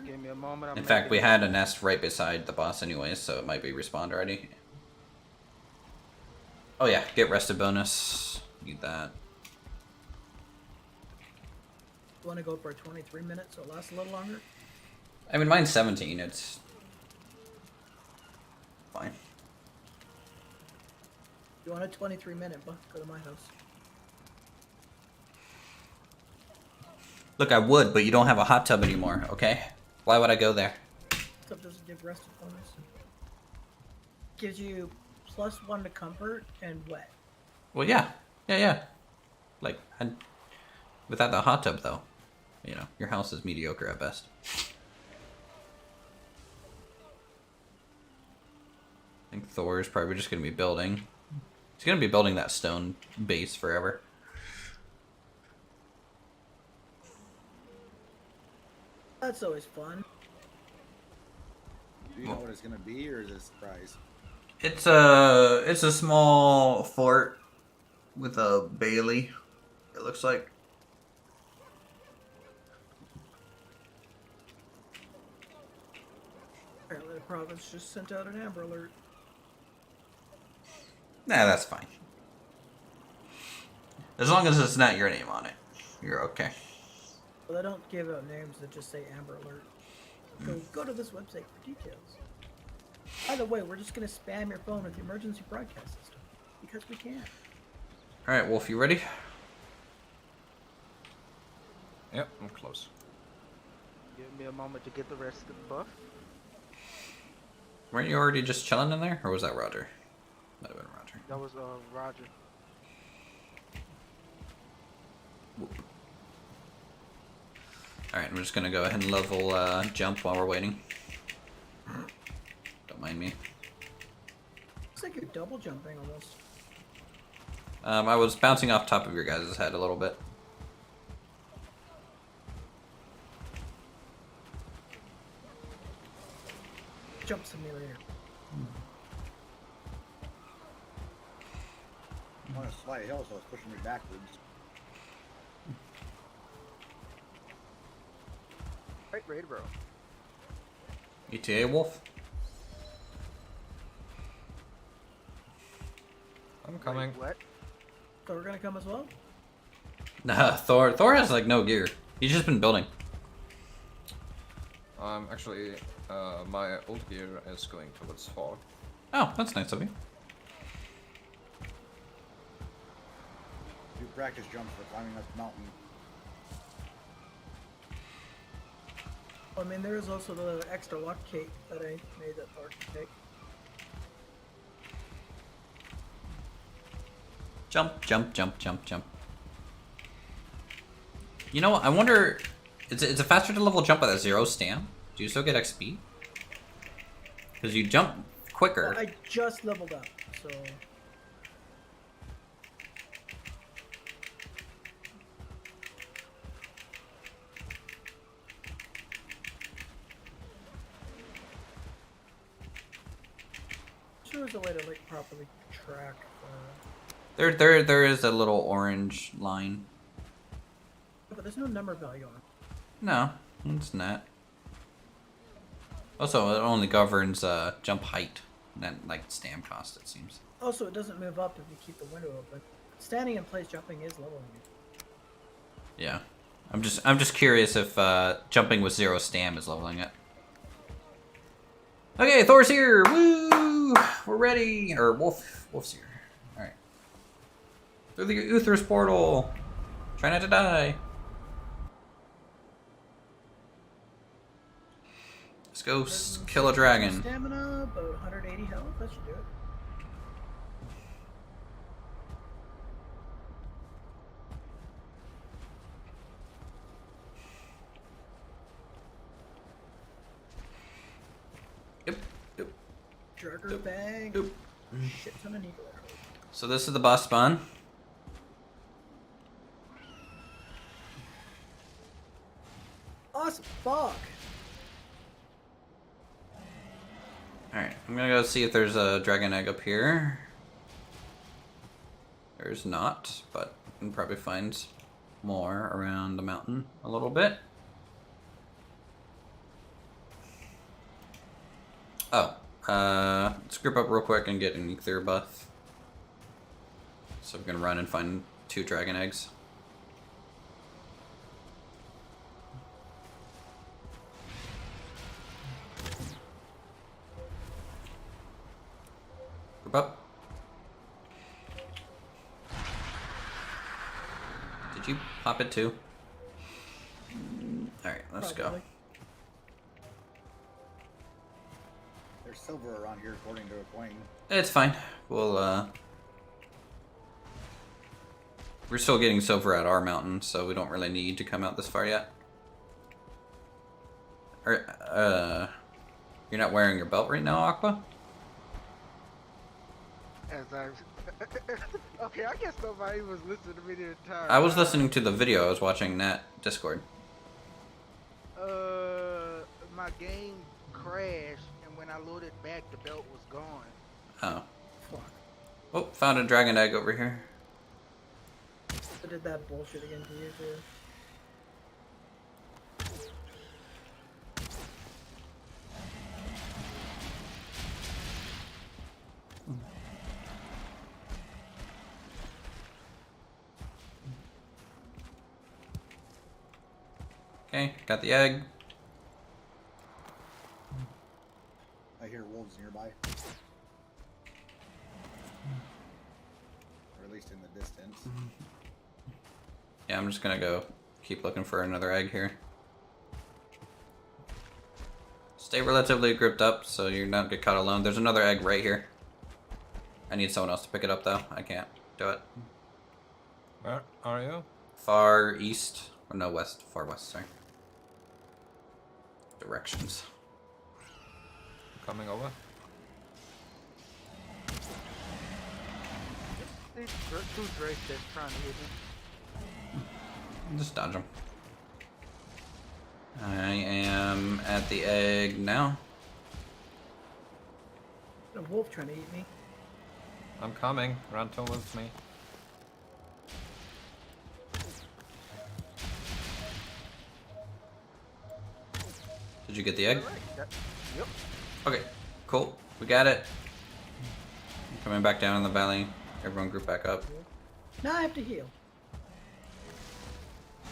Give me a moment. In fact, we had a nest right beside the boss anyways, so it might be respawned already. Oh yeah, get rested bonus. Need that. You want to go for a 23 minutes so it lasts a little longer? I mean, mine's 17. It's fine. You want a 23-minute buff? Go to my house. Look, I would, but you don't have a hot tub anymore, okay? Why would I go there? Tub doesn't give rested bonus. Gives you +1 to comfort and wet. Well, yeah. Yeah. Like, without the hot tub, though, your house is mediocre at best. I think Thor's probably just going to be building. He's going to be building that stone base forever. That's always fun. Do you know what it's gonna be, or is it a surprise? It's a small fort with a bailey. It looks like. Apparently the province just sent out an Amber Alert. Nah, that's fine. As long as it's not your name on it, you're okay. Well, they don't give out names that just say Amber Alert. Go to this website for details. By the way, we're just gonna spam your phone with the emergency broadcast system because we can. All right, Wolf, you ready? Yep, I'm close. Give me a moment to get the rest of the buff. Weren't you already just chilling in there, or was that Roger? Might have been Roger. That was Roger. Alright, I'm just gonna go ahead and level jump while we're waiting. Don't mind me. Looks like you're double jumping almost. I was bouncing off top of your guys' head a little bit. Jump simulator. I'm on a slight hill, so it's pushing me backwards. Right, ready, bro. ETA Wolf? I'm coming. Wait, what? So we're gonna come as well? Nah, Thor has like no gear. He's just been building. Actually, my old gear is going towards 4. Oh, that's nice of you. Do practice jumps for climbing up the mountain. I mean, there is also the extra luck cake that I made that Thor can take. Jump, jump, jump, jump, jump. You know, I wonder, it's a faster to level jump with a 0 stam. Do you still get XP? Because you jump quicker. Well, I just leveled up, so... Sure there's a way to like properly track There is a little orange line. but there's no number value on it. No, it's not. Also, it only governs jump height, not like stam cost. It seems. Also, it doesn't move up if you keep the window open. Standing in place jumping is leveling you. Yeah, I'm just curious if jumping with 0 stam is leveling it. Okay, Thor's here. Woo! We're ready. Or Wolf's here. All right. Through the Uthris portal. Try not to die. Let's go kill a dragon. Stamina, about 180 health. That should do it. Yep. Yep. Drugger Yep. bag. Yep. Shit ton of needle arrows. So this is the boss spawn. Awesome. Fuck. Alright, I'm gonna go see if there's a dragon egg up here. There's not, but I can probably find more around the mountain a little bit. Oh, let's group up real quick and get an ether buff. So I'm gonna run and find 2 dragon eggs. Group up. Did you pop it too? Alright, let's go. Probably. There's silver around here, according to a coin. It's fine. We'll, we're still getting silver at our mountain, so we don't really need to come out this far yet. Or, you're not wearing your belt right now, Aqua? As I okay, I guess nobody was listening to me the entire I was time. listening to the video. I was watching that Discord. My game crashed, and when I loaded back, the belt was gone. Oh. Fuck. Oh, found a dragon egg over here. I did that bullshit again to you too. Okay, got the egg. I hear wolves nearby. Or at least in the distance. Yeah, I'm just gonna go keep looking for another egg here. Stay relatively gripped up so you don't get caught alone. There's another egg right here. I need someone else to pick it up though. I can't do it. Where are you? Far east. Or no, west. Far west, sorry. Directions. Coming over. There's two Drakes that's trying to hit me. Just dodge them. I am at the egg now. A wolf trying to eat me. I'm coming. Run towards me. Did you get the egg? Yep. Okay, cool. We got it. Coming back down in the valley. Everyone group back up. Now I have to heal.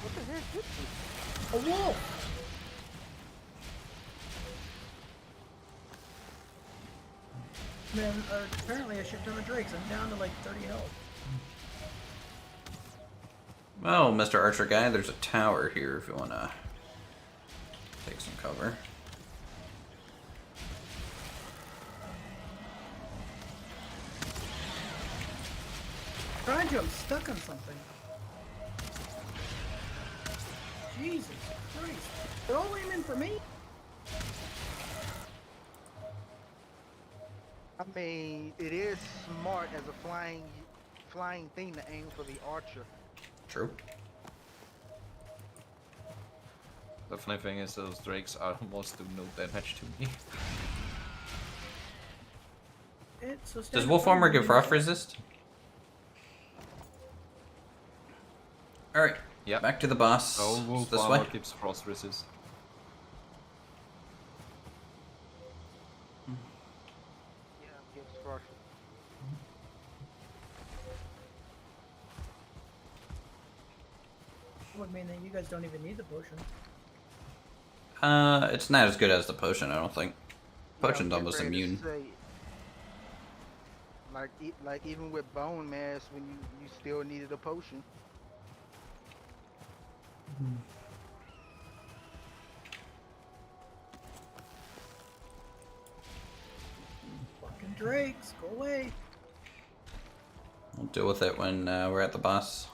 What the heck hit you? A wolf! Man, apparently I shit ton of drakes. I'm down to like 30 health. Well, Mr. Archer guy, there's a tower here if you want to take some cover. Trying to, I'm stuck on something. Jesus Christ. They're all aiming for me? I mean, it is smart as a flying thing to aim for the archer. True. The funny thing is those drakes almost do no damage to me. It's so Does standard Wolf Armor fighting give game. frost resist? Alright, Yeah. back to the boss. So wolf This armor way. keeps frost resist. Yeah, gives crush. Would mean that you guys don't even need the potion. It's not as good as the potion, I don't think. Potion's Yeah, I'm almost getting ready to immune. say, like even with bone mass, when you still needed a potion. Fucking drakes, go away. We'll deal with it when we're at the boss.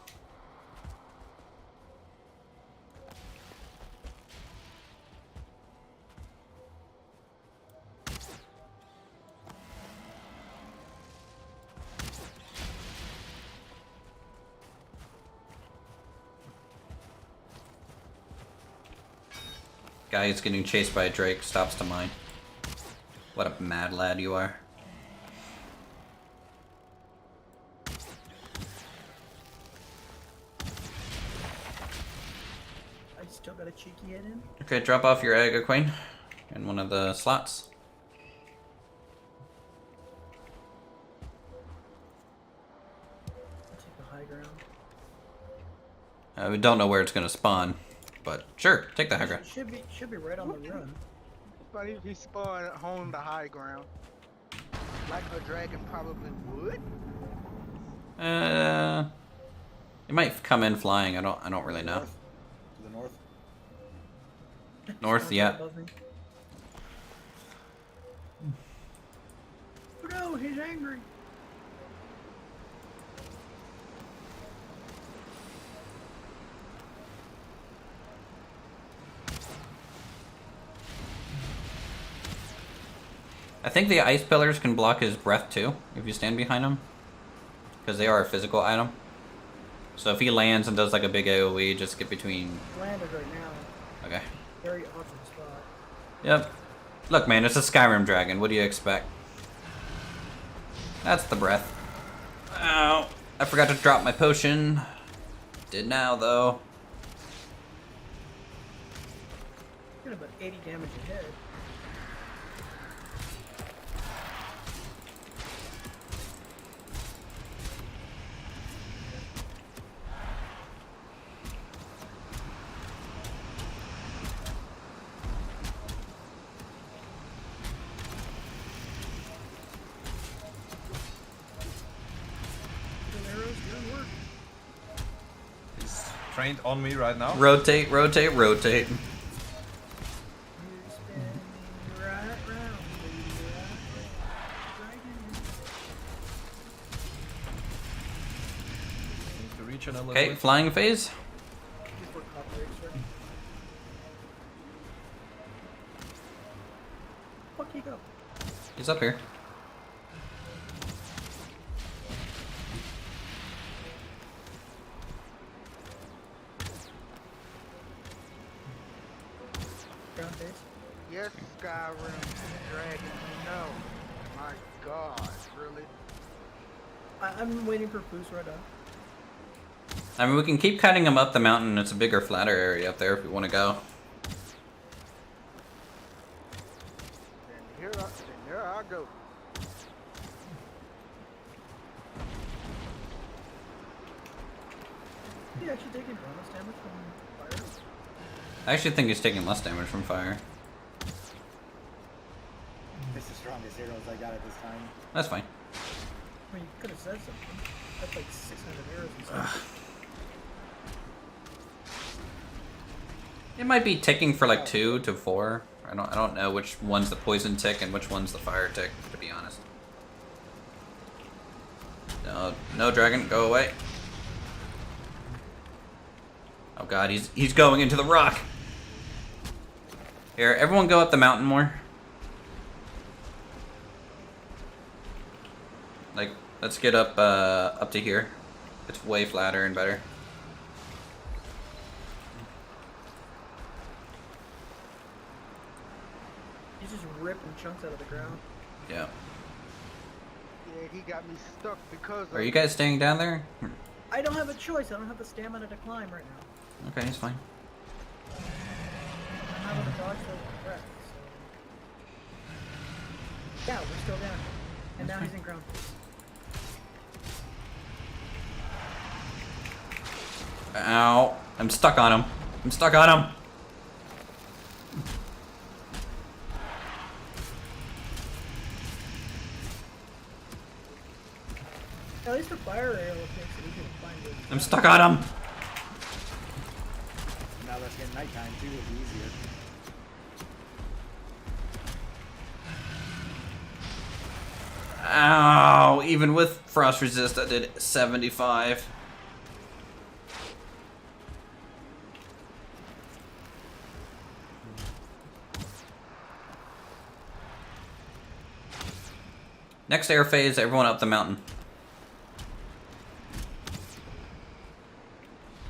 Guy is getting chased by a drake, stops to mine. What a mad lad you are. I still got a cheeky hit in. Okay, drop off your egg, Queen, in one of the slots. I'll take the high ground. We don't know where it's gonna spawn, but sure, take the high ground. Should be right on the run. But if he spawned on the high ground, like a dragon probably would. It might come in flying. I don't really know. North. To the north. North, Someone's yeah. above me. Oh no, he's angry. I think the ice pillars can block his breath too, if you stand behind him. Because they are a physical item. So if he lands and does like a big AoE, just get between... Landed right now. Okay. Very awkward spot. Yep. Look, man, it's a Skyrim dragon. What do you expect? That's the breath. Ow. I forgot to drop my potion. Did now, though. Got about 80 damage ahead. trained on me right now. Rotate, rotate, rotate. You spin right round, baby, right Need to reach in a little Okay, bit. flying phase. before copyright strike. Fuck you go. He's up here. Ground base. Yes, Skyrim Dragon. No. My God, really? I'm waiting for Foos right now. I mean, we can keep cutting him up the mountain. It's a bigger, flatter area up there if we want to go. Then here I go. He actually taking bonus damage from fire. I actually think he's taking less damage from fire. It's the strongest heroes I got at this time. That's fine. I mean, you could have said something. That's like 600 arrows and stuff. It might be ticking for like 2 to 4. I don't know which one's the poison tick and which one's the fire tick, to be honest. No dragon, go away. Oh god, he's going into the rock. Here, everyone go up the mountain more. Like, let's get up up to here. It's way flatter and better. He's just ripping chunks out of the ground. Yeah. Yeah, he got me stuck because Are you guys staying down there? I don't have a choice. I don't have the stamina to climb right now. Okay, it's fine. I'm having to dodge the breath, so... Yeah, we're still down. And now he's in ground. Ow. I'm stuck on him. I'm stuck on him. At least the fire arrow makes it easy to find it. I'm stuck on him. Now let's get nighttime too, it'll be easier. Ow. Even with frost resist, I did 75. Next air phase, everyone up the mountain.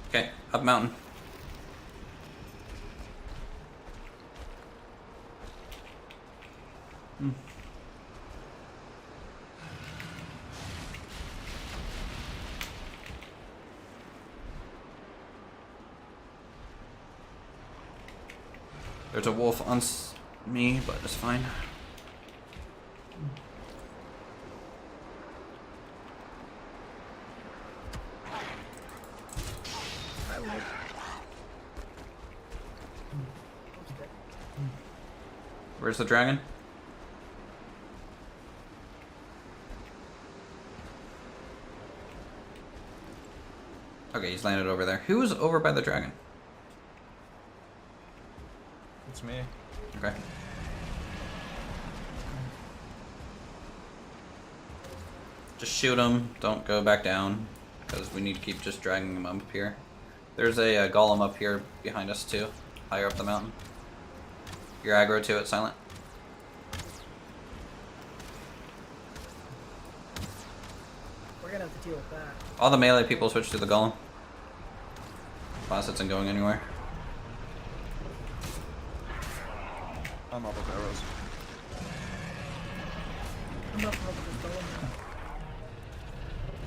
Okay, up mountain. There's a wolf on me, but it's fine. Where's the dragon? Okay, he's landed over there. Who was over by the dragon? It's me. Okay. Just shoot him. Don't go back down, because we need to keep just dragging him up here. There's a golem up here behind us too, higher up the mountain. You're aggro to it, Silent. We're gonna have to deal with that. All the melee people switch to the golem. Boss isn't going anywhere. I'm out of arrows. I'm not over this golem now.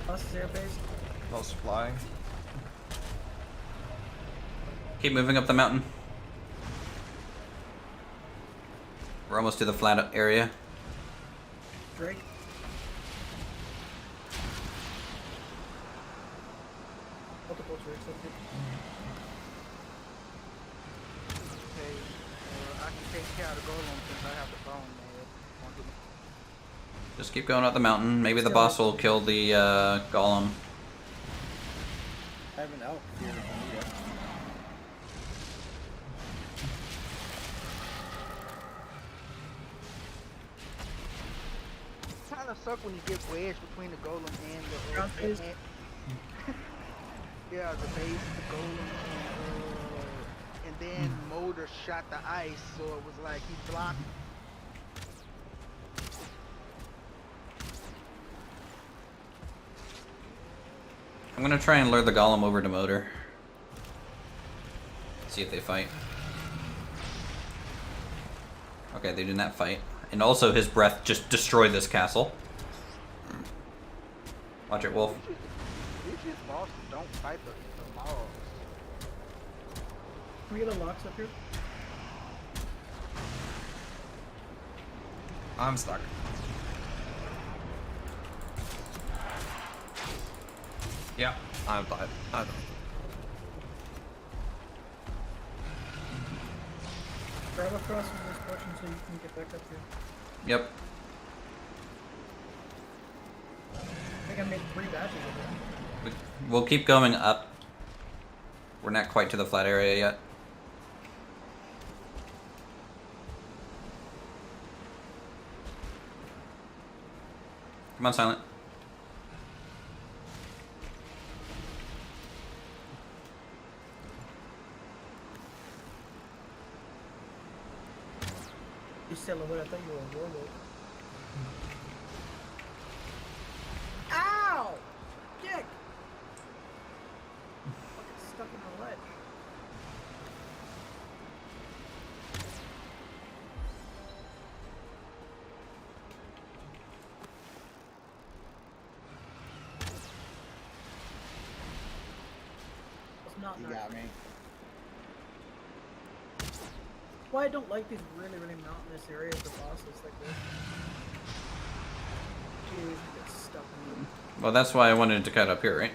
Boss is airbase. Lost flying. Keep moving up the mountain. We're almost to the flat area. Drake. Multiple Drakes up here. Okay, I can take care of the golem since I have the bone man. Just keep going up the mountain. Maybe the boss will kill the golem. I have an elk here if I need it. kind of suck when you get wedged between the golem and the Ground phase? yeah, the base, the golem, and then Molder shot the ice, so it was like he blocked. I'm gonna try and lure the golem over to Motor. See if they fight. Okay, they did not fight. And also his breath just destroyed this castle. Watch it, Wolf. These bosses don't fight the mobs. Can we get a locks up here? I'm stuck. Yeah, I'm died. I don't. Grab across with this potion so you can get back up here. Yep. I think I made 3 batches of it. We'll keep going up. We're not quite to the flat area yet. Come on, Silent. You silhouette, I thought you were a warlord. Ow! Dick! Fucking stuck in the ledge. That's not He nice. got me. Why I don't like these really mountainous areas of bosses like this. Jeez, you get stuck in them. Well, that's why I wanted to cut up here, right?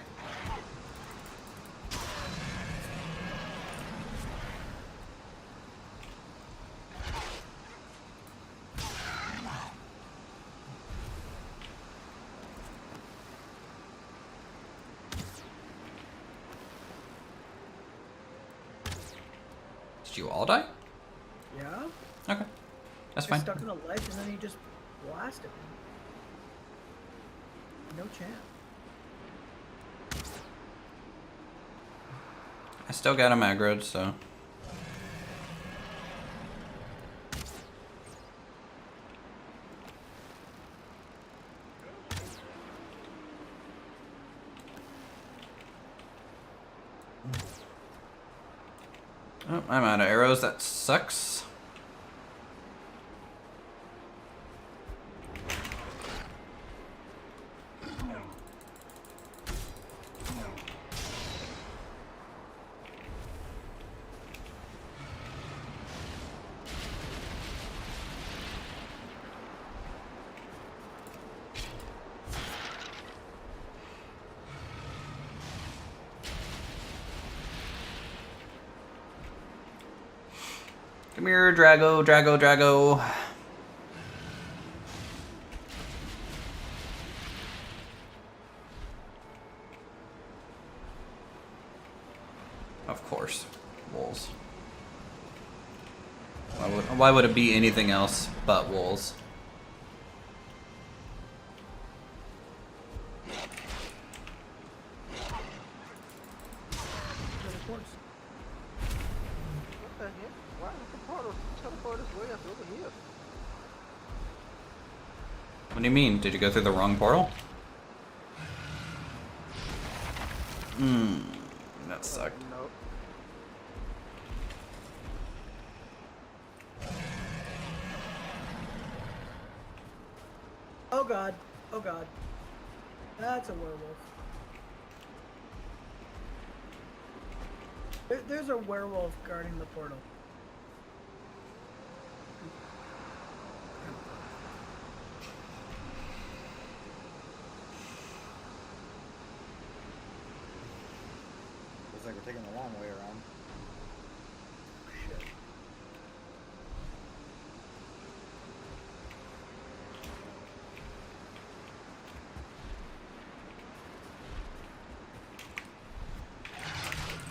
Did you all die? Yeah? Okay. That's You're fine. stuck in a ledge and then you just blast it. No chance. I still got him aggroed, so. Oh, I'm out of arrows. That sucks. Come here, Drago, Drago, Drago. Of course, wolves. Why would it be anything else but wolves? What the heck? Why is the portal teleport this way up over here? What do you mean? Did you go through the wrong portal? That sucked. Nope. Oh god. Oh god. That's a werewolf. There's a werewolf guarding the portal. Looks like we're taking the long way around. Shit.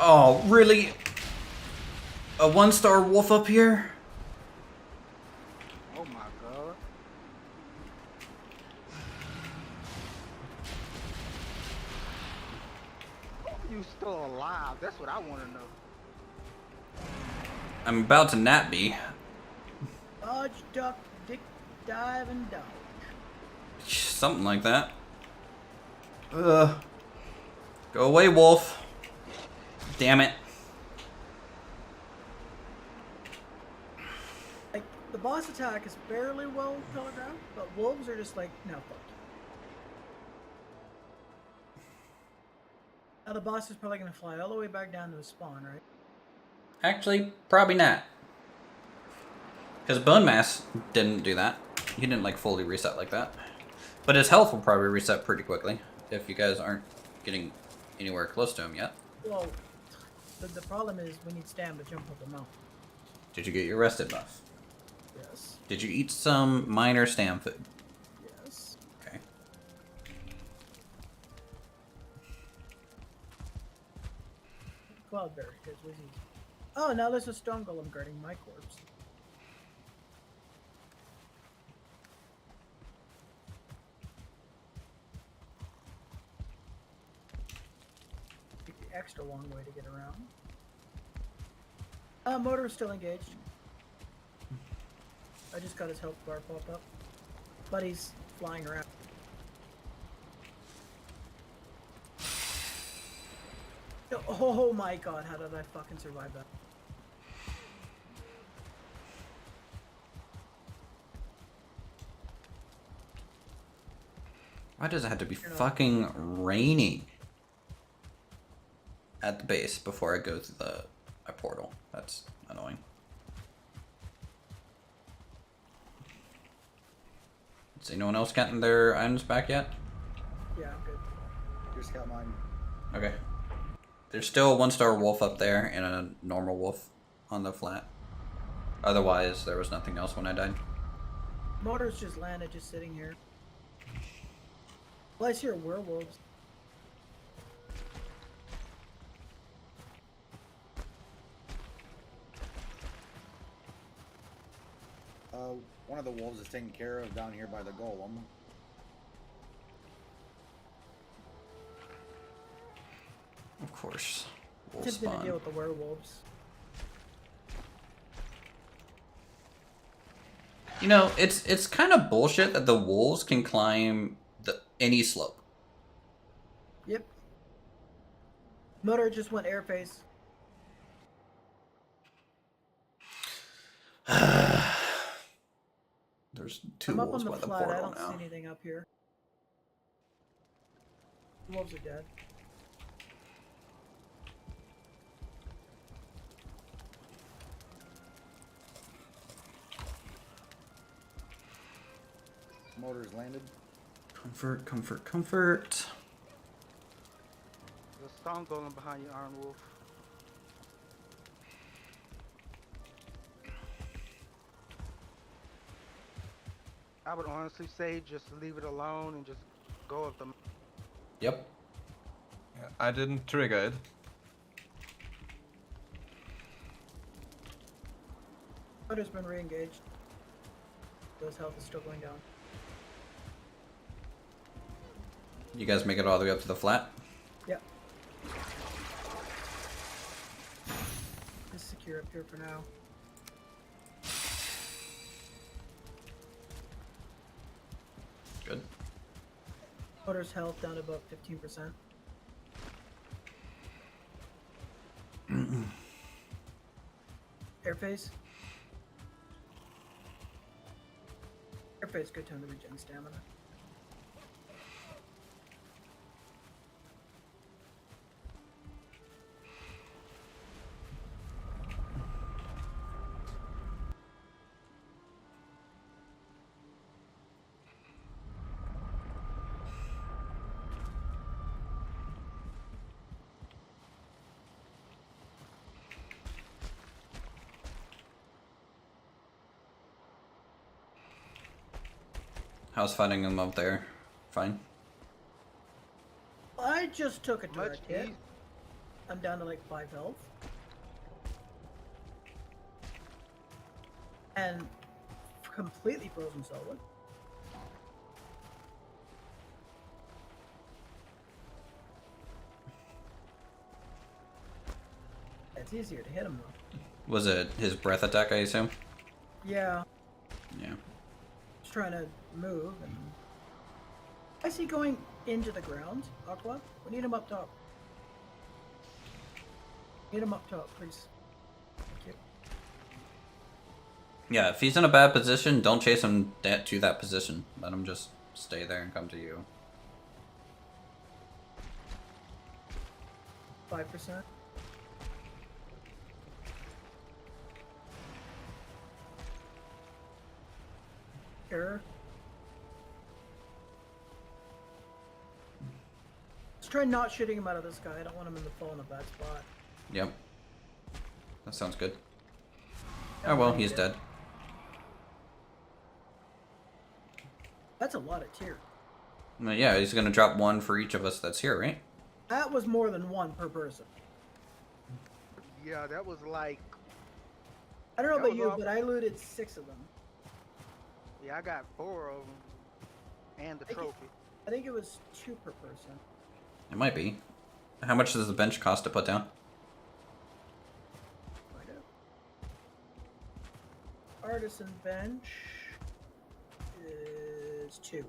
Oh, really? A 1-star wolf up here? Oh my god. you still alive? That's what I want to know. I'm about to nap be. Dodge, duck, dick, dive, and dodge. Something like that. Ugh. Go away, wolf. Damn it. Like, the boss attack is fairly well telegraphed, but wolves are just like, no, fuck you. Now the boss is probably going to fly all the way back down to his spawn, right? Actually, probably not. Because Bone Mass didn't do that. He didn't like fully reset like that. But his health will probably reset pretty quickly if you guys aren't getting anywhere close to him yet. Well, the problem is we need Stam to jump up the mountain. Did you get your rested buff? Yes. Did you eat some minor stam food? Yes. Okay. Cloudberry, here's Wizzy. Oh, now there's a stone golem guarding my corpse. Take the extra long way to get around. Motor is still engaged. I just got his health bar pop up. But he's flying around. Oh my god, how did I fucking survive that? Why does it have to be fucking raining at the base before I go through the portal? That's annoying. Has anyone else gotten their items back yet? Yeah, I'm good. Just got mine. Okay. There's still a 1-star wolf up there and a normal wolf on the flat. Otherwise, there was nothing else when I died. Motor's just landed, just sitting here. Well, I see your werewolves. One of the wolves is taken care of down here by the golem. Of course. Wolf Just gonna spawn. deal with the werewolves. You know, it's kind of bullshit that the wolves can climb any slope. Yep. Motor just went air face. There's 2 I'm up wolves on by the the flat, I portal don't now. see anything up here. The wolves are dead. Motor's landed. Comfort, comfort, comfort. The stone golem behind you, Iron Wolf. I would honestly say just leave it alone and just go with them. Yep. Yeah, I didn't trigger it. Motor's been re-engaged. His health is still going down. You guys make it all the way up to the flat? Yep. Just secure up here for now. Good. Motor's health down to about 15%. Airface. Airface, good time to regen stamina. How's fighting them up there? Fine. I just took a Much direct hit. easier. I'm down to like 5 health. And completely frozen solid. easier to hit him though. Was it his breath attack, I assume? Yeah. Yeah. Just trying to move and. I see going into the ground, Aqua. We need him up top. Need him up top, please. Thank you. Yeah, if he's in a bad position, don't chase him to that position. Let him just stay there and come to you. 5%. Error. Let's try not shooting him out of the sky. I don't want him in the fall in a bad spot. Yep. That sounds good. Oh well, he's dead. That's a lot of tier. Yeah, he's gonna drop one for each of us that's here, right? That was more than one per person. Yeah, that was like. I don't know That about was you, awful. but I looted 6 of them. Yeah, I got 4 of them. And the Thank you. trophy. I think it was 2 per person. It might be. How much does the bench cost to put down? Find out. Artisan bench is 2.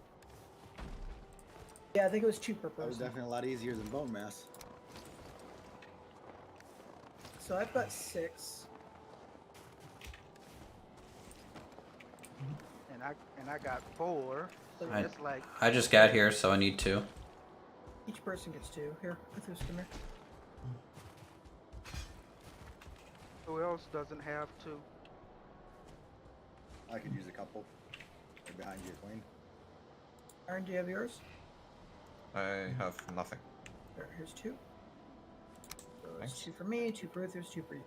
Yeah, I think it was 2 per That was person. definitely a lot easier than bone mass. So I've got 6. And I got 4. So I- it's like. I just got here, so I need 2. Each person gets 2. Here, Uthris, come here. Who else doesn't have 2? I could use a couple. Right behind you, Queen. Aaron, do you have yours? I have nothing. There, here's 2. So it's Thanks. 2 for me, 2 for Uthris, 2 for you.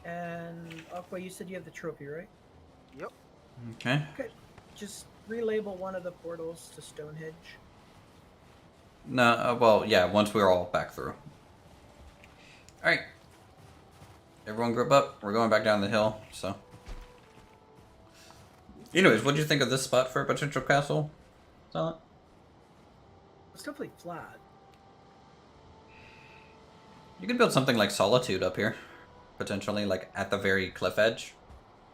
And Aqua, you said you have the trophy, right? Yep. Okay. Okay. Just relabel one of the portals to Stonehenge. No, well, yeah, once we're all back through. Alright. Everyone group up. We're going back down the hill, so. Anyways, what do you think of this spot for a potential castle? Silent? It's definitely flat. You could build something like Solitude up here. Potentially, like, at the very cliff edge.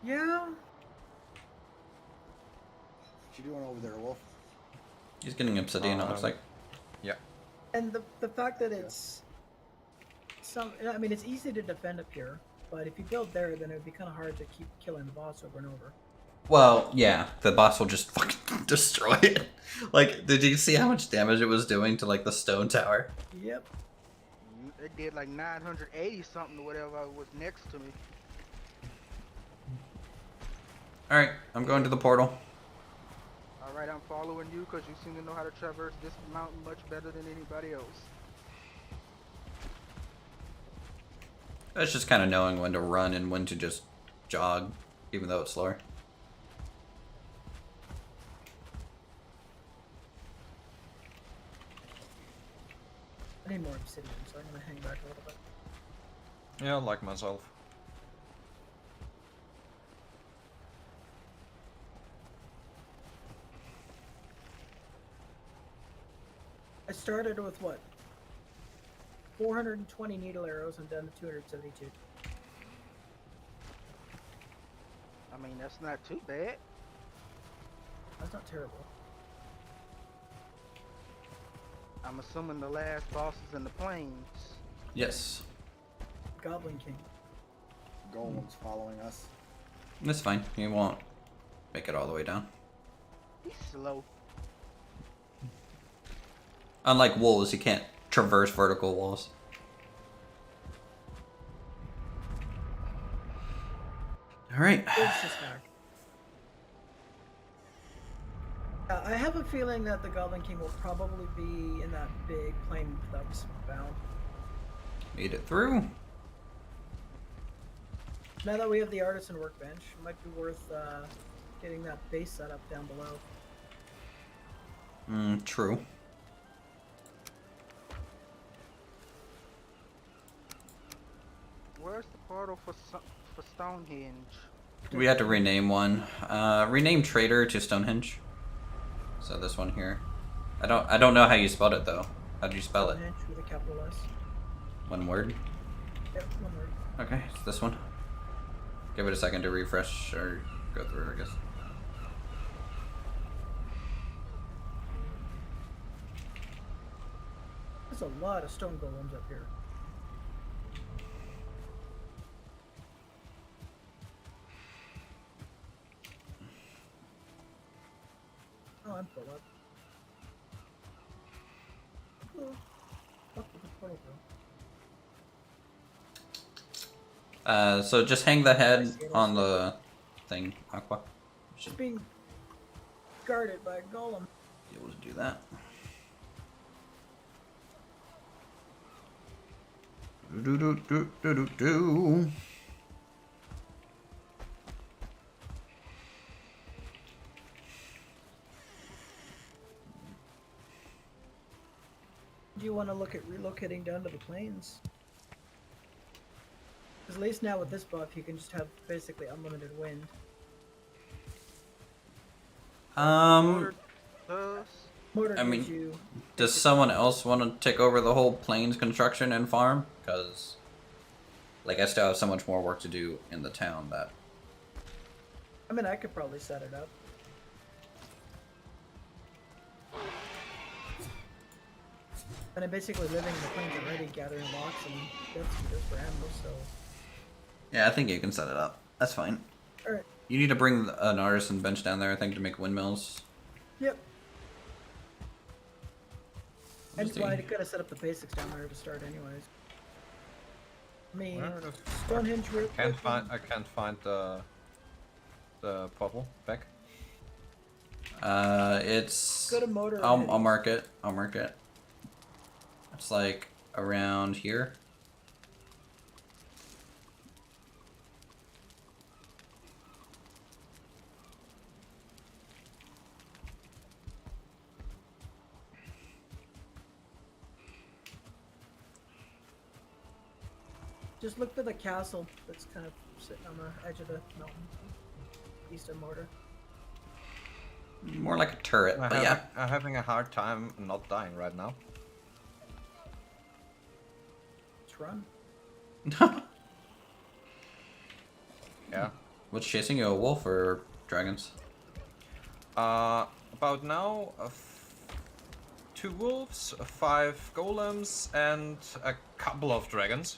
Yeah. What you doing over there, Wolf? He's getting obsidian, it looks like. Yeah. And the fact that it's I mean, it's easy to defend up here, but if you build there, then it would be kind of hard to keep killing the boss over and over. Well, yeah, the boss will just fucking destroy it. Like, did you see how much damage it was doing to, like, the stone tower? Yep. It did like 980 something or whatever was next to me. Alright, I'm going to the portal. Alright, I'm following you because you seem to know how to traverse this mountain much better than anybody else. It's just kind of knowing when to run and when to just jog, even though it's slower. I need more obsidian, so I'm gonna hang back a little bit. Yeah, like myself. I started with what? 420 needle arrows. I'm down to 272. I mean, that's not too bad. That's not terrible. I'm assuming the last boss is in the plains. Yes. Goblin King. Golem's following us. That's fine. He won't make it all the way down. He's slow. Unlike wolves, he can't traverse vertical walls. Alright. It's just back. I have a feeling that the Goblin King will probably be in that big plain that was found. Made it through. Now that we have the artisan workbench, it might be worth getting that base set up down below. True. Where's the portal for Stonehenge? We had to rename one. Rename Trader to Stonehenge. So this one here. I don't know how you spelled it though. How'd you spell it? Stonehenge with a capital S. One word? Yep, one word. Okay, it's this one. Give it a second to refresh or go through, I guess. There's a lot of stone golems up here. Oh, I'm full up. Oh, fuck with the portal, bro. So just hang the head on the thing, Aqua. She's being guarded by a golem. Be able to do that. Do do do do do do. Do you want to look at relocating down to the plains? Because at least now with this buff, you can just have basically unlimited wind. Mortar I mean, gives you does someone else want to take over the whole plains construction and farm? Because, like, I still have so much more work to do in the town that... I mean, I could probably set it up. And I'm basically living in the plains already, gathering logs and death speeders for animals, so... Yeah, I think you can set it up. That's fine. Alright. You need to bring an artisan bench down there, I think, to make windmills. Yep. And Just well, I the- could have set up the basics down there to start anyways. I mean, Where the Stonehenge real I quick. can't find the portal back. It's... Go to motor. I'll mark it. I'll mark it. It's like around here. Just look for the castle that's kind of sitting on the edge of the mountain. East of Mortar. More like a turret, but yeah. I'm having a hard time not dying right now. Let's run. Yeah. What's chasing you, a wolf or dragons? About now, 2 wolves, 5 golems, and a couple of dragons.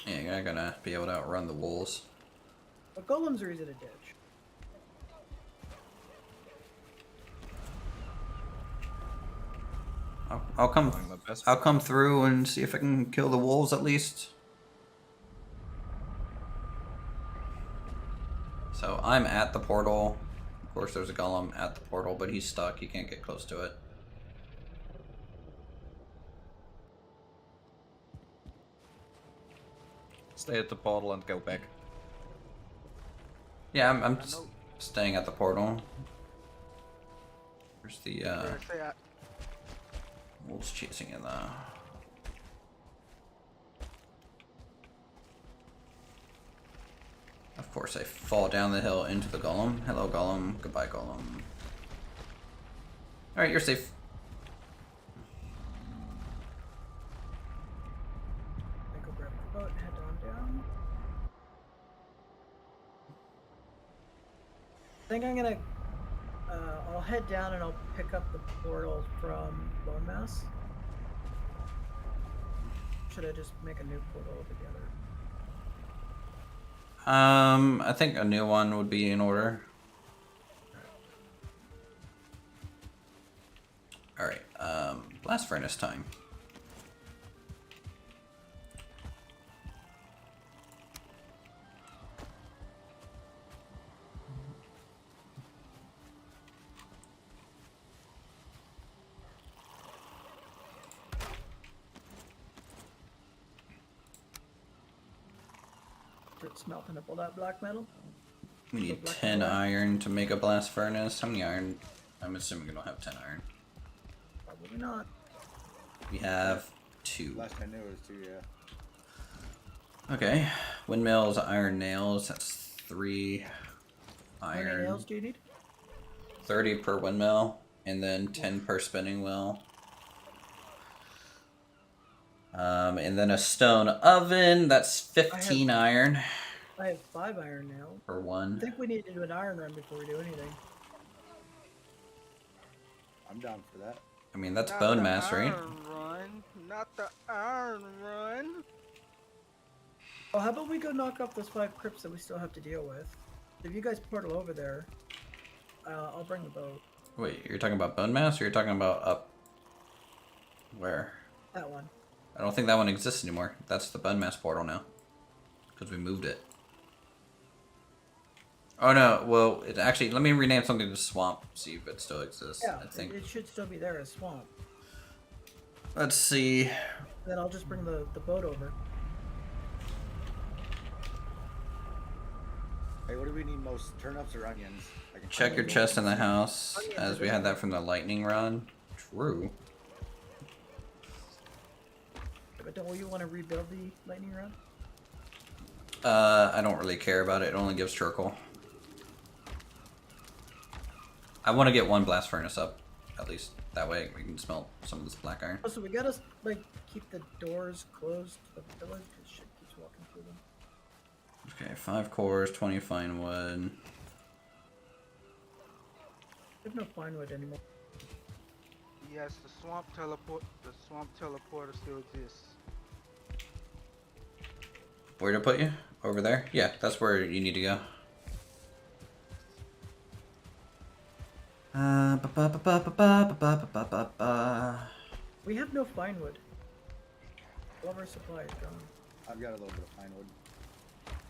Yeah, you're not gonna be able to outrun the wolves. But golems are easy to ditch. I'll come. Doing my best. I'll come through and see if I can kill the wolves at least. So I'm at the portal. Of course, there's a golem at the portal, but he's stuck. He can't get close to it. Stay at the portal and go back. Yeah, I'm staying at the portal. Where's the wolves chasing you though? Of course, I fall down the hill into the golem. Hello, golem. Goodbye, golem. Alright, you're safe. I go grab the boat and head on down. I think I'm gonna. I'll head down and I'll pick up the portal from Bone Mass. Should I just make a new portal altogether? I think a new one would be in order. Alright, blast furnace time. Start smelting up all that black metal. We need black 10 and white. iron to make a blast furnace. How many iron? I'm assuming we don't have 10 iron. Probably not. We have 2. Last I knew it was 2, yeah. Okay. Windmills, iron nails. That's 3 How many iron. nails do you need? 30 per windmill, and then 10 per spinning wheel. And then a stone oven. That's 15 iron I have 5 iron now. for I one. think we need to do an iron run before we do anything. I'm down for that. I mean, that's Not bone the mass, right? iron run. Not the iron run. Oh, how about we go knock off those 5 crypts that we still have to deal with? If you guys portal over there, I'll bring the boat. Wait, you're talking about bone mass, or you're talking about up? Where? That one. I don't think that one exists anymore. That's the bone mass portal now, because we moved it. Oh no, well, it actually, let me rename something to swamp, see if it still exists. Yeah, I think. it should still be there as swamp. Let's see. Then I'll just bring the boat over. Hey, what do we need most? Turnips or onions? I can Check find your those chest in the onions. house, Onions as are we good. had that from the lightning run. True. But don't you want to rebuild the lightning rod? I don't really care about it. It only gives charcoal. I want to get one blast furnace up, at least. That way we can smelt some of this black iron. Oh, so we gotta like keep the doors closed to the village because shit keeps walking through them. Okay, 5 cores, 20 fine wood. There's no pine wood anymore. Yes, the swamp teleporter still exists. Where to put you? Over there? Yeah, that's where you need to go. We have no pine wood. All of our supply is gone. I've got a little bit of pine wood.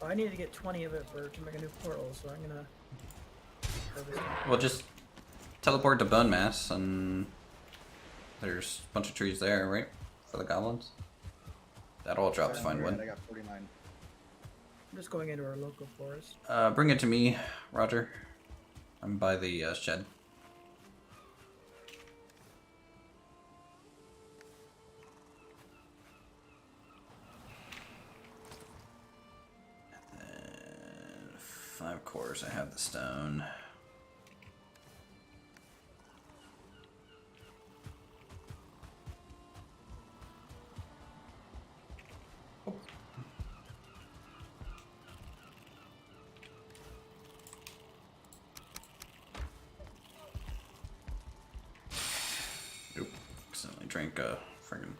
Oh, I need to get 20 of it to make a new portal, so I'm gonna harvest it. Well, just teleport to bone mass, and there's a bunch of trees there, right? For the goblins. That all drops fine wood. I got 49. I'm just going into our local forest. Bring it to me, Roger. I'm by the shed. And 5 cores, I have the stone. Oop, accidentally drank a friggin'.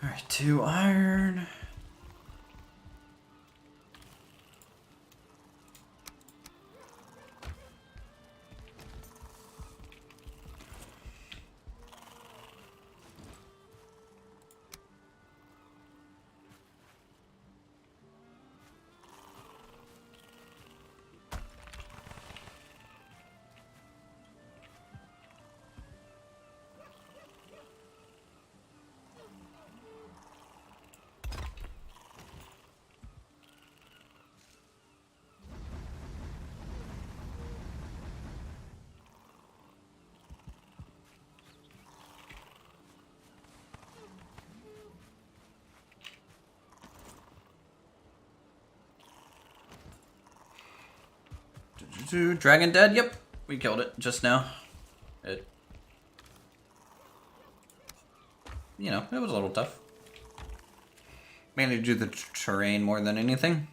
Alright, 2 iron. Dragon dead? Yep. We killed it just now. It... You know, it was a little tough. Mainly due to the terrain more than anything.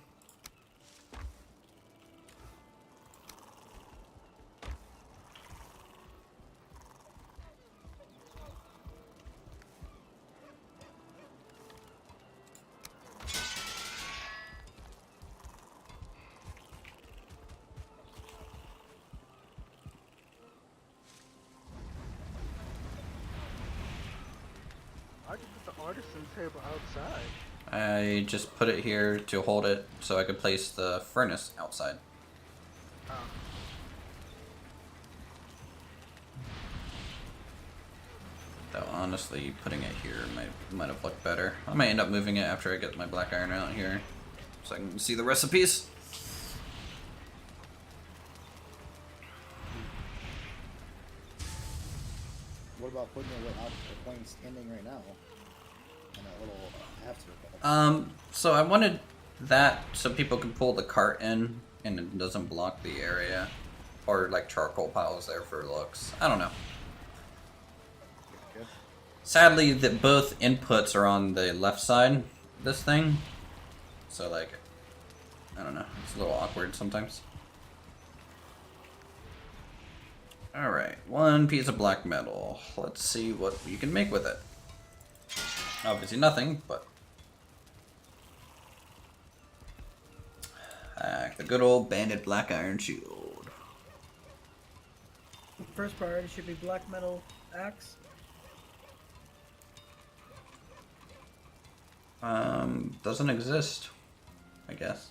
I could put the artisan table outside. I just put it here to hold it so I could place the furnace outside. Though honestly, putting it here might have looked better. I might end up moving it after I get my black iron out here, so I can see the recipes. What about putting it where the plane's standing right now? In that little half circle. So I wanted that so people can pull the cart in and it doesn't block the area. Or like charcoal piles there for looks. I don't know. Okay. Sadly, that both inputs are on the left side of this thing. So, like, I don't know. It's a little awkward sometimes. Alright, 1 piece of black metal. Let's see what you can make with it. Obviously nothing, but... the good old banded black iron shield. First priority should be black metal axe. Doesn't exist, I guess.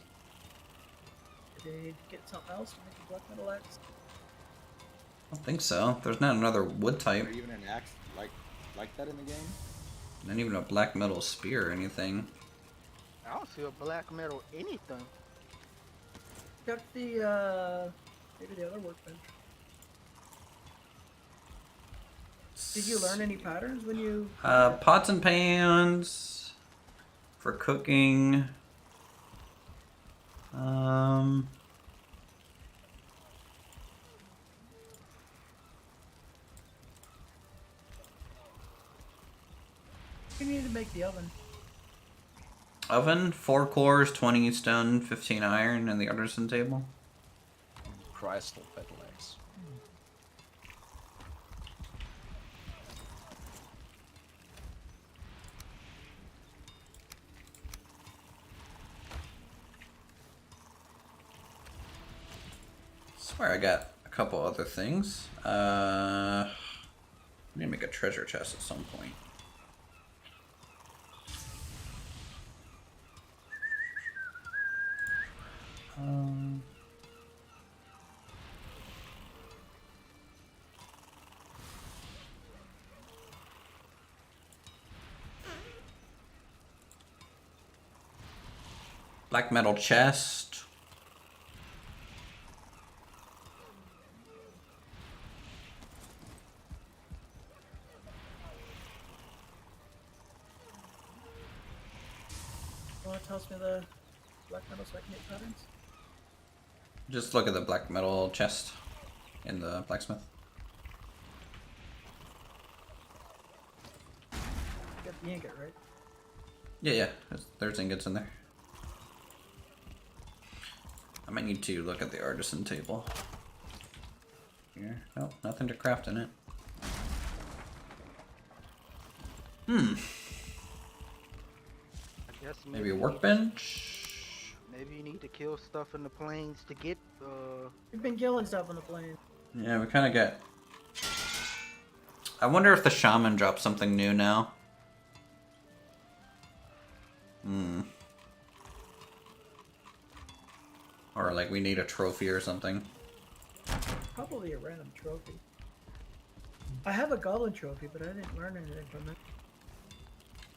Do they need to get something else to make a black metal axe? I don't think so. There's not another wood type. Or even an axe like that in the game? Not even a black metal spear or anything. I don't see a black metal anything. Got the maybe the other workbench. Did you learn any patterns when you? Pots and pans for cooking. You need to make the oven. Oven, 4 cores, 20 stone, 15 iron, and the artisan table. Crystal battle axe. Swear I got a couple other things. I need to make a treasure chest at some point. Black metal chest. You want to toss me the black metal so I can get patterns? Just look at the black metal chest in the blacksmith. You got the ingot, right? Yeah, there's ingots in there. I might need to look at the artisan table. Here, nope, nothing to craft in it. I guess Maybe a you workbench? Maybe you need to kill stuff in the plains to get We've been killing stuff on the plane. Yeah, we kind of get... I wonder if the shaman drops something new now. Or like we need a trophy or something. Probably a random trophy. I have a goblin trophy, but I didn't learn anything from it.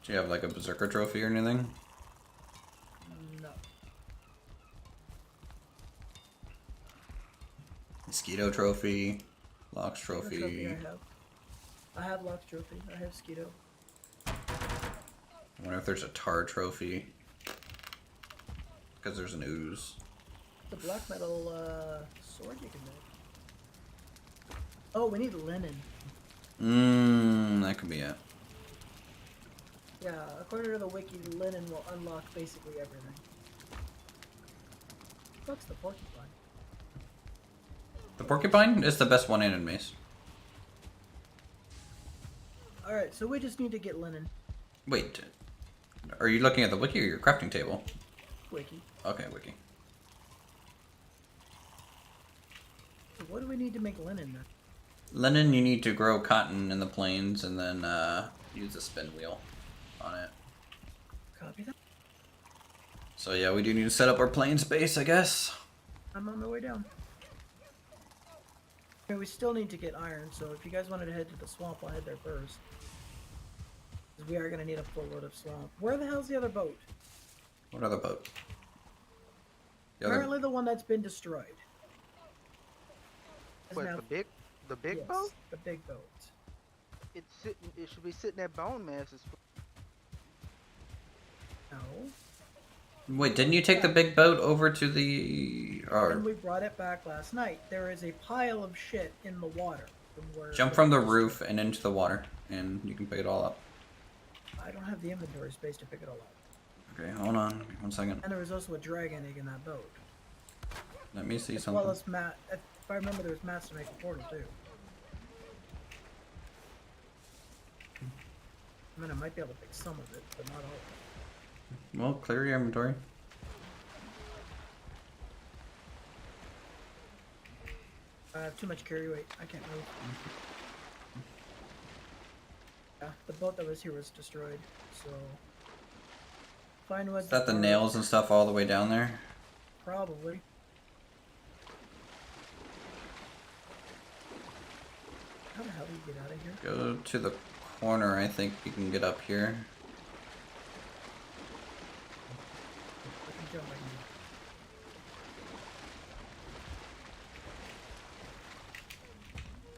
Do you have like a berserker trophy or anything? No. Mosquito trophy, Locks What trophy. trophy I have Locks trophy. I have Skeeto. I wonder if there's a tar trophy. Because there's an ooze. The black metal sword you can make. Oh, we need linen. That could be it. Yeah, according to the wiki, linen will unlock basically everything. What's the porcupine? The porcupine is the best one-handed mace. Alright, so we just need to get linen. Wait, are you looking at the wiki or your crafting table? Wiki. Okay, wiki. So what do we need to make linen then? Linen, you need to grow cotton in the plains and then use a spin wheel on it. Copy that. So yeah, we do need to set up our plains base, I guess. I'm on my way down. Okay, we still need to get iron, so if you guys wanted to head to the swamp, I'll head there first. Because we are going to need a full load of swamp. Where the hell's the other boat? What other boat? The other... Apparently the one that's been destroyed. Is what, now- the big yes, boat? the big boat. It's sitting. It should be sitting at bone masses. No. Wait, didn't you take the big boat over to the... When Or we brought it back last night, there is a pile of shit in the water. From where jump from the roof and into the water. and you can pick it all up. I don't have the inventory space to pick it all up. Okay, hold on 1 second. And there was also a dragon egg in that boat. Let me see As something. well as mat. If I remember, there was mats to make a portal too. I mean, I might be able to pick some of it, but not all. Well, clear your inventory. I have too much carry weight. I can't move. Yeah, the boat that was here was destroyed, so... Fine wood. Is that the nails and stuff all the way down there? Probably. How the hell do you get out of here? Go to the corner, I think you can get up here. I can jump right now.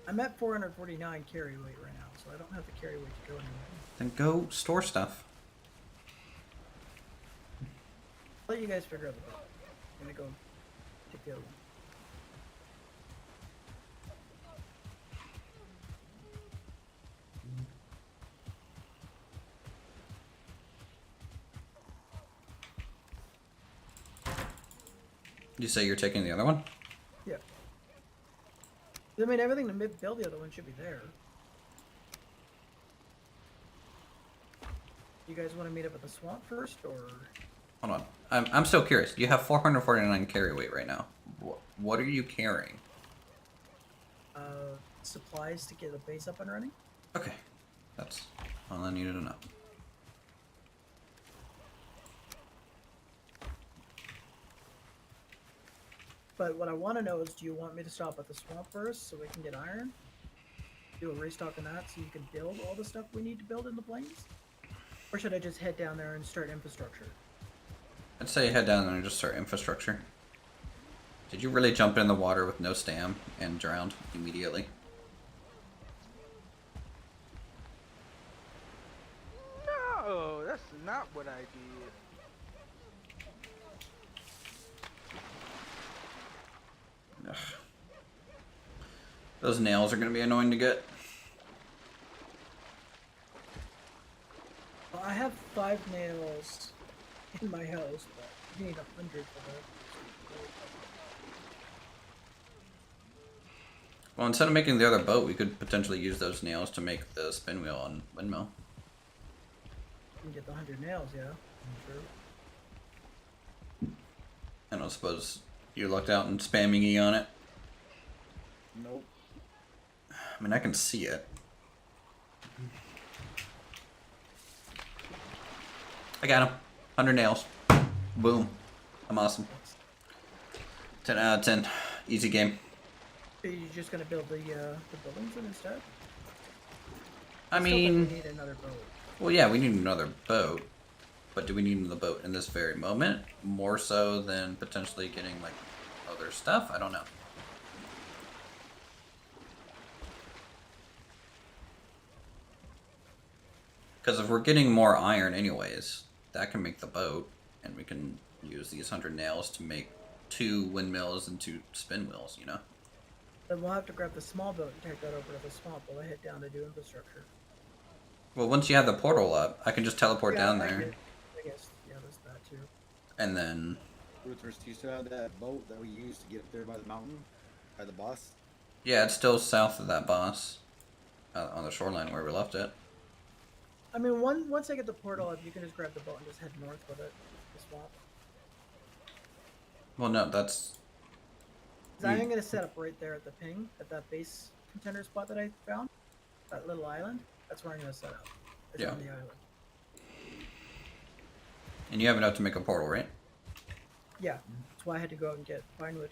I'm at 449 carry weight right now, so I don't have the carry weight to go anywhere. Then go store stuff. I'll let you guys figure out the boat. I'm gonna go take the other one. You say you're taking the other one? Yeah. I mean, everything to build the other one should be there. You guys want to meet up at the swamp first, or? Hold on. I'm still curious. You have 449 carry weight right now. What are you carrying? Supplies to get the base up and running. Okay. That's all I needed to know. But what I want to know is, do you want me to stop at the swamp first so we can get iron? Do a restock on that so you can build all the stuff we need to build in the plains? Or should I just head down there and start infrastructure? I'd say head down there and just start infrastructure. Did you really jump in the water with no stam and drowned immediately? No, that's not what I did. Ugh. Those nails are going to be annoying to get. Well, I have 5 nails in my house, but you need 100 for that. Well, instead of making the other boat, we could potentially use those nails to make the spin wheel and windmill. You can get the 100 nails, yeah. Sure. I don't suppose you lucked out and spamming E on it. Nope. I mean, I can see it. I got him. 100 nails. Boom. I'm awesome. 10 out of 10. Easy game. Are you just gonna build the buildings in instead? I Still think mean, we need another boat. well, yeah, we need another boat. But do we need another boat in this very moment? More so than potentially getting, like, other stuff? I don't know. Because if we're getting more iron anyways, that can make the boat. And we can use these 100 nails to make 2 windmills and 2 spin wheels, you know? Then we'll have to grab the small boat and take that over to the swamp while I head down to do infrastructure. Well, once you have the portal up, I can just teleport down there. I guess, yeah, there's that too. And then... Uthris, do you still have that boat that we used to get up there by the mountain? By the boss? Yeah, it's still south of that boss. On the shoreline where we left it. I mean, once I get the portal up, you can just grab the boat and just head north with it. The swamp. Well, no, that's... 'Cause I am going to set up right there at the ping, at that base contender spot that I found. That little island. That's where I'm going to set up. It's Yeah. on the island. And you have enough to make a portal, right? Yeah. That's why I had to go out and get pine wood.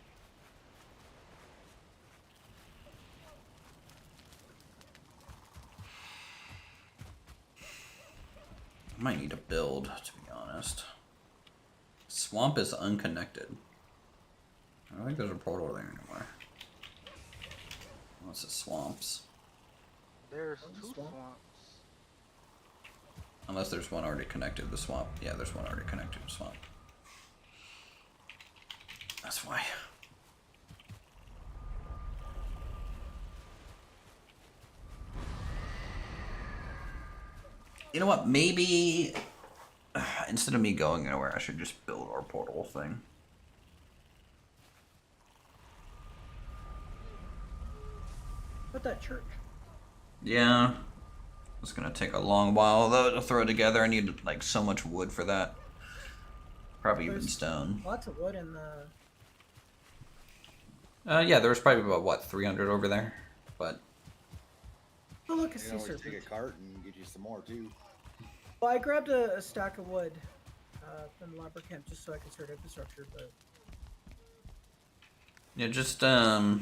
I might need to build, to be honest. Swamp is unconnected. I don't think there's a portal there anymore. What's it? Swamps. There's 2 swamp. swamps. Unless there's one already connected to the swamp. Yeah, there's one already connected to the swamp. That's why. You know what? Maybe instead of me going anywhere, I should just build our portal thing. What that church? Yeah. It's gonna take a long while though to throw together. I need like so much wood for that. Probably even There's stone. Lots of wood in the. Yeah, there was probably about what 300 over there, but Oh look, a You sea can always serpent. take a cart and get you some more too. Well, I grabbed a stack of wood from the lumber camp just so I could start infrastructure, but yeah, just What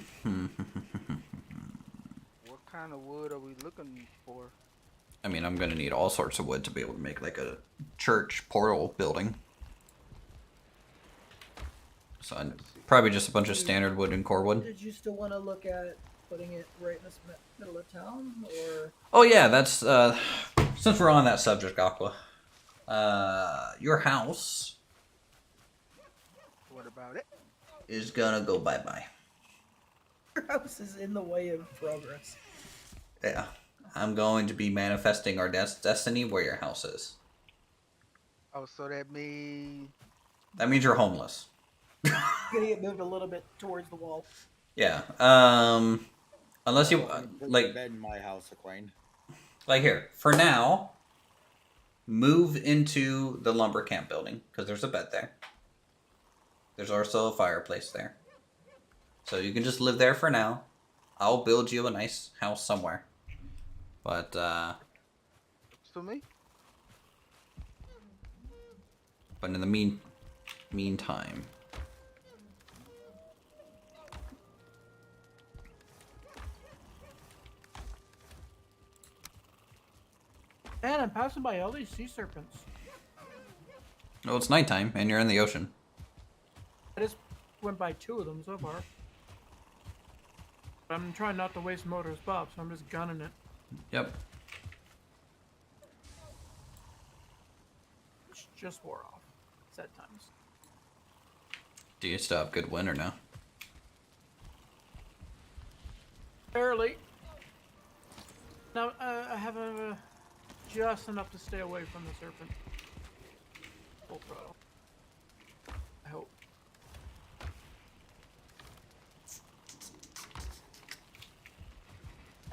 kind of wood are we looking for? I mean, I'm gonna need all sorts of wood to be able to make like a church portal building. So probably just a bunch of standard wood and core wood. did you still want to look at putting it right in the middle of town, or? Oh yeah, that's since we're on that subject, Aqua. Your house What about it? is gonna go bye-bye. Your house is in the way of progress. Yeah. I'm going to be manifesting our destiny where your house is. Oh, so that means That means you're homeless. Gonna get moved a little bit towards the wall. Yeah. Unless you Put like your bed in my house, Aquane. like here, for now, move into the lumber camp building because there's a bed there. There's also a fireplace there. So you can just live there for now. I'll build you a nice house somewhere. But to me. in the meantime, And I'm passing by all these sea serpents. well, it's nighttime and you're in the ocean. I just went by 2 of them so far. But I'm trying not to waste motor's buff, so I'm just gunning it. Yep. Which just wore off. Sad times. Do you still have good wind or no? Barely. Now, I have just enough to stay away from the serpent. Full throttle. I hope.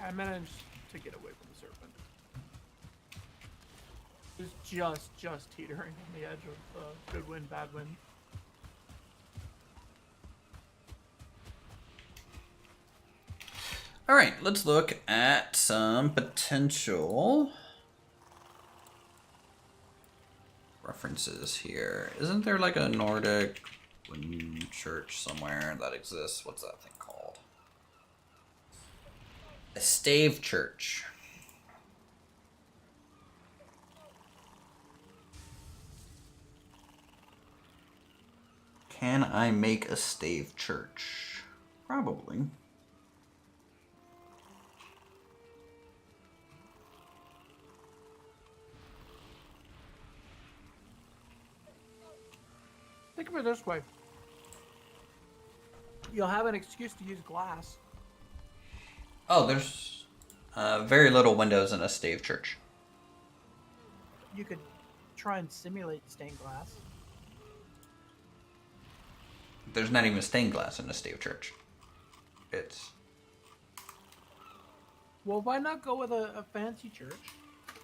I managed to get away from the serpent. It was just teetering on the edge of good wind, bad wind. All right, let's look at some potential references here. Isn't there like a Nordic church somewhere that exists? What's that thing called? A stave church. Can I make a stave church? Probably. Think of it this way. You'll have an excuse to use glass. Oh, there's very little windows in a stave church. You could try and simulate stained glass. There's not even stained glass in a stave church. It's Well, why not go with a fancy church?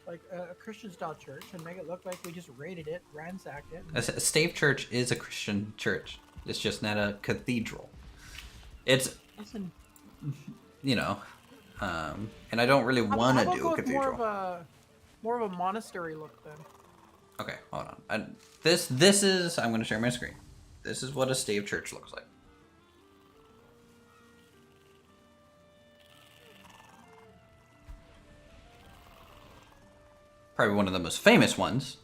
Like a Christian style church and make it look like we just raided it, ransacked it. a stave church is a Christian church. It's just not a cathedral. It's Listen, you know, and I don't really want to do a cathedral. More of a monastery look then. Okay, hold on. This is I'm going to share my screen. This is what a stave church looks like. Probably one of the most famous ones.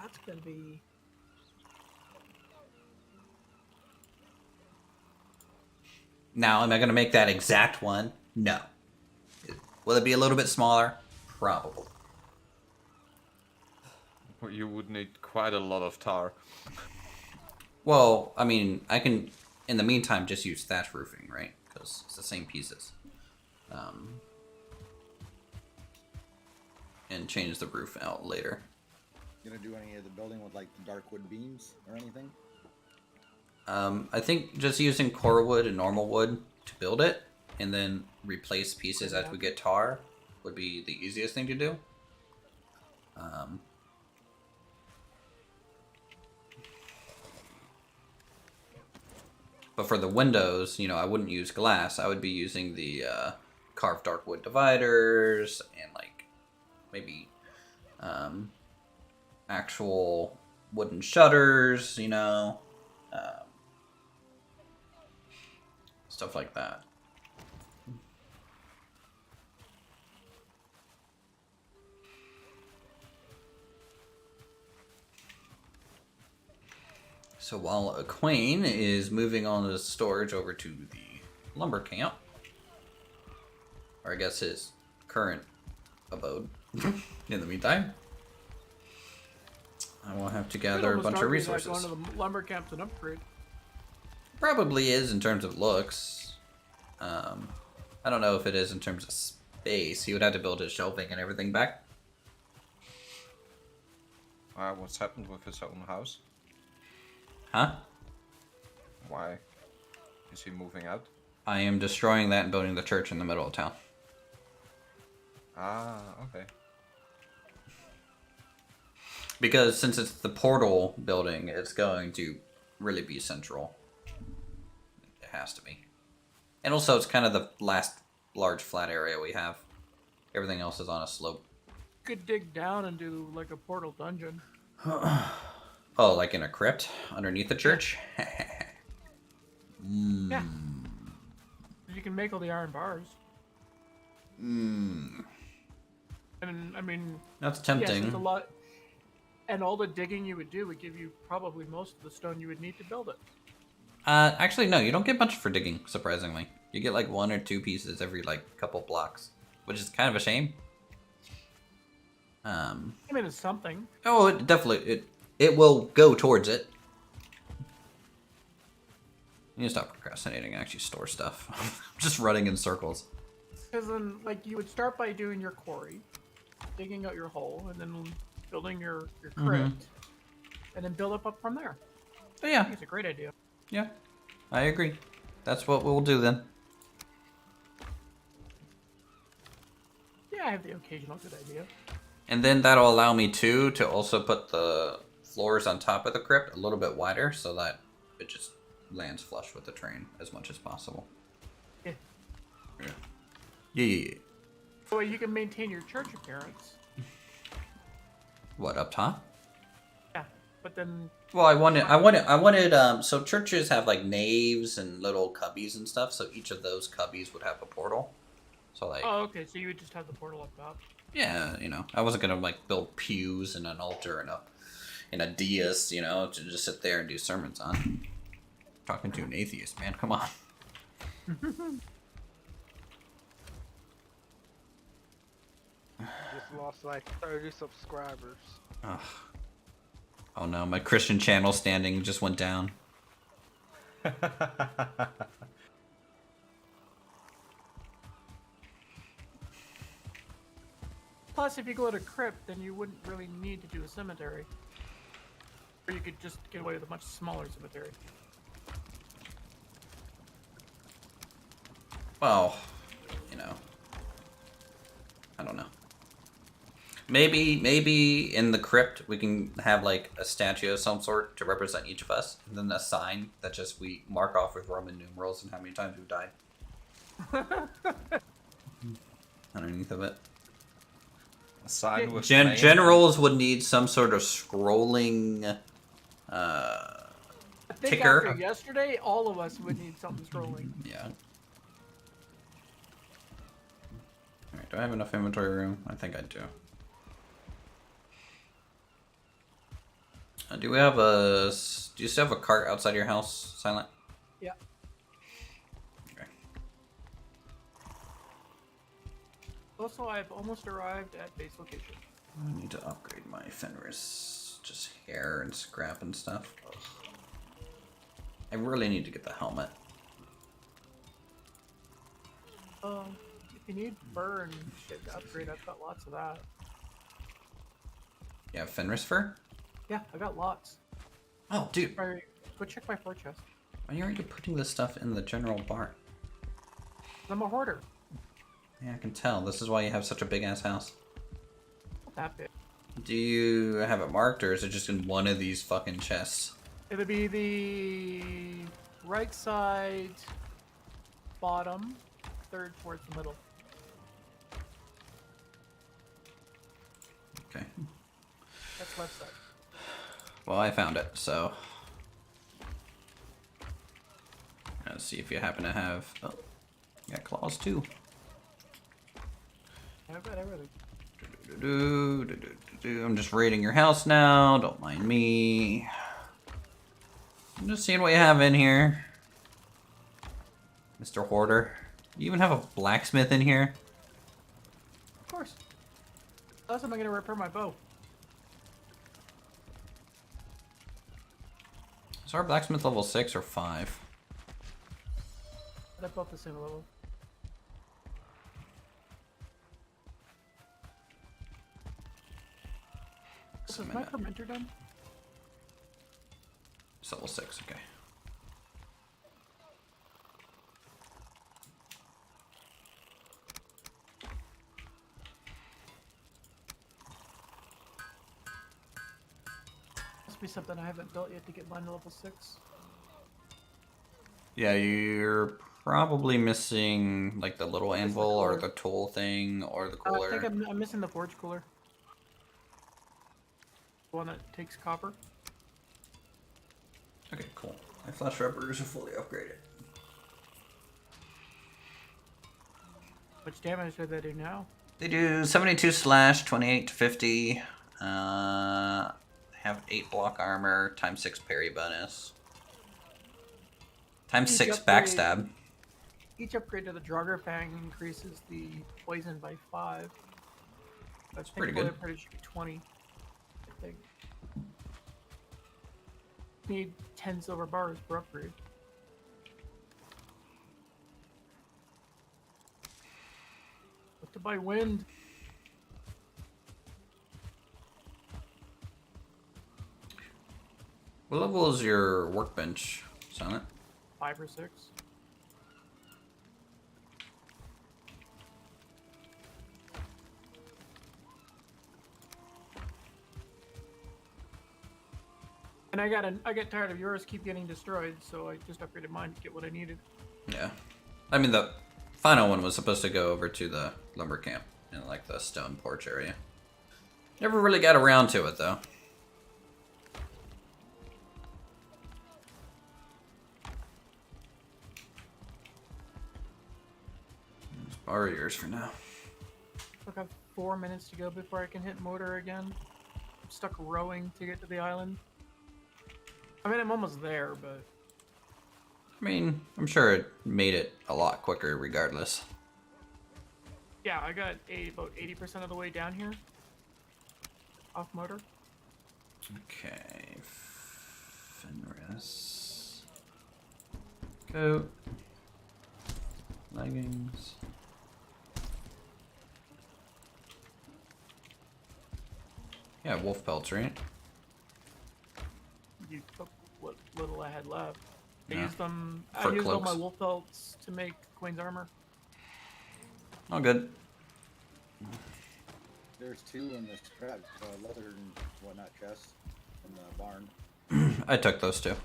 That's gonna be. Now, am I going to make that exact one? No. Will it be a little bit smaller? Probably. You would need quite a lot of tar. Well, I mean, I can in the meantime, just use thatch roofing, right? Because it's the same pieces. And change the roof out later. You gonna do any of the building with like the dark wood beams or anything? I think just using core wood and normal wood to build it, and then replace pieces as we get tar, would be the easiest thing to do. But for the windows, you know, I wouldn't use glass. I would be using the carved dark wood dividers and like maybe actual wooden shutters, you know, stuff like that. So while Aquane is moving on the storage over to the lumber camp, or I guess his current abode, in the meantime, I will have to gather a bunch of resources. Going to the lumber camp's an upgrade. Probably is in terms of looks. I don't know if it is in terms of space. He would have to build his shelving and everything back. What's happened with his own house? Huh? Why is he moving out? I am destroying that and building the church in the middle of town. Ah, okay. Because since it's the portal building, it's going to really be central. It has to be. And also, it's kind of the last large flat area we have. Everything else is on a slope. Could dig down and do like a portal dungeon. Oh, like in a crypt underneath the church? Yeah. You can make all the iron bars. Mm. And I mean, That's yes, tempting. it's a lot. And all the digging you would do would give you probably most of the stone you would need to build it. Actually, no, you don't get much for digging, surprisingly. You get like 1 or 2 pieces every like couple blocks, which is kind of a shame. I mean, it's something. Oh, it definitely, it will go towards it. You need to stop procrastinating and actually store stuff. I'm just running in circles. Because then, like, you would start by doing your quarry, digging out your hole, and then building your crypt, and then build up from there. But I yeah, think it's a great idea. yeah, I agree. That's what we'll do then. Yeah, I have the occasional good idea. And then that'll allow me to also put the floors on top of the crypt a little bit wider so that it just lands flush with the terrain as much as possible. Yeah. Yeah. So you can maintain your church appearance. What, up top? Yeah, but then Well, I wanted, so churches have like naves and little cubbies and stuff, so each of those cubbies would have a portal. So like, oh, okay, so you would just have the portal up top. yeah, you know, I wasn't gonna like build pews and an altar and a dais, you know, to just sit there and do sermons on. Talking to an atheist, man, come on. Just lost like 30 subscribers. Ugh. Oh no, my Christian channel standing just went down. Plus, if you go to crypt, then you wouldn't really need to do a cemetery. Or you could just get away with a much smaller cemetery. Well, you know, I don't know. Maybe in the crypt we can have like a statue of some sort to represent each of us, and then a sign that just we mark off with Roman numerals and how many times we've died. Underneath of it. A sign with Generals would need some sort of scrolling I think ticker. after yesterday, all of us would need something scrolling. Yeah. Alright, do I have enough inventory room? I think I do. Do we have a... Do you still have a cart outside your house, Silent? Yeah. Okay. Also, I've almost arrived at base location. I need to upgrade my Fenris. Just hair and scrap and stuff. I really need to get the helmet. If you need fur and shit to upgrade, I've got lots of that. Yeah, Fenris fur? Yeah, I got lots. Oh, dude. Go check my fur chest. Why aren't you putting this stuff in the general bar? I'm a hoarder. Yeah, I can tell. This is why you have such a big-ass house. Not that big. Do you have it marked, or is it just in one of these fucking chests? It'll be the right side bottom, third towards the middle. Okay. That's left side. Well, I found it, so... Let's see if you happen to have... Oh, you got claws, too. I've got everything. I'm just raiding your house now. Don't mind me. I'm just seeing what you have in here. Mr. Hoarder. You even have a blacksmith in here? Of course. How else am I going to repair my bow? Is our blacksmith level 6 or 5? They're both the same level. Is my fermenter done? It's level 6, okay. Must be something I haven't built yet to get mine to level 6. Yeah, you're probably missing like the little anvil or cooler. the tool thing or the I cooler. think I'm missing the forge cooler. The one that takes copper. Okay, cool. My flash rubbers are fully upgraded. Which damage do they do now? They do 72 slash, 28 to 50. Have 8 block armor, times 6 parry bonus. Times Each 6 upgrade- backstab. Each upgrade to the Draugr Fang increases the poison by 5. That's pretty good. Pretty should be 20. I think. Need 10 silver bars per upgrade. What to buy wind? What level is your workbench, Silent? 5 or 6. And I get tired of yours keep getting destroyed, so I just upgraded mine to get what I needed. Yeah. I mean, the final one was supposed to go over to the lumber camp in like the stone porch area. Never really got around to it though. Just borrow yours for now. I've got 4 minutes to go before I can hit motor again. I'm stuck rowing to get to the island. I mean, I'm almost there, but I mean, I'm sure it made it a lot quicker regardless. yeah, I got about 80% of the way down here. Off motor. Okay. Fenris. Coat. Leggings. Yeah, wolf pelts, right? You took what little I had left. I Yeah. used them. I For used all my cloaks. wolf belts to make Queen's armor. All good. There's 2 in the scrap leather and whatnot chest in the barn. I took those two.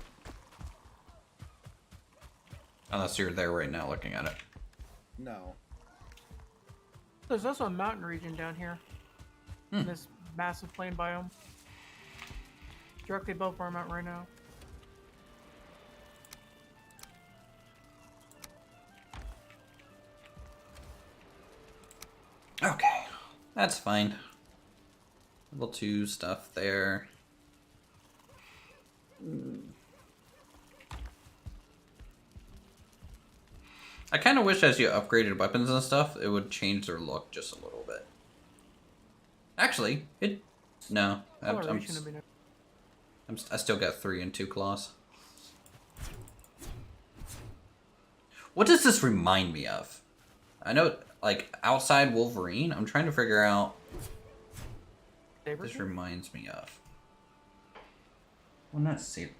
Unless you're there right now looking at it. No. There's also a mountain region down here. In this massive plain biome. Directly above where I'm at right now. Okay. That's fine. Level 2 stuff there. I kind of wish as you upgraded weapons and stuff, it would change their look just a little bit. Actually, it... No. Coloration would be nice. I still got 3 and 2 claws. What does this remind me of? I know, like, outside Wolverine, I'm trying to figure out what this reminds me of. Well, not Saber.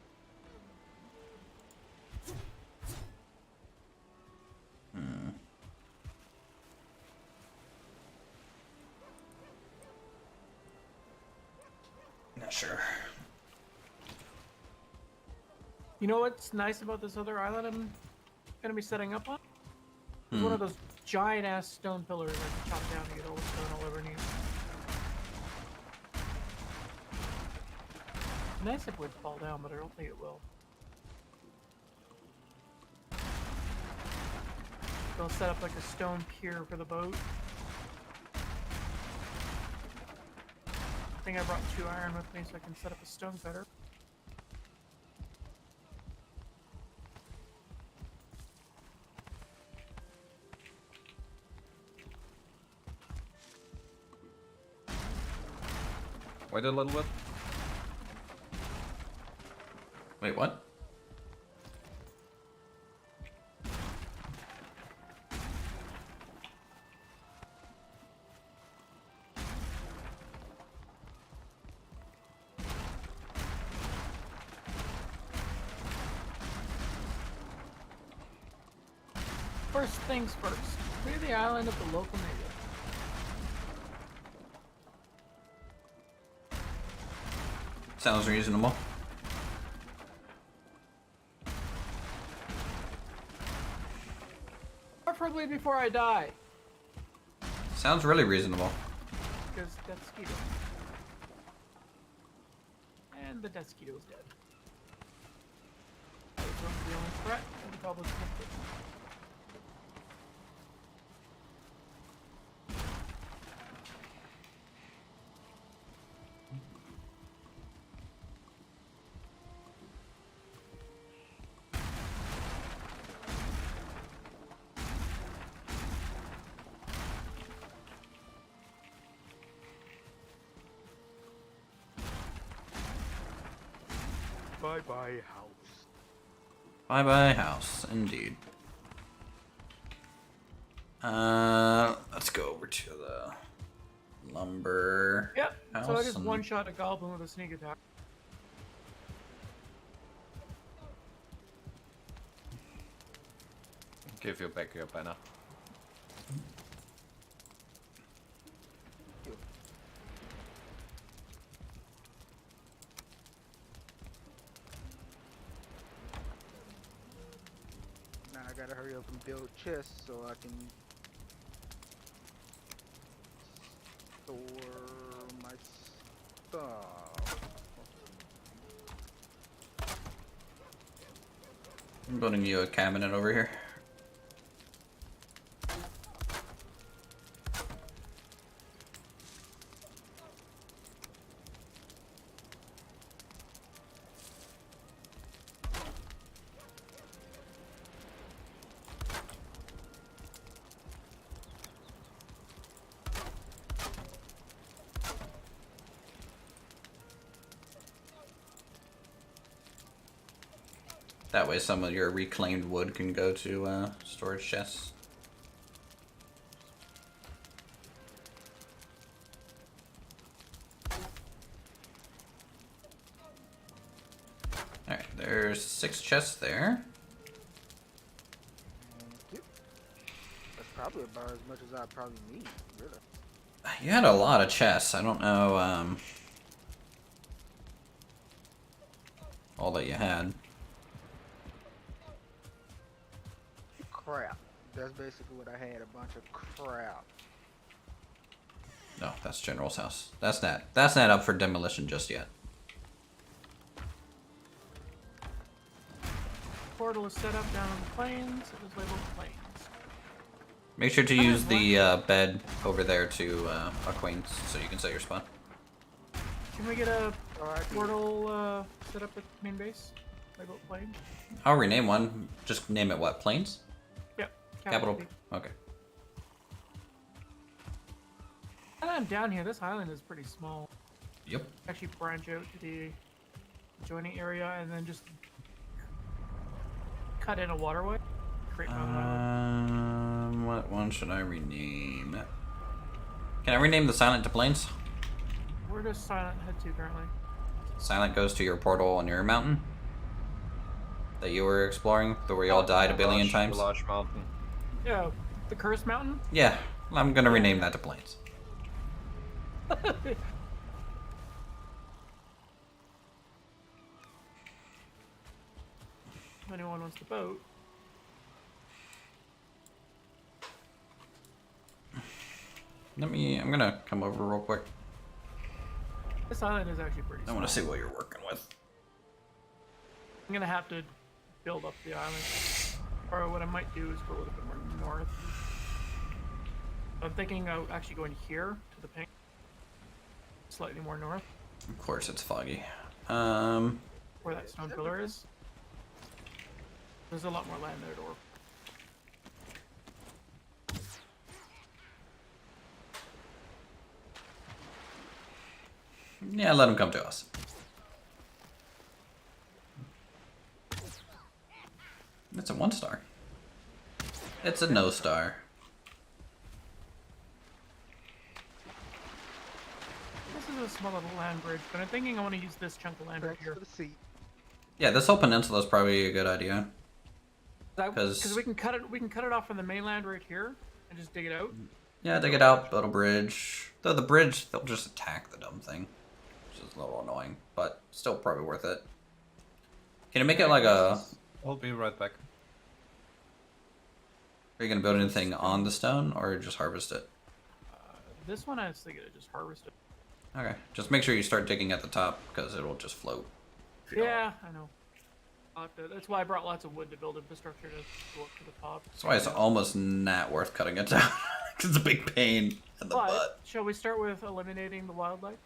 Not sure. You know what's nice about this other island I'm gonna be setting up on? It's one of those giant ass stone pillars I can chop down to get all the stone I'll ever need. Nice if it would fall down, but I don't think it will. They'll set up like a stone pier for the boat. I think I brought 2 iron with me so I can set up a stone cutter. Wait a little bit. Wait, what? First things first, clear the island of the local native. Sounds reasonable. Preferably before I die, Sounds really reasonable. because Deathsquito. And the Deathsquito is dead. That was the only threat to the public safety. Bye-bye house. Bye-bye house, indeed. Let's go over to the lumber Yep, house. so I just and- one-shot a goblin with a sneak attack. Give you back your banner. Now I gotta hurry up and build chests so I can store my stuff. I'm building you a cabinet over here. That way some of your reclaimed wood can go to storage chests. Alright, there's 6 chests there. Thank you. That's probably about as much as I probably need, really. You had a lot of chests. I don't know all that you had. Crap. That's basically what I had, a bunch of crap. No, that's General's house. That's not up for demolition just yet. Portal is set up down on the plains. It is labeled plains. Make sure to use the bed over there to acquaint so you can set your spawn. Can we get a Alright, portal set up at main base? Labeled plains? I'll rename one. Just name it what? Plains? Yep. Capital. P. Okay. And I'm down here. This island is pretty small. Yep. Actually branch out to the adjoining area and then just cut in a waterway. create my own island. What one should I rename? Can I rename the Silent to Plains? Where does Silent head to currently? Silent goes to your portal on your mountain that you were exploring, the where you all died a billion times. Large mountain. Yeah, the Cursed Mountain? Yeah, I'm gonna rename that to Plains. If anyone wants to vote. I'm gonna come over real quick. This island is actually pretty I small. want to see what you're working with. I'm gonna have to build up the island. Or what I might do is go a little bit more north. I'm thinking of actually going here to the pink. Slightly more north, Of course, it's foggy. where that stone pillar is. There's a lot more land there to work. Yeah, let him come to us. It's a 1 star. It's a no star. This is a small little land bridge, but I'm thinking I want to use this chunk of land right Thanks here. for the seat. Yeah, this whole peninsula is probably a good idea. Because we can cut it off from the mainland right here and just dig it out. Yeah, dig it out, build a bridge. Though the bridge, they'll just attack the dumb thing. Which is a little annoying, but still probably worth it. Can you make it like a... I'll be right back. Are you going to build anything on the stone, or just harvest it? This one I was thinking of just harvest it. Okay, just make sure you start digging at the top, because it'll just float. if you don't. Yeah, I know. That's why I brought lots of wood to build infrastructure to go up to the top. That's why it's almost not worth cutting it down. It's a big pain in the But butt. shall we start with eliminating the wildlife?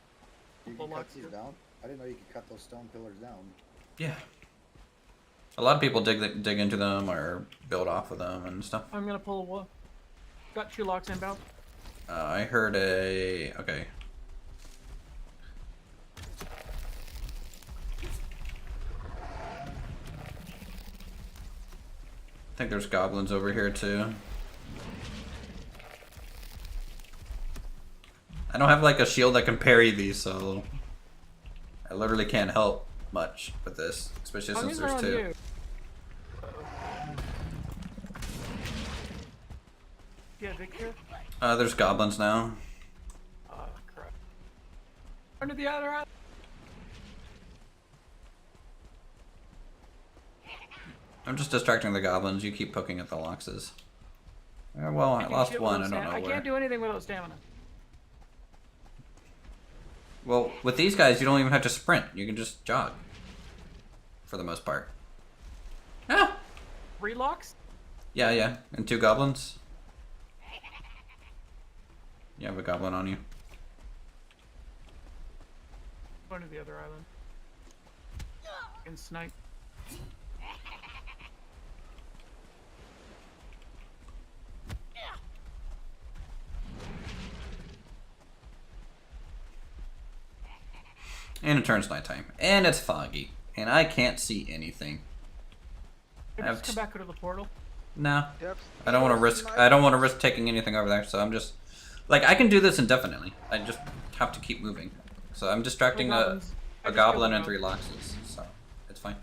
You Well, can cut lots these of- down. I didn't know you could cut those stone pillars down. Yeah. A lot of people dig into them or build off of them and stuff. I'm gonna pull a wood. Got 2 locks inbound. I heard a... Okay. I think there's goblins over here too. I don't have like a shield that can parry these, so I literally can't help much with this, especially How since many are there's on 2. you? Yeah, Victor. There's goblins now. Crap. Under the other eye. I'm just distracting the goblins. You keep poking at the loxes. Well, I can't lost shoot one. I without don't know I where. can't do anything without stamina. Well, with these guys, you don't even have to sprint. You can just jog. For the most part. Ah! 3 locks? Yeah, yeah. And 2 goblins. You have a goblin on you. Going to the other island. And snipe. And it turns nighttime. And it's foggy. And I can't see anything. Maybe have just come back out of the portal. No. Yep. I don't want to risk. I don't want to risk taking anything over there. So I'm just, like, I can do this indefinitely. I just have to keep moving. So I'm distracting a goblin and 3 loxes. So it's fine.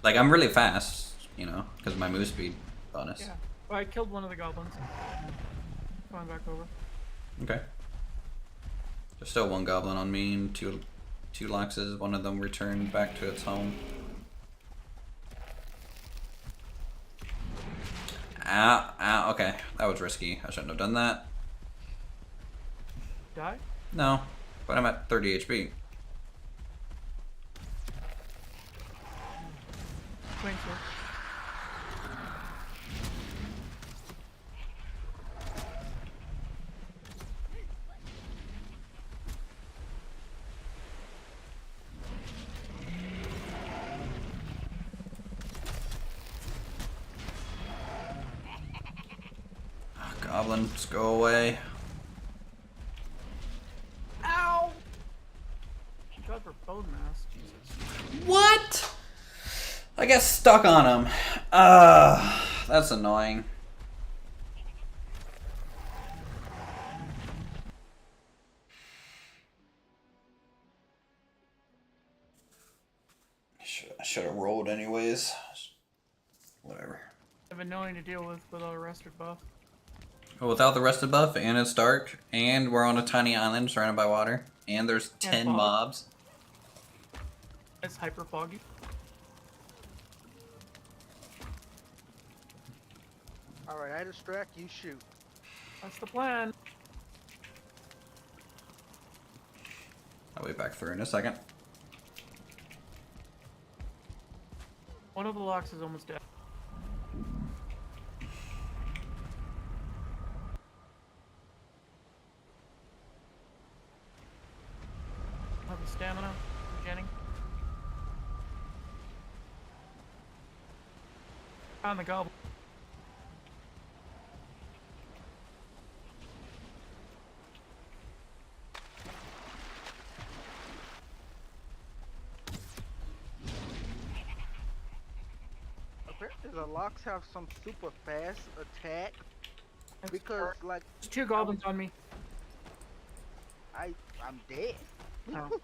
Like, I'm really fast, you know, because of my move speed bonus. Yeah. Well, I killed one of the goblins. Going back over. Okay. There's still 1 goblin on me and 2 loxes. One of them returned back to its home. Ow, ow, okay. That was risky. I shouldn't have done that. Die? No, but I'm at 30 HP. Swing sword. Goblins, go away. Ow! God for bone mass. Jesus. What? I get stuck on him. That's annoying. I should have rolled anyways. Whatever. I've been annoying to deal with without a rested buff. Well, without the rested buff, and it's dark, and we're on a tiny island surrounded by water, and there's 10 fog. mobs. It's hyper foggy. Alright, I distract, you shoot. That's the plan. I'll be back through in a second. One of the locks is almost dead. Have the stamina for Jenny. Found the goblin. Apparently the locks have some super fast attack because like There's 2 goblins on me. I'm dead. Oh.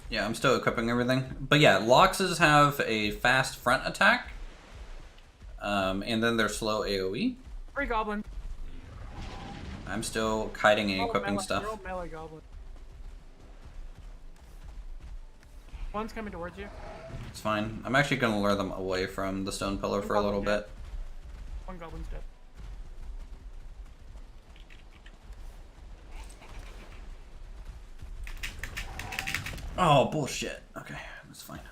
Yeah, I'm still equipping everything. But yeah, Loxes have a fast front attack. And then they're slow AoE. 3 goblins. I'm still kiting and equipping Melee, stuff. they're all melee goblins. One's coming towards you. It's fine. I'm actually going to lure them away from the stone pillar for a little bit. 1 goblin's dead. Oh, bullshit. Okay, that's fine. I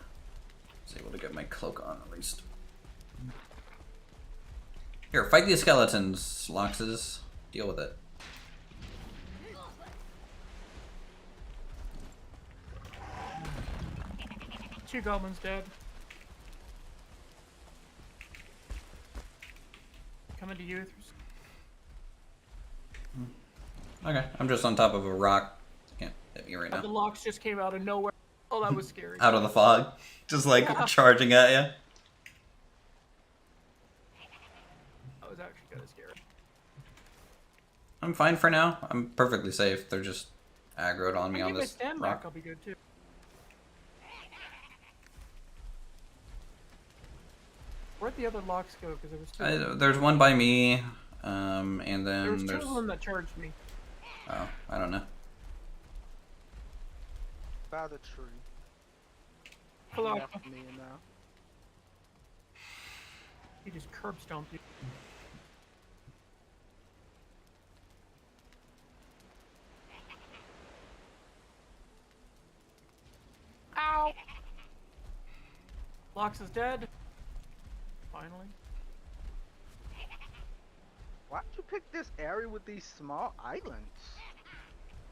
was able to get my cloak on at least. Here, fight these skeletons, Loxes. Deal with it. Two goblins dead. Coming to you, Uthris. Okay, I'm just on top of a rock. Can't hit me right The now. locks just came out of nowhere. Oh, that was scary. Out of the fog. Just like Yeah. charging at you. That was actually kind of scary. I'm fine for now. I'm perfectly safe. They're just aggroed on me If on I this stand rock. back, I'll be good too. Where'd the other locks go? Because there was two. There's one by me, and There was then 2 there's... of them that charged me. Oh, I don't know. By the tree. Hello. Left me now. He just curb stomped you. Ow! Lox is dead. Finally. Why'd you pick this area with these small islands?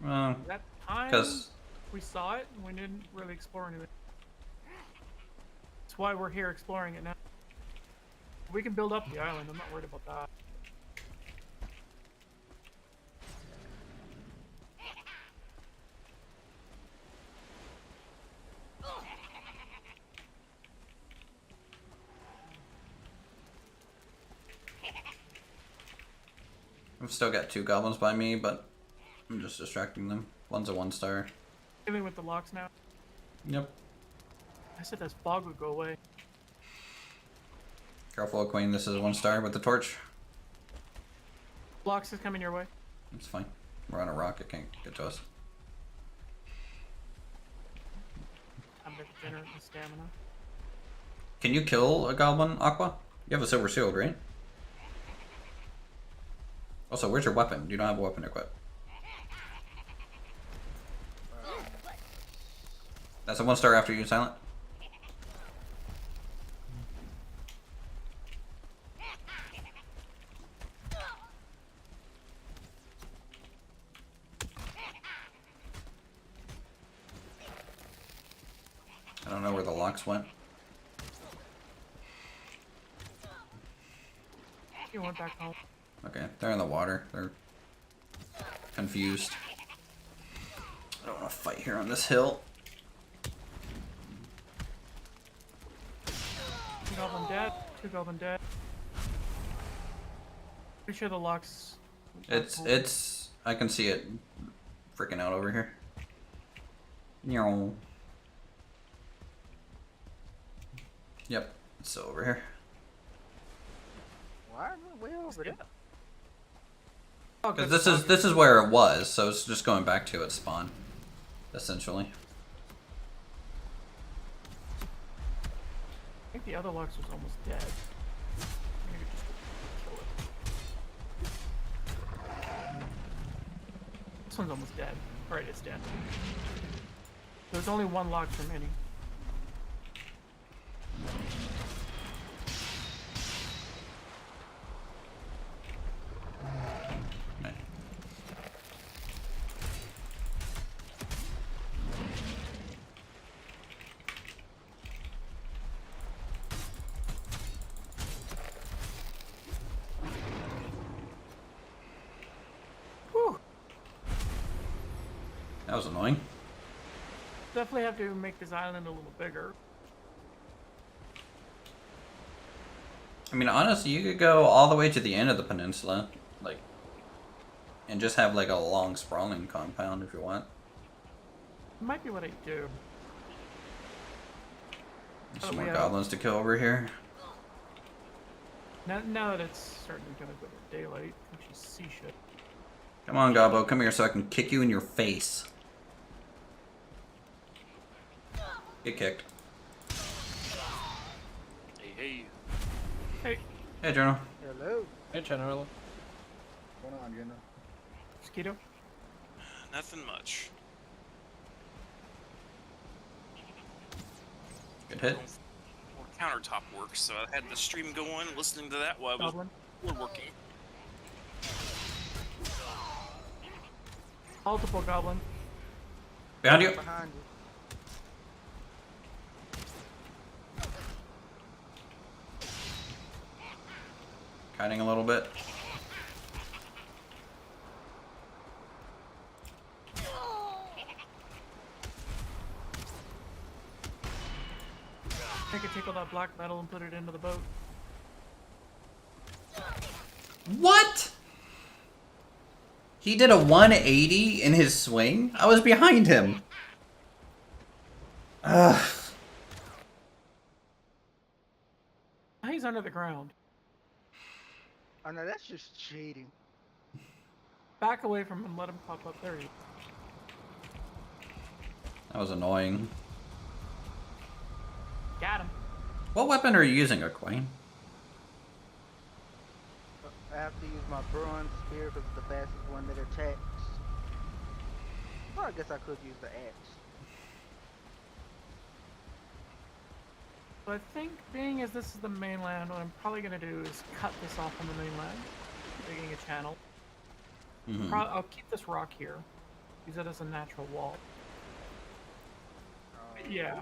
Well, That time because... we saw it and we didn't really explore anything. That's why we're here exploring it now. We can build up the island, I'm not worried about that. I've still got 2 goblins by me, but I'm just distracting them. One's a 1-star. Dealing with the locks now. Yep. I said this fog would go away. Careful, Queen. This is a 1-star with the torch. Locks is coming your way. It's fine. We're on a rock. It can't get to us. I'm gonna generate the stamina. Can you kill a goblin, Aqua? You have a silver shield, right? Also, where's your weapon? You don't have a weapon equipped. That's a 1-star after you, Silent. I don't know where the locks went. You went back home. Okay, they're in the water. They're confused. I don't want to fight here on this hill. dead. 2 goblin dead. Pretty sure the lock's... It's I can see it freaking out over here. Meow. Yep, it's still over here. Why am I way over there? Because this is where it was, so it's just going back to its spawn, essentially. I think the other Lux was almost dead. Maybe just kill it. This one's almost dead. Alright, it's dead. There's only 1 Lux remaining. That was annoying. Definitely have to make this island a little bigger. I mean, honestly, you could go all the way to the end of the peninsula, like, and just have like a long sprawling compound if you want. Might be what I do. There's some more goblins to kill over here. Now that it's starting to go to daylight, I can just see shit. Come on, Gobbo, come here so I can kick you in your face. Get kicked. Hey. Hey, Hey, Journal. Hello. Hey, General. What's going on, Jenna? Mosquito. Nothing much. Good hit. More countertop work, so I had the stream going, listening to that while I was Goblin. woodworking. Multiple goblin. Behind you. Behind you. Kiting a little bit. I could take all that black metal and put it into the boat. What? He did a 180 in his swing? I was behind him. Ugh. He's under the ground. Oh no, that's just cheating. Back away from him, let him pop up. There he is. That was annoying. Got him. What weapon are you using, Aquane? I have to use my bronze spear because it's the fastest one that attacks. Well, I guess I could use the axe. So I think, being as this is the mainland, what I'm probably going to do is cut this off on the mainland, digging a channel. Mm-hmm. I'll keep this rock here, use it as a natural wall. Yeah.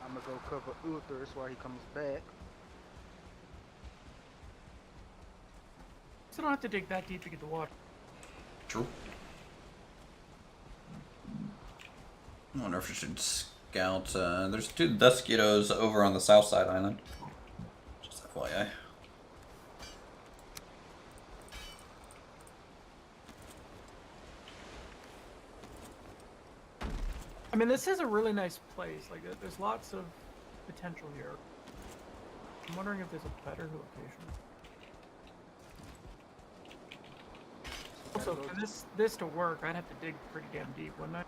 I'm gonna go cover Uthris while he comes back. So I don't have to dig that deep to get the water. True. I wonder if I should scout. There's 2 Duskitos over on the south side island. Just FYI. I mean, this is a really nice place. Like, there's lots of potential here. I'm wondering if there's a better location. Also, for this to work, I'd have to dig pretty damn deep, wouldn't I?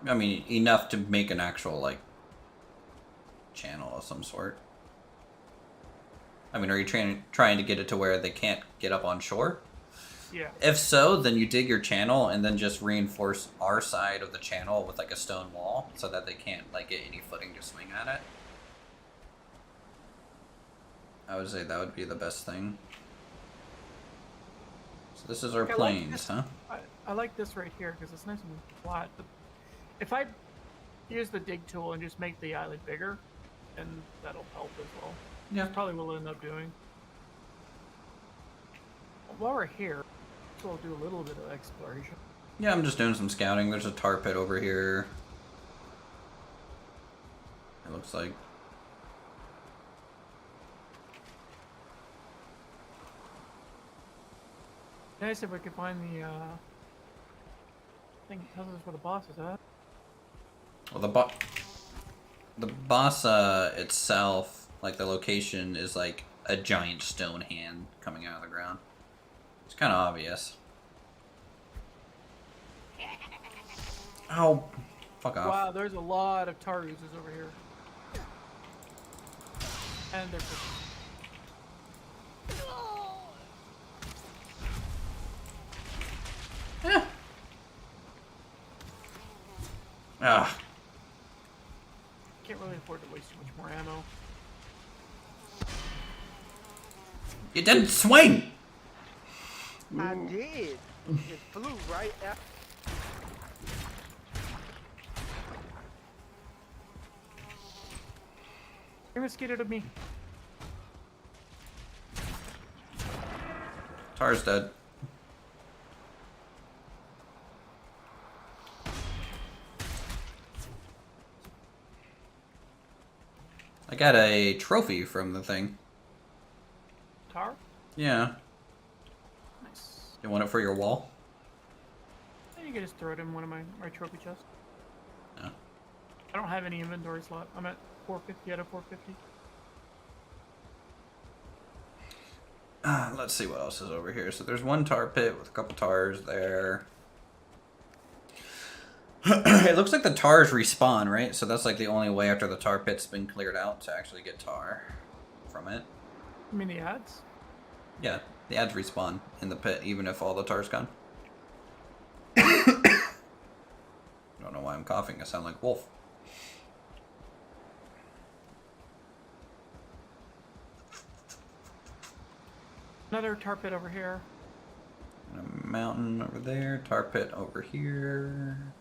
I mean, enough to make an actual, like, channel of some sort. I mean, are you trying to get it to where they can't get up on shore? Yeah. If so, then you dig your channel and then just reinforce our side of the channel with, like, a stone wall so that they can't, like, get any footing to swing at it. I would say that would be the best thing. So this is our plains, huh? I like this right here because it's nice and flat. But if I use the dig tool and just make the island bigger, then that'll help as well. Yeah. That's probably what we'll end up doing. While we're here, we'll do a little bit of exploration. Yeah, I'm just doing some scouting. There's a tar pit over here. It looks like. Nice if we could find the thing that tells us where the boss is at. Well, the boss itself, like the location, is like a giant stone hand coming out of the ground. It's kind of obvious. Oh, fuck off. Wow, there's a lot of tar oozes over here. And they're Ah, can't really afford to waste too much more ammo. it didn't swing. I did. It flew right at. You're mosquito to me. Tar's dead. I got a trophy from the thing. Tar? Yeah. Nice. You want it for your wall? You can just throw it in one of my trophy chests. No. I don't have any inventory slot. I'm at 450 out of 450. Let's see what else is over here. So there's one tar pit with a couple tars there. It looks like the tars respawn, right? So that's like the only way after the tar pit's been cleared out to actually get tar from it. You mean the ads? Yeah, the ads respawn in the pit even if all the tar's gone. I don't know why I'm coughing. I sound like Wolf. Another tar pit over here. And a mountain over there. Tar pit over here.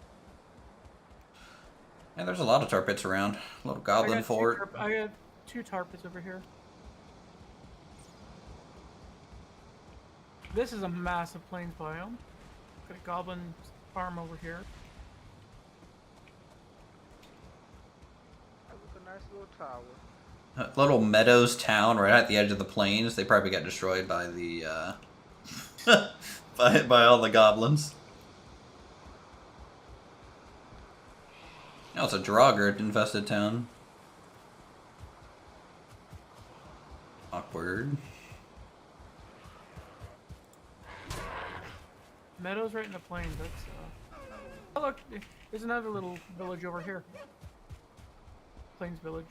And there's a lot of tar pits around. A little goblin fort. I got 2 tar pits over here. This is a massive plains biome. Got a goblin farm over here. That was a nice little tower. A little meadows town right at the edge of the plains. They probably got destroyed by the by all the goblins. Oh, it's a Draugr infested town. Awkward. Meadows right in the plains. That's Oh look, there's another little village over here. Plains village.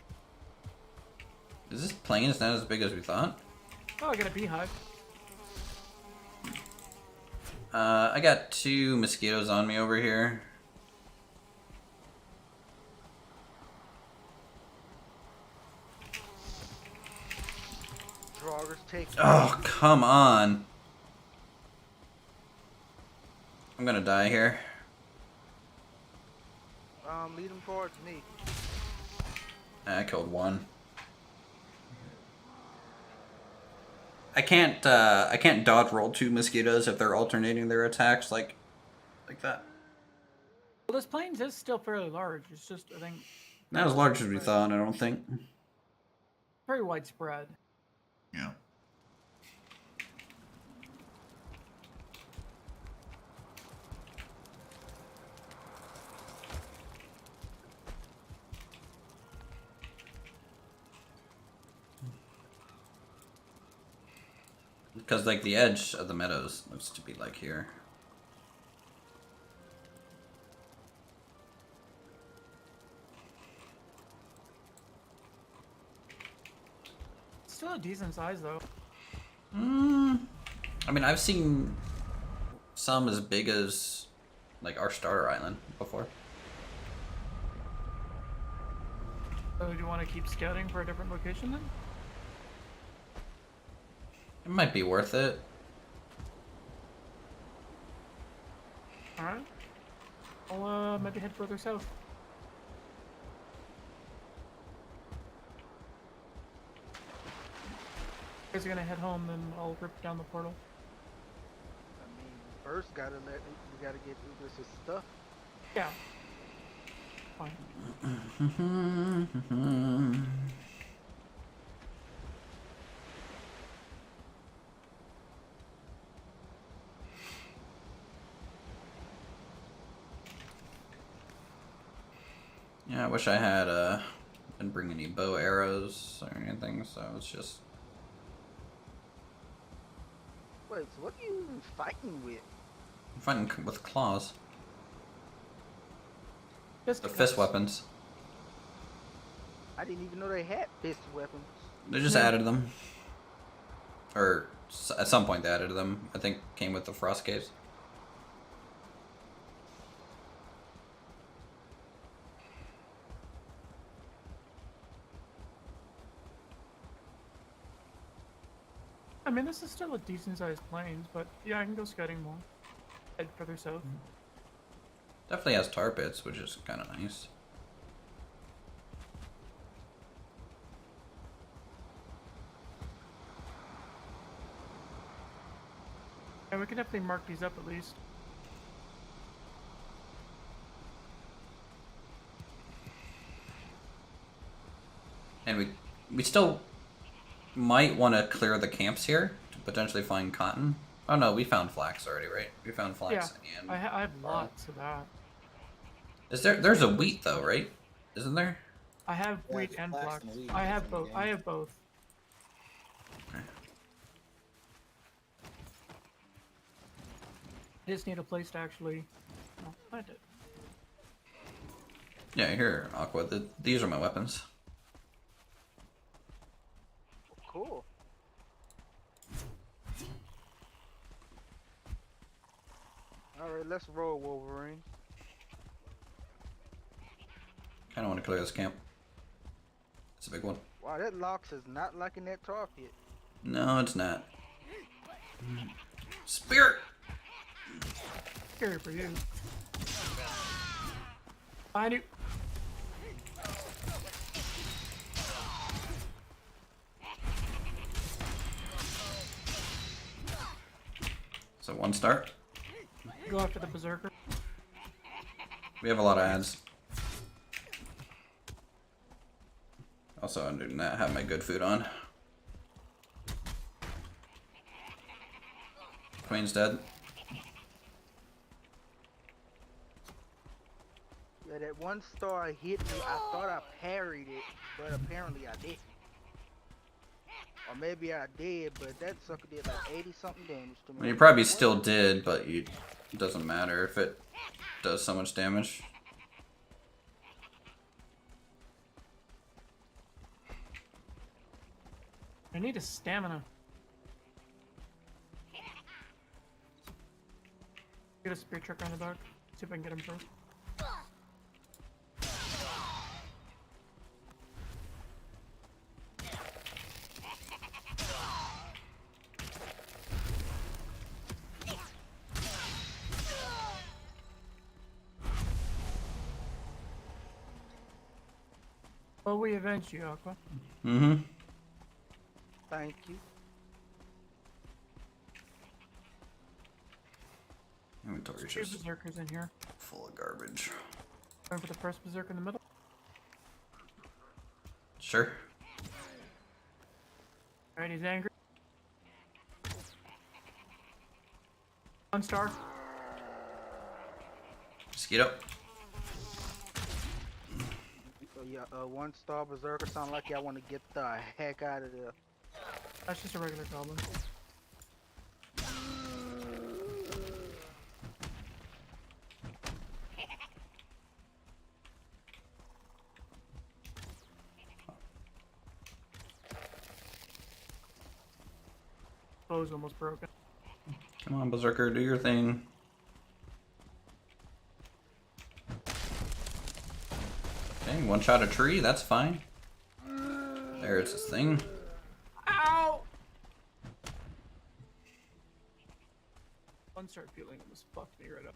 Is this plains not as big as we thought? Oh, I got a beehive. I got 2 mosquitoes on me over here. Draugrs take. Oh, come on. I'm gonna die here. Lead them towards me. I killed 1. I can't dodge roll 2 mosquitoes if they're alternating their attacks like that. Well, this plains is still fairly large. It's just, I think, Not as large as we thought, I don't think. very widespread. Yeah. Because like the edge of the meadows looks to be like here. It's still a decent size though. I mean, I've seen some as big as like our starter island before. So do you want to keep scouting for a different location then? It might be worth it. Alright. I'll maybe head further south. You guys are gonna head home, then I'll rip down the portal. I mean, first we gotta get Uthris' stuff. Yeah. Fine. Yeah, I wish I had didn't bring any bow arrows or anything, so it's just Wait, so what are you even fighting with? I'm fighting with claws. Just The because- fist weapons. I didn't even know they had fist weapons. They just added them. Or at some point they added them. I think came with the frost caves. I mean, this is still a decent-sized plains, but yeah, I can go scouting more. Head further south. Definitely has tar pits, which is kind of nice. And we can definitely mark these up at least. And we still might want to clear the camps here to potentially find cotton. Oh no, we found flax already, right? We found flax and I have lots of that. is there's a wheat though, right? Isn't there? I have Yeah, wheat it's and flax flax. and wheat I in have the both. game. I have both. Okay. I just need a place to actually plant it. Yeah, here, Aqua. These are my weapons. Cool. Alright, let's roll, Wolverine. Kind of want to clear this camp. It's a big one. Wow, that Lox is not liking that tar pit. No, it's not. Spirit. Scary for you. Behind you. So 1 star. Go after the berserker. We have a lot of ads. Also, I do not have my good food on. Queen's dead. Yeah, that 1 star hit me. I thought I parried it, but apparently I didn't. Or maybe I did, but that sucker did like 80 something damage to me. Well, you probably still did, but it doesn't matter if it does so much damage. I need a stamina. Get a spear truck on the back. See if I can get him first. Well, we avenge you, Aqua. Mm-hmm. Thank you. Inventory's Two just berserkers in here. full of garbage. Going for the first berserker in the middle. Sure. Alright, he's angry. 1 star. Mosquito. So yeah, 1 star berserker sound like y'all want to get the heck out of there. That's just a regular goblin. Bow's almost broken. Come on, Berserker, do your thing. Okay, 1 shot a tree, that's fine. There's his thing. Ow! 1 star feeling almost fucked me right up.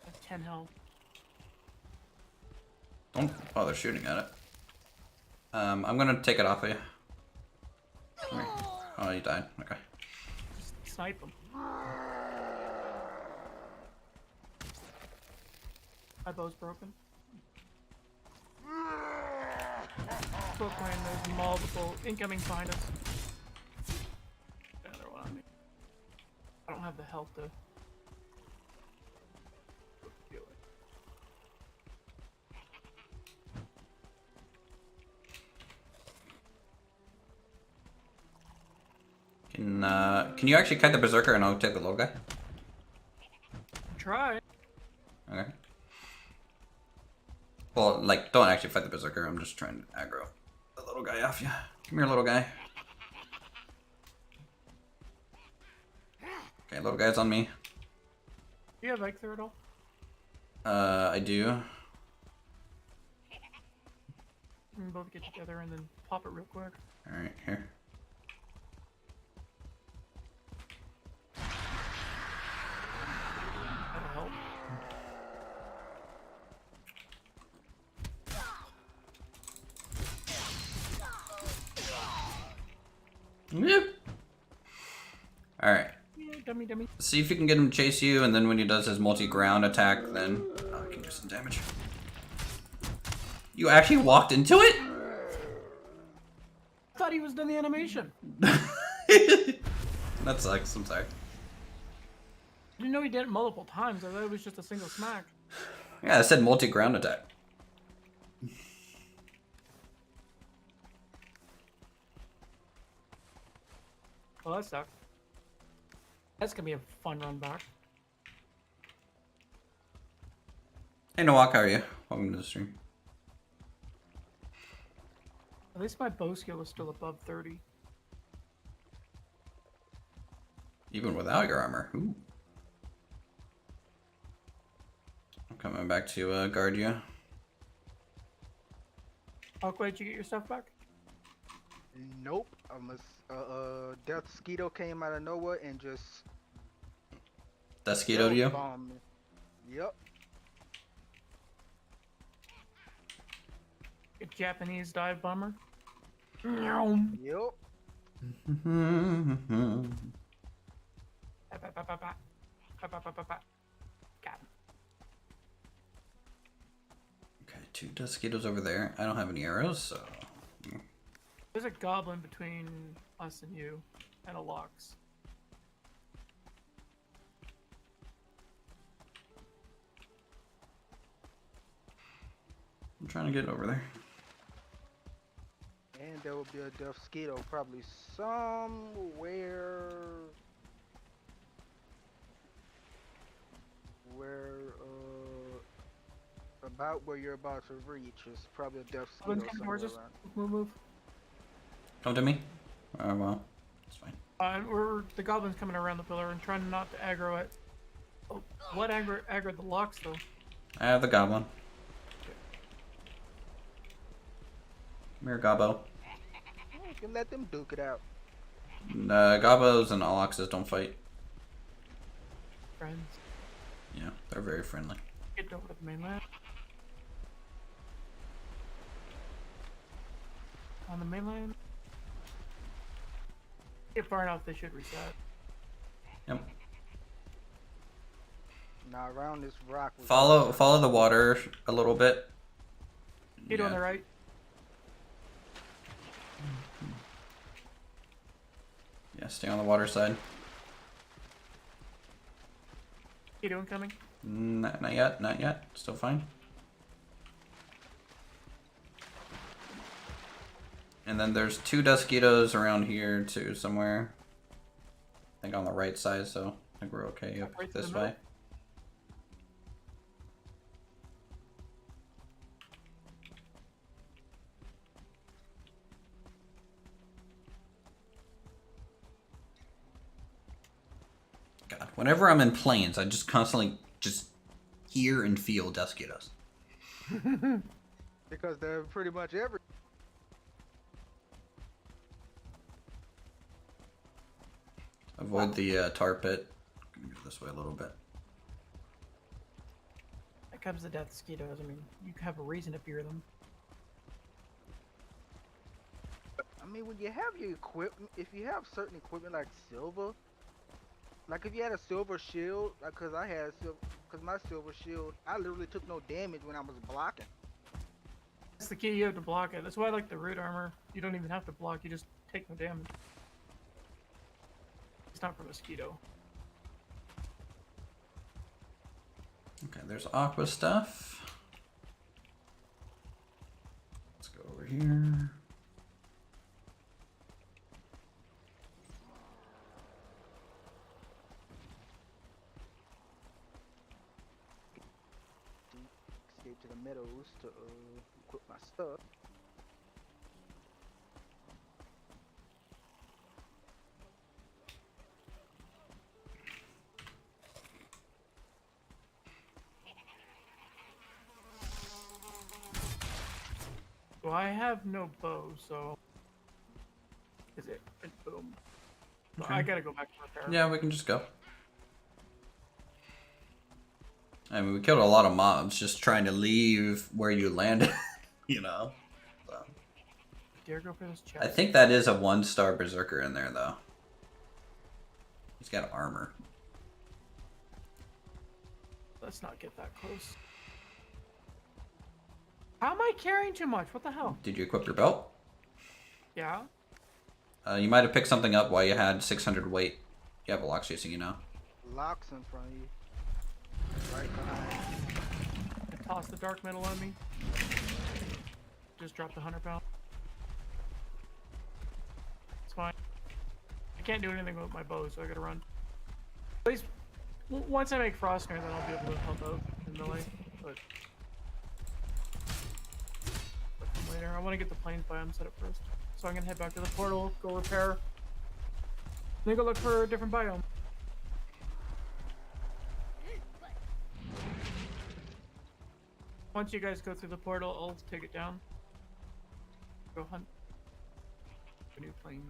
That's 10 health. Don't bother shooting at it. I'm gonna take it off of you. Come here. Oh, you died. Okay. Just snipe them. My bow's broken. Book when there's multiple incoming behind us. Yeah, they're one on me. I don't have the health to deal with. Can you actually kite the berserker and I'll take the little guy? Try. Okay. Well, like, don't actually fight the berserker. I'm just trying to aggro the little guy off you. Come here, little guy. Okay, little guy's on me. Do you have Ecther at all? I do. We can both get together and then pop it real quick. Alright, here. That'll help. Yep. Alright. Yeah, dummy. See if you can get him to chase you, and then when he does his multi-ground attack, then I can do some damage. You actually walked into it? I thought he was done the animation. That sucks, I'm sorry. I didn't know he did it multiple times. I thought it was just a single smack. Yeah, I said multi-ground attack. Well, that sucks. That's gonna be a fun run back. Hey Nawak, how are you? Welcome to the stream. At least my bow skill is still above 30. Even without your armor. Ooh. I'm coming back to guard you. Aqua, did you get your stuff back? Nope. Death Skeeto came out of nowhere and just Desquito to you? bombed me. Yep. A Japanese dive bomber. Yep. Got him. Okay, 2 Desquitos over there. I don't have any arrows, so... There's a goblin between us and you, and a Lox. I'm trying to get over there. And there will be a Death Skeeto probably somewhere where about where you're about to reach is probably a Death Goblin's Skeeto coming somewhere towards us. around. Move. Come to me? Well, it's fine. The goblin's coming around the pillar and trying not to aggro it. Oh, what aggroed the Lox though? I have the goblin. Come here, Gobbo. You can let them duke it out. Gobbos and Aloxes don't fight. Friends. Yeah, they're very friendly. Get over to the mainland. On the mainland. Get far enough, they should reset. Yep. Now around this rock. Follow the water a little bit. Get on the right. Yeah, stay on the water side. You doing coming? Not yet, not yet. Still fine. And then there's 2 Desquitos around here too, somewhere. I think on the right side, so I think we're okay up Right this in the middle? way. God, whenever I'm in planes, I just constantly just hear and feel Desquitos. Because they're pretty much every. Avoid the tar pit. Go this way a little bit. That comes the death mosquitoes. I mean, you have a reason to fear them. I mean, when you have your equipment, if you have certain equipment like silver, Like if you had a silver shield, like cause I had cause my silver shield, I literally took no damage when I was blocking. That's the key. You have to block it. That's why I like the root armor. You don't even have to block. You just take no damage. It's not for mosquito. Okay, there's aqua stuff. Let's go over here. Escape to the meadows to equip my stuff. Well, I have no bow, so is it? Boom. So Okay. I gotta go back to repair. Yeah, we can just go. I mean, we killed a lot of mobs just trying to leave where you landed, you know? So. Dare go for this chest. I think that is a 1-star berserker in there, though. He's got armor. Let's not get that close. How am I carrying too much? What the hell? Did you equip your belt? Yeah. You might have picked something up while you had 600 weight. You have a lock chasing you now. Locks in front of you. Right behind. It tossed the dark metal on me. Just dropped 100 pounds. It's fine. I can't do anything with my bow, so I gotta run. At least once I make Frostner, then I'll be able to help out in melee. But later, I want to get the plains biome set up first. So I'm gonna head back to the portal, go repair, then go look for a different biome. Once you guys go through the portal, I'll take it down. Go hunt a new plane.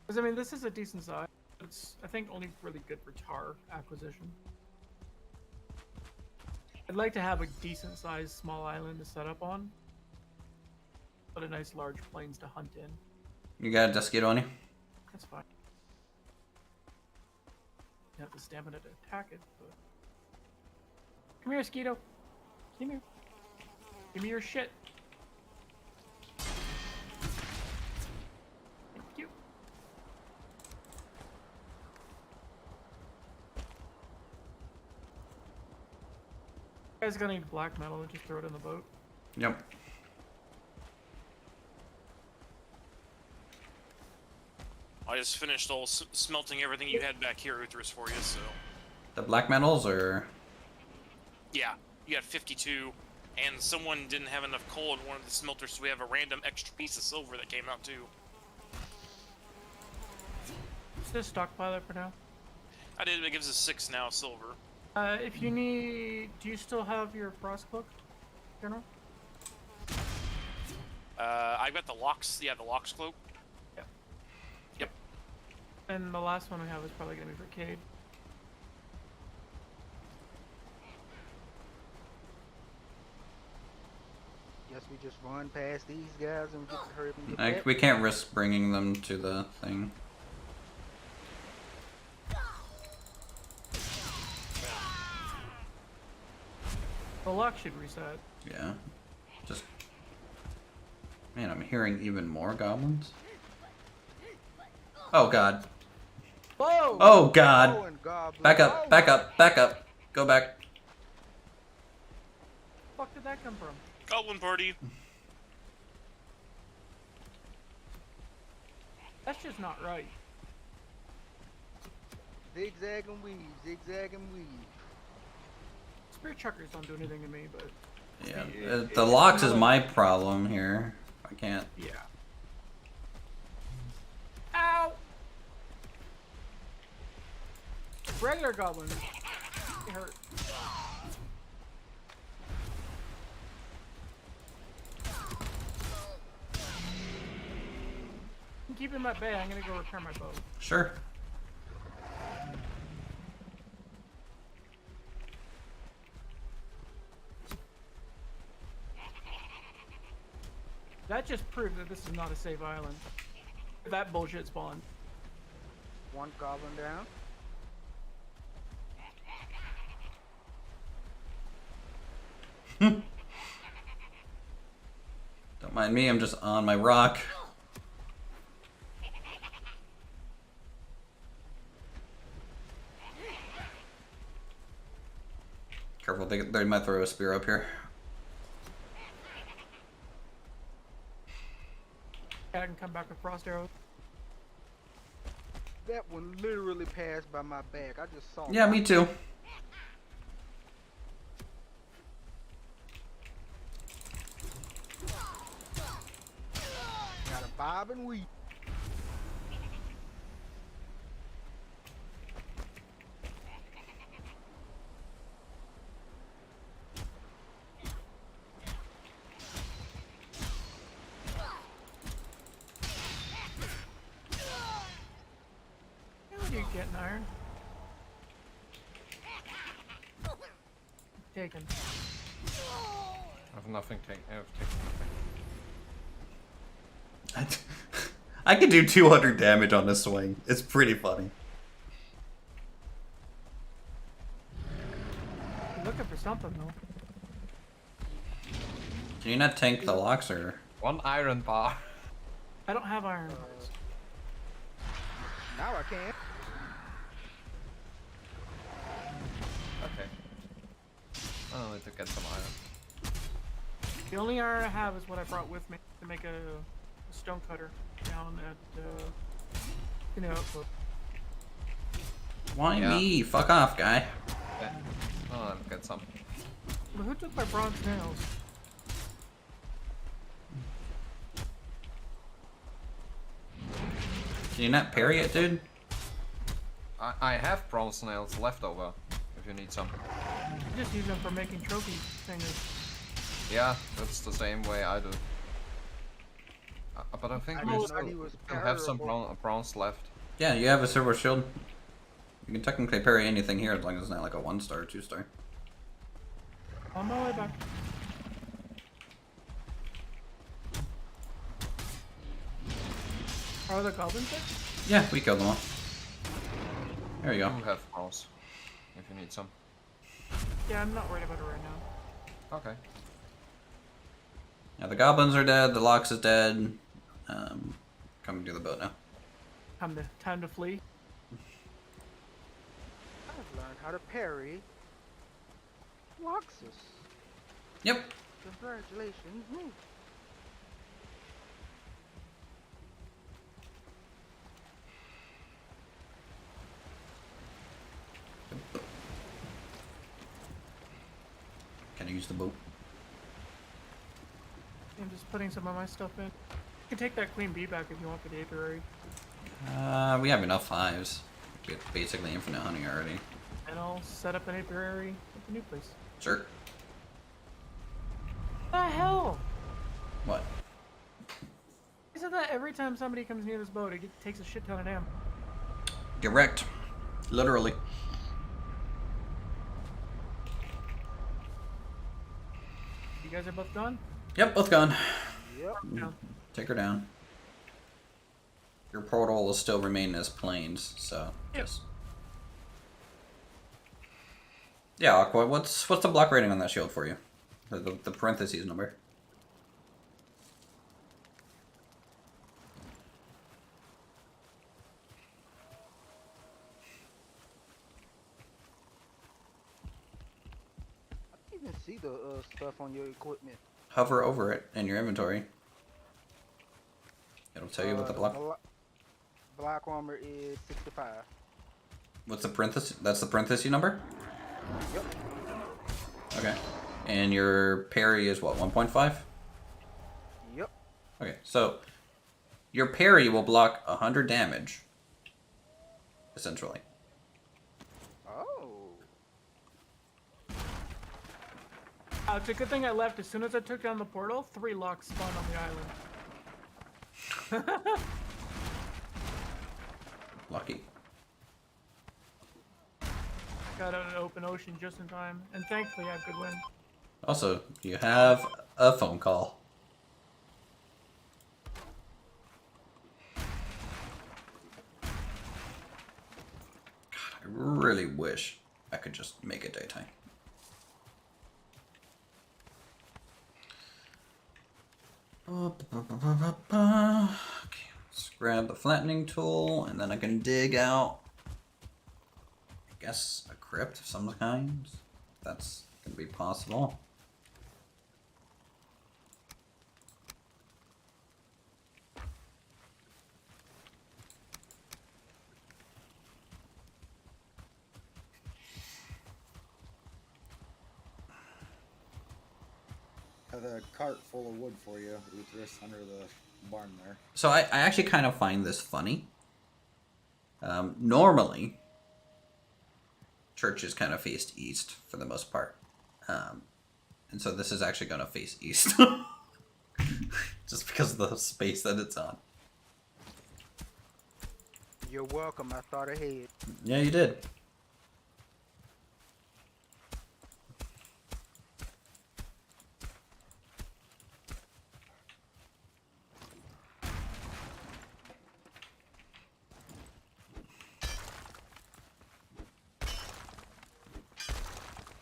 Because I mean, this is a decent size. It's, I think, only really good for tar acquisition. I'd like to have a decent sized small island to set up on, but a nice large plains to hunt in. You got a Dusky on you? That's fine. You have the stamina to attack it, but... Come here, Skeeto. Come here. Give me your shit. Thank you. You guys got any black metal? Just throw it in the boat. Yep. I just finished all smelting everything you had back here, Uthris, for you, so... The black metals, or...? Yeah, you got 52, and someone didn't have enough coal in one of the smelters, so we have a random extra piece of silver that came out, too. Just stockpile it for now. I did, it gives us 6 now, silver. If you need... Do you still have your frost cloak, General? I've got the locks, yeah, the locks cloak. Yeah. Yep. And the last one we have is probably going to be for Cade. Guess we just run past these guys and get to hurry up and get back. We can't risk bringing them to the thing. The lock should reset. Yeah. Just... Man, I'm hearing even more goblins. Oh god. Whoa! Oh god! Oh, and goblin. Back up, back up, back up. Go back. The fuck did that come from? Goblin party. That's just not right. Zigzag and weave, zigzag and weave. Spirit chuckers don't do anything to me, but... Yeah, the locks is my problem here. I can't. Yeah. Ow! Regular goblins. They hurt. Keep him at bay. I'm gonna go repair my bow. Sure. That just proved that this is not a safe island. That bullshit spawned. One goblin down. Don't mind me, I'm just on my rock. Careful, they might throw a spear up here. I can come back with frost arrows. That one literally passed by my back. I just saw. Yeah, it. me too. Got a bob and weave. How do you get an iron? Taken. I have nothing taken. I have taken nothing. I could do 200 damage on this swing. It's pretty funny. I'm looking for something though. Can you not tank the locks or? 1 iron bar. I don't have iron bars. Now I can. Okay. I'll need to get some iron. The only iron I have is what I brought with me to make a stone cutter down at you know. Why Yeah. me? Fuck off, guy. Yeah. I'll get some. But who took my bronze nails? Can you not parry it, dude? I have bronze nails left over, if you need some. I just use them for making trophy things. Yeah, that's the same way I do. But I think I we didn't still, know he was still have some parryable. bronze left. Yeah, you have a silver shield. You can technically parry anything here as long as it's not like a 1-star or 2-star. On my way back. Are the goblins there? Yeah, we killed them all. There you You go. have bronze, if you need some. Yeah, I'm not worried about it right now. Okay. Yeah, the goblins are dead. The locks is dead. Coming to the boat now. Time to flee. I've learned how to parry. Loxus. Yep. Congratulations, me. Can I use the boat? I'm just putting some of my stuff in. You can take that queen bee back if you want for the apiary. We have enough 5s. We get basically infinite honey already. And I'll set up an apiary at the new place. Sure. The hell? What? I said that every time somebody comes near this boat, it takes a shit ton of damage. Get wrecked. Literally. You guys are both gone? Yep, both gone. Yep. Down. Take her down. Your portal will still remain as planes, so Yep. just. Yeah, Aqua. What's the block rating on that shield for you? The parentheses number. I didn't even see the stuff on your equipment. Hover over it in your inventory. It'll tell you what the block. Black armor is 65. What's the parenthesis? That's the parenthesis number? Yep. Okay. And your parry is what, 1.5? Yep. Okay, so your parry will block 100 damage. Essentially. Oh. It's a good thing I left. As soon as I took down the portal, 3 locks spawned on the island. Lucky. Got out an open ocean just in time, and thankfully I have good wind. Also, you have a phone call. really wish I could just make it daytime. Okay, let's grab the flattening tool, and then I can dig out, I guess, a crypt of some kind. That's gonna be possible. Have a cart full of wood for you, Uthris, under the barn there. So I actually kind of find this funny. Normally, churches kind of faced east for the most part. And so this is actually going to face east. Just because of the space that it's on. You're welcome. I thought ahead. Yeah, you did.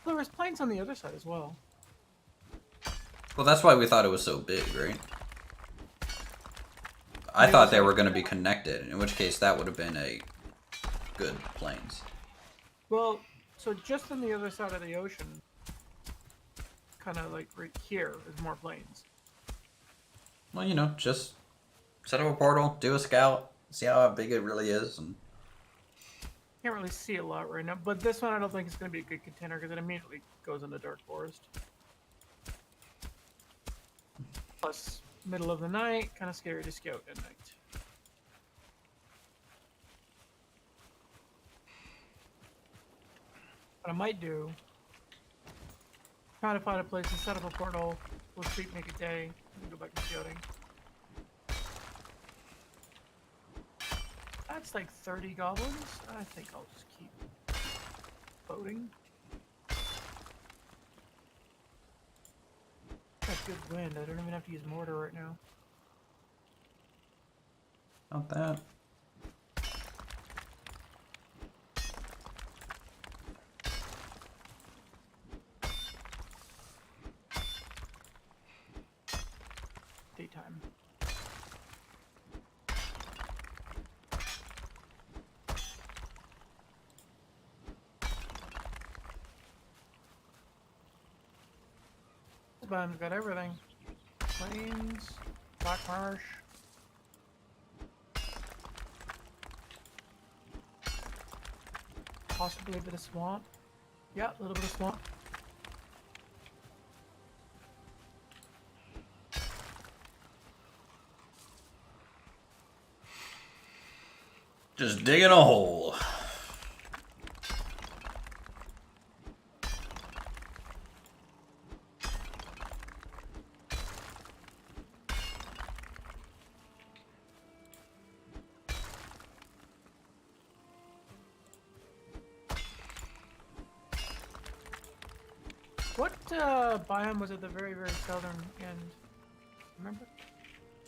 There was planes on the other side as well. Well, that's why we thought it was so big, right? I thought they were going to be connected, in which case that would have been a good plains. Well, so just on the other side of the ocean, kind of like right here, is more planes. Well, you know, just set up a portal, do a scout, see how big it really is, and Can't really see a lot right now, but this one I don't think is going to be a good contender because it immediately goes into dark forest. Plus, middle of the night, kind of scary to scout at night. What I might do, try to find a place to set up a portal, we'll sleep, make a day, and go back to scouting. That's like 30 goblins. I think I'll just keep boating. Got good wind. I don't even have to use mortar right now. not that. Daytime. This biome's got everything. Plains, black marsh. Possibly a bit of swamp. Yeah, a little bit of swamp. Just digging a hole. What biome was at the very, very southern end? Remember?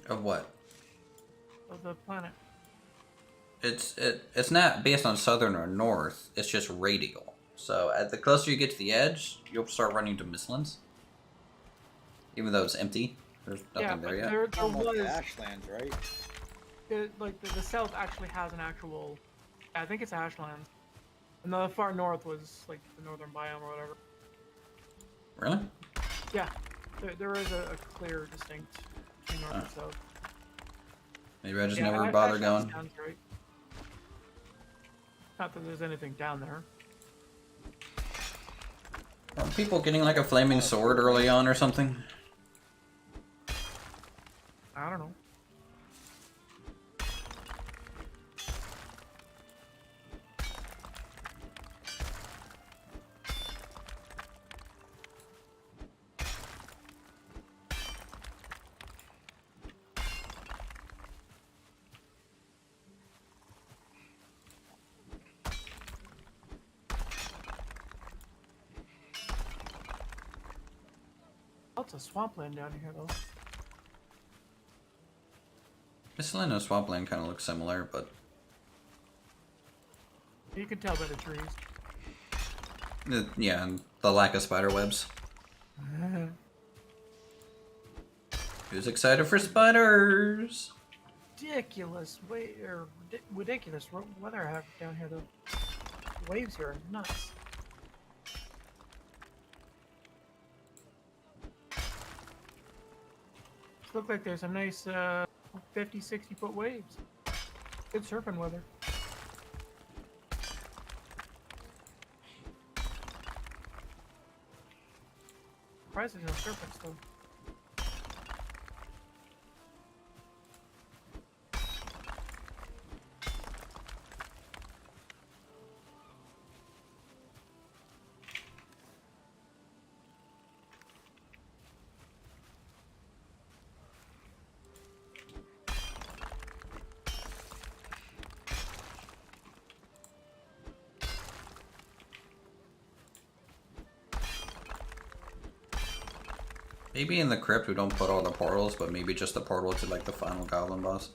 Of what? Of the planet. It's not based on southern or north. It's just radial. So at the closer you get to the edge, you'll start running to Mistlands. Even though it's empty, there's nothing there yet. There Almost was Ashlands, right? the south actually has an actual. I think it's Ashlands, and the far north was like the northern biome or whatever. Really? Yeah, there is a clear, distinct between north and south. Maybe I just Yeah, never bother Ashlands going. sounds right. Not that there's anything down there. Are people getting like a flaming sword early on or something? I don't know. Lots of swampland down here, though. Mistland and Swampland kind of look similar, but You can tell by the trees. Yeah, and the lack of spider webs. Who's excited for spiders? Ridiculous ridiculous weather I have down here though. The waves here are nuts. Look like there's a nice 50, 60 foot waves. Good surfing weather. Surprised there's no serpents though. Maybe in the crypt we don't put all the portals, but maybe just the portal to like the final goblin boss.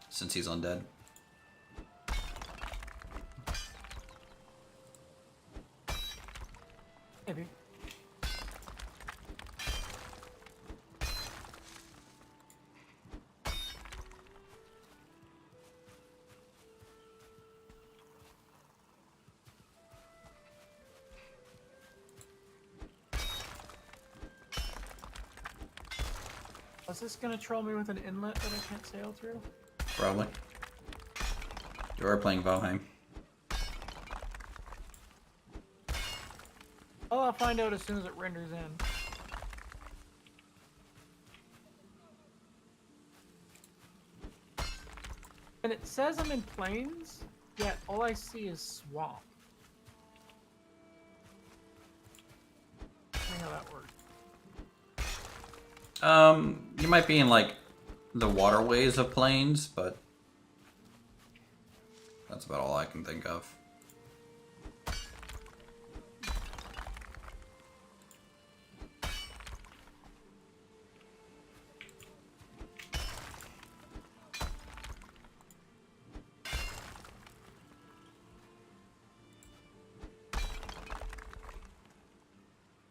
Since he's undead. Maybe. Is this gonna troll me with an inlet that I can't sail through? Probably. You are playing Valheim. Well, I'll find out as soon as it renders in. And it says I'm in plains, yet all I see is swamp. See how that works. You might be in like the waterways of plains, but that's about all I can think of.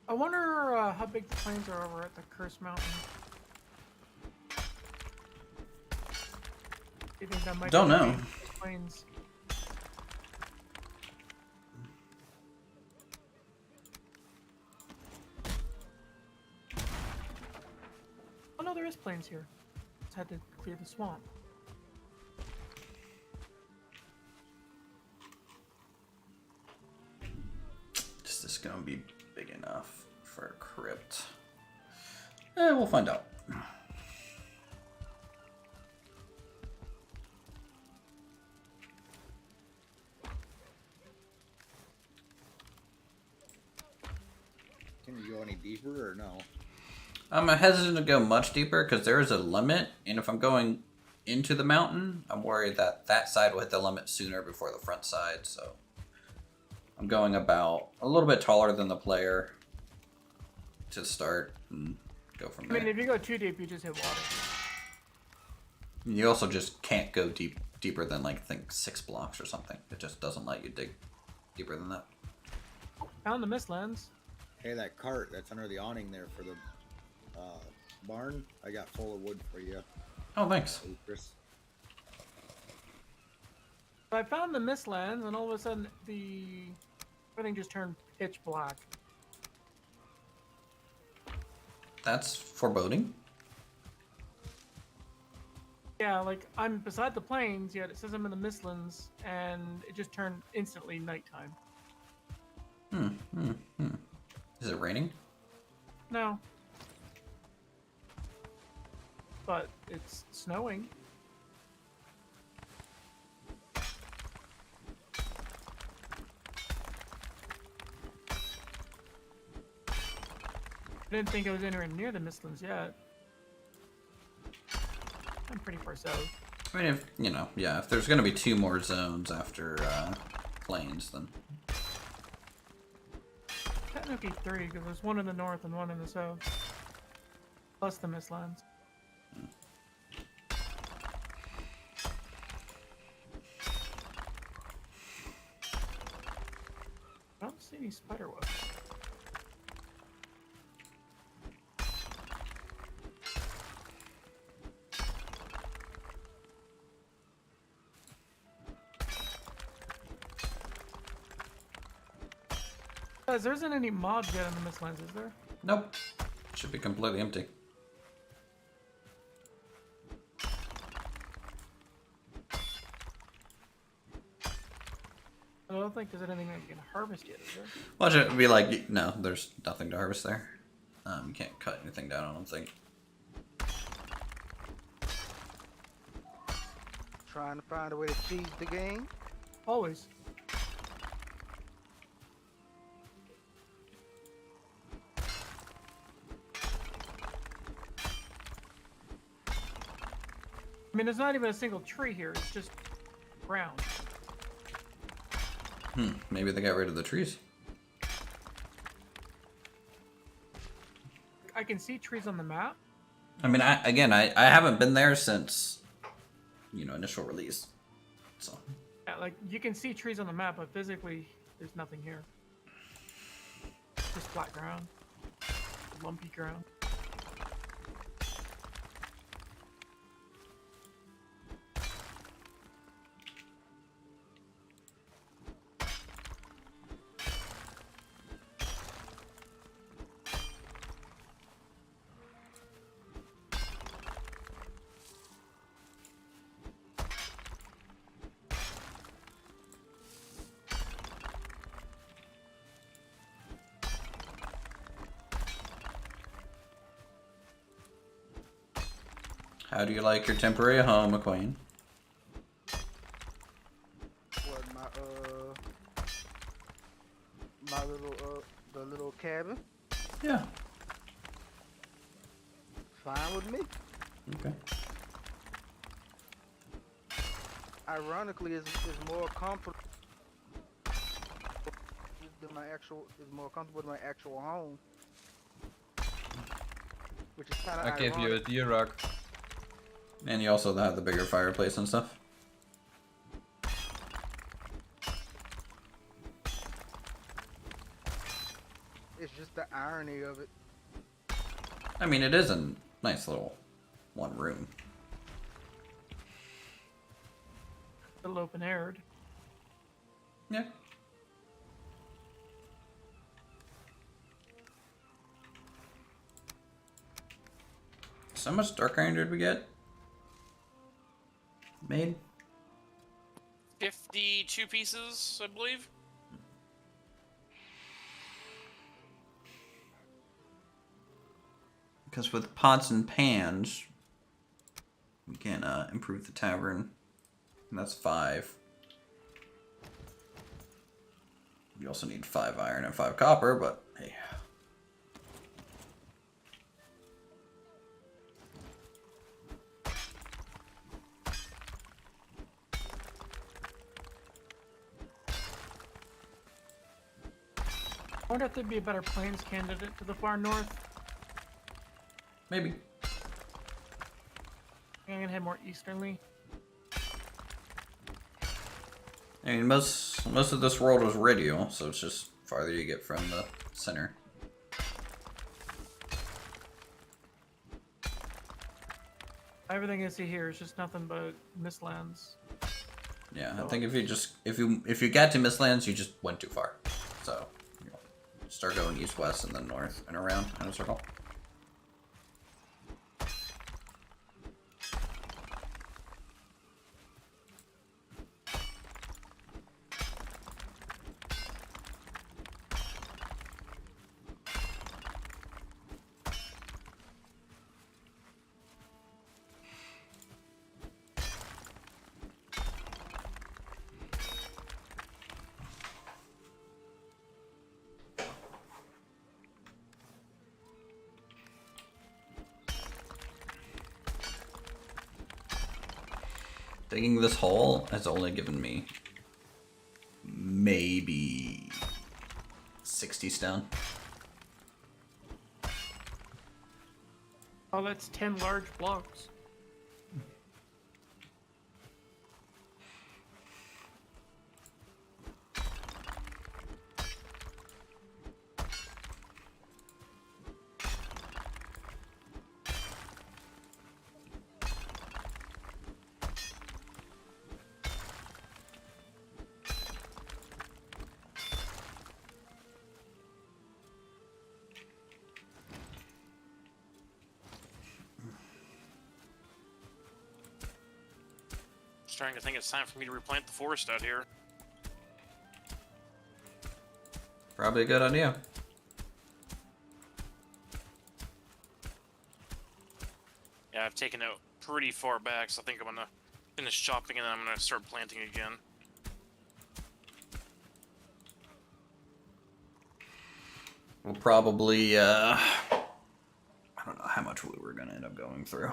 I wonder how big the plains are over at the Cursed Mountain. Do you think that might Don't be know. Plains? Oh no, there is plains here. Just had to clear the swamp. Is this gonna be big enough for a crypt? We'll find out. Can you go any deeper or no? I'm hesitant to go much deeper because there is a limit, and if I'm going into the mountain, I'm worried that that side will hit the limit sooner before the front side, so I'm going about a little bit taller than the player to start and go from I there. mean, if you go too deep, you just hit water. You also just can't go deeper than like I think 6 blocks or something. It just doesn't let you dig deeper than that. Found the Mistlands. Hey, that cart that's under the awning there for the barn, I got full of wood for you. Oh, thanks. Uthris. I found the Mistlands, and all of a sudden, everything just turned pitch black. That's foreboding. Yeah, like, I'm beside the plains, yet it says I'm in the Mistlands, and it just turned instantly nighttime. Is it raining? No. But it's snowing. I didn't think I was anywhere near the Mistlands yet. I'm pretty far south. I mean, if, you know, yeah, if there's going to be 2 more zones after plains, then... Technically 3, because there's one in the north and one in the south. Plus the Mistlands. any spider web. Guys, there isn't any mobs yet in the Mistlands, is there? Nope. Should be completely empty. I don't think there's anything that you can harvest yet, is there? Watch it be like, no, there's nothing to harvest there. You can't cut anything down, I don't think. Trying to find a way to cheese the game. Always. I mean, there's not even a single tree here. It's just ground. Maybe they got rid of the trees. I can see trees on the map. I mean, I haven't been there since, initial release. So. Yeah, like, you can see trees on the map, but physically, there's nothing here. Just flat ground. Lumpy ground. How do you like your temporary home, McQueen? What, my little, the little cabin? Yeah. Fine with me. Okay. Ironically, it's more comfortable than my actual. Is more comfortable than my actual home, which is kind of. I gave you a deer rug. And you also have the bigger fireplace and stuff. It's just the irony of it. I mean, it is a nice little one room. A little open aired. Yeah. So how much dark iron did we get? Made? 52 pieces, I believe. Because with pots and pans, we can improve the tavern. And that's 5. We also need 5 iron and 5 copper, but hey. I wonder if there'd be a better plains candidate to the far north. Maybe. I'm gonna head more easternly. I mean, most of this world was radio, so it's just farther you get from the center. Everything I see here is just nothing but Mistlands. Yeah, I think if you got to Mistlands, you just went too far. So, start going east-west and then north and around in a circle. Digging this hole has only given me maybe 60 stone. Oh, that's 10 large blocks. starting to think it's time for me to replant the forest out here. Probably a good idea. Yeah, I've taken it pretty far back, so I think I'm gonna finish chopping and then I'm gonna start planting again. We'll probably, I don't know how much we were gonna end up going through.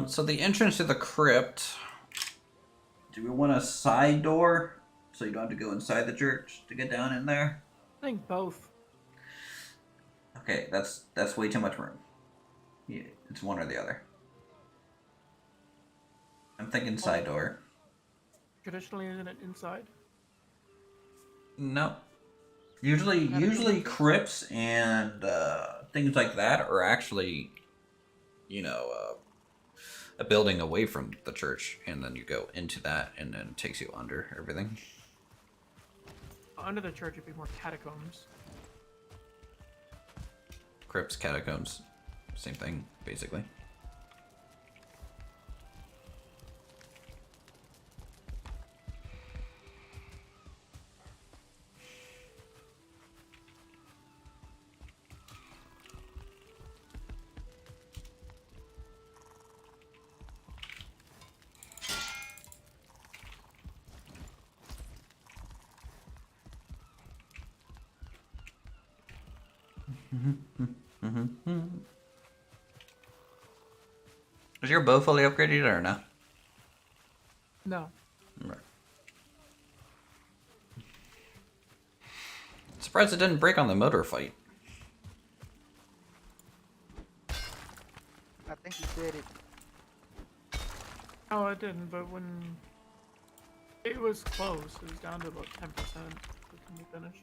So the entrance to the crypt, do we want a side door so you don't have to go inside the church to get down in there? I think both. Okay, that's way too much room. Yeah, it's one or the other. I'm thinking side door. Traditionally, isn't it inside? No. Usually crypts and things like that are actually, you know, a building away from the church, and then you go into that, and then it takes you under everything. Under the church, it'd be more catacombs. Crypts, catacombs, same thing, basically. Is your bow fully upgraded or no? No. Right. Surprised it didn't break on the motor fight. I think he said it. Oh, it didn't, but when it was close, it was down to about 10% when we finished.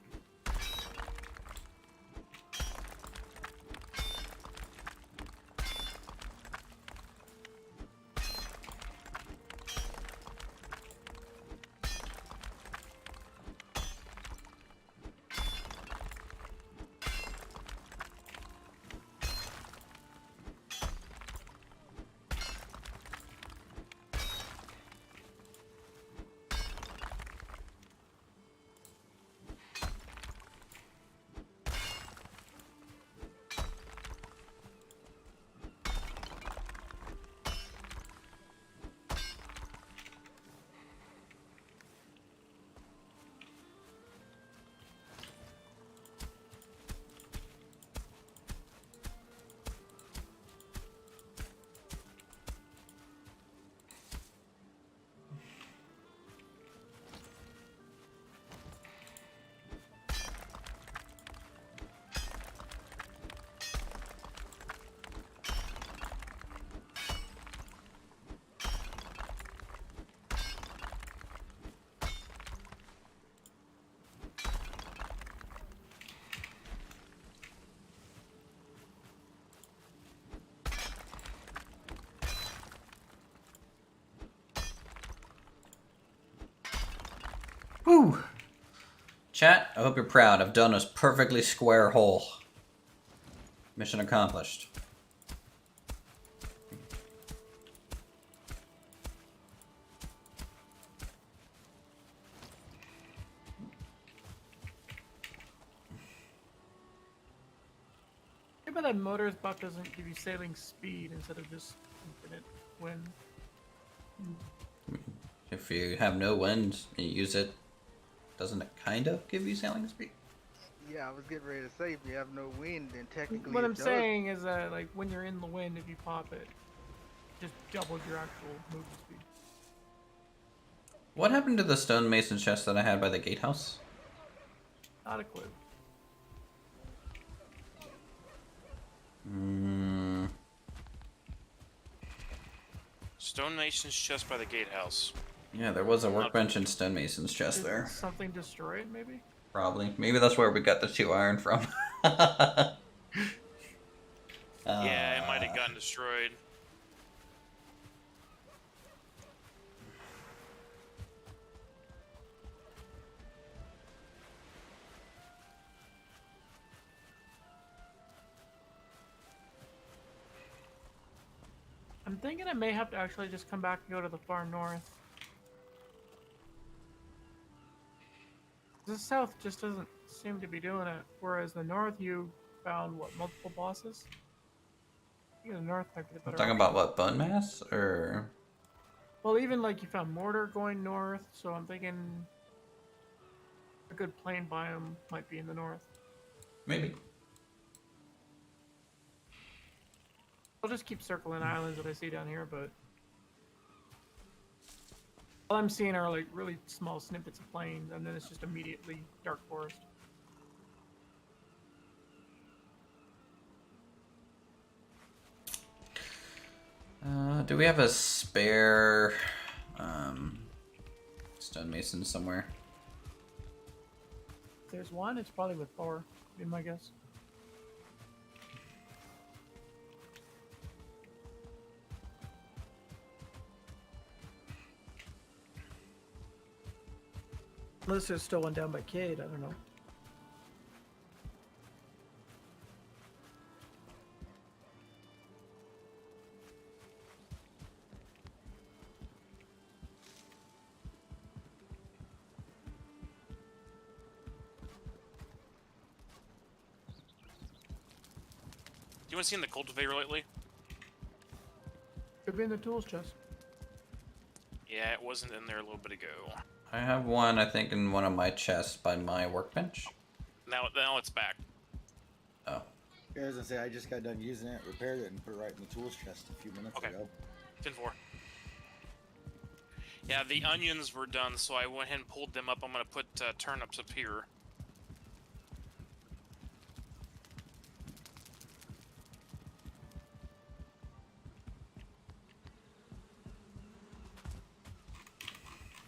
Whew. Chat, I hope you're proud. I've done a perfectly square hole. Mission accomplished. Yeah, but that motor's buff doesn't give you sailing speed instead of just infinite wind. If you have no wind and you use it, doesn't it kind of give you sailing speed? Yeah, I was getting ready to say if you have no wind, then technically What it I'm does. saying is that, like, when you're in the wind, if you pop it, just doubles your actual movement speed. What happened to the stonemason chest that I had by the gatehouse? Not a clue. Stonemason's chest by the gatehouse. Yeah, there was a workbench and stonemason's chest Is there. something destroyed, maybe? Probably. Maybe that's where we got the 2 iron from. Yeah, it might have gotten destroyed. I'm thinking I may have to actually just come back and go to the far north. The south just doesn't seem to be doing it, whereas the north you found, what, multiple bosses? I think the north might be the better Talking option. about what, bone mass? Or... Well, even like you found mortar going north, so I'm thinking a good plain biome might be in the north. Maybe. I'll just keep circling islands that I see down here, but all I'm seeing are like really small snippets of plains, and then it's just immediately dark forest. Do we have a spare stonemason somewhere? If there's one, it's probably with Thor, would be my guess. Unless there's still one down by Cade, I don't know. Do you want to see in the cultivator lately? Could be in the tools chest. Yeah, it wasn't in there a little bit ago. I have one, I think, in one of my chests by my workbench. Now it's back. Oh. Yeah, I was gonna say, I just got done using it, repaired it, and put it right in the tools chest a few minutes Okay. ago. 10-4. Yeah, the onions were done, so I went ahead and pulled them up. I'm gonna put turnips up here.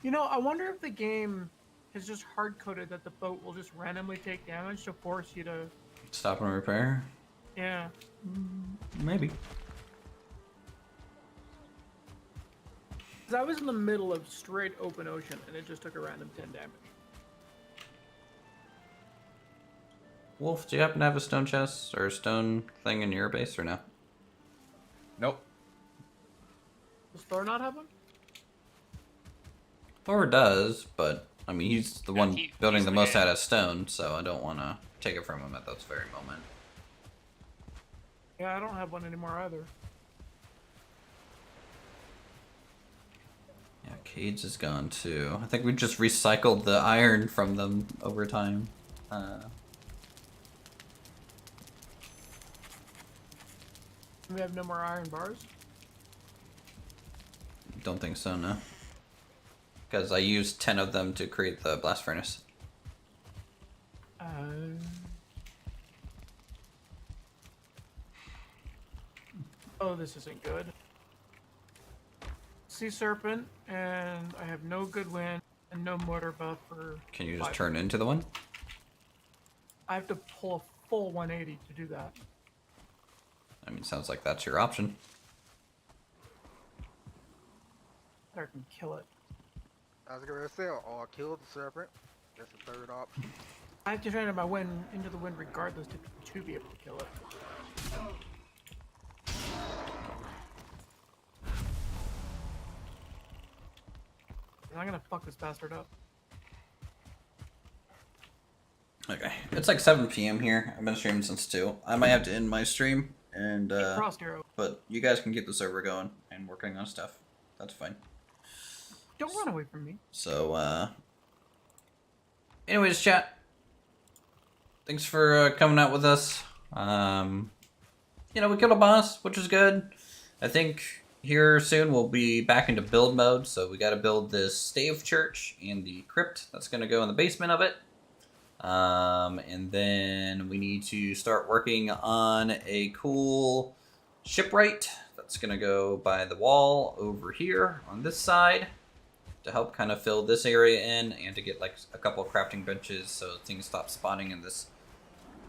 You know, I wonder if the game has just hard-coded that the boat will just randomly take damage to force you to... Stop and repair? Yeah. Maybe. Because I was in the middle of straight open ocean, and it just took a random 10 damage. Wolf, do you happen to have a stone chest or a stone thing in your base or no? Nope. Does Thor not have one? Thor does, but I mean, he's the one building he's the the most guy. out of stone, so I don't want to take it from him at this very moment. Yeah, I don't have one anymore either. Yeah, Cade's is gone too. I think we just recycled the iron from them over time. We have no more iron bars. Don't think so, no. Because I used 10 of them to create the blast furnace. Oh, this isn't good. Sea serpent, and I have no good wind and no motor buff for. Can you just 5. turn into the one? I have to pull a full 180 to do that. I mean, sounds like that's your option. I can kill it. I was gonna say, or kill the serpent. That's the third option. I have to turn my wind into the wind regardless to be able to kill it. I'm gonna fuck this bastard up. Okay, it's like 7 p.m. here. I've been streaming since 2. I might have to end my stream, and Frost arrow. but you guys can keep the server going and working on stuff. That's fine. Don't run away from me. So, anyways, chat. Thanks for coming out with us. You know, we killed a boss, which is good. I think here soon we'll be back into build mode, so we got to build this stave church and the crypt that's going to go in the basement of it. And then we need to start working on a cool shipwright that's going to go by the wall over here on this side to help kind of fill this area in and to get like a couple of crafting benches so things stop spawning in this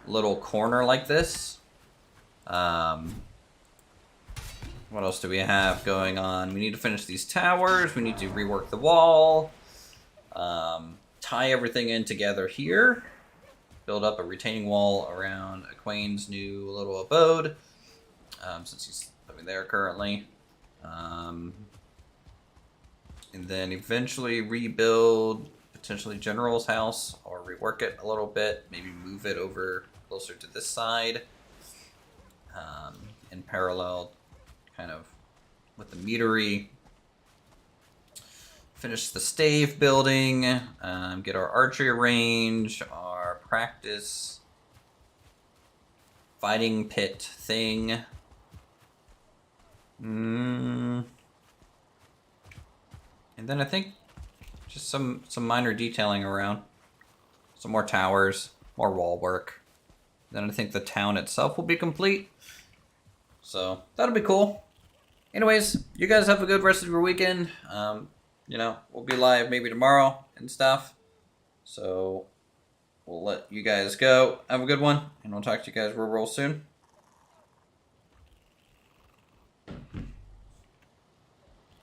little corner like this. What else do we have going on? We need to finish these towers. We need to rework the wall. Tie everything in together here. Build up a retaining wall around Aquane's new little abode. Since he's living there currently. And then eventually rebuild potentially General's house or rework it a little bit. Maybe move it over closer to this side. In parallel kind of with the meadery. Finish the stave building, get our archery range, our practice fighting pit thing. And then I think just some minor detailing around. Some more towers, more wall work. Then I think the town itself will be complete. So that'll be cool. Anyways, you guys have a good rest of your weekend. You know, we'll be live maybe tomorrow and stuff. So we'll let you guys go. Have a good one, and we'll talk to you guys real soon.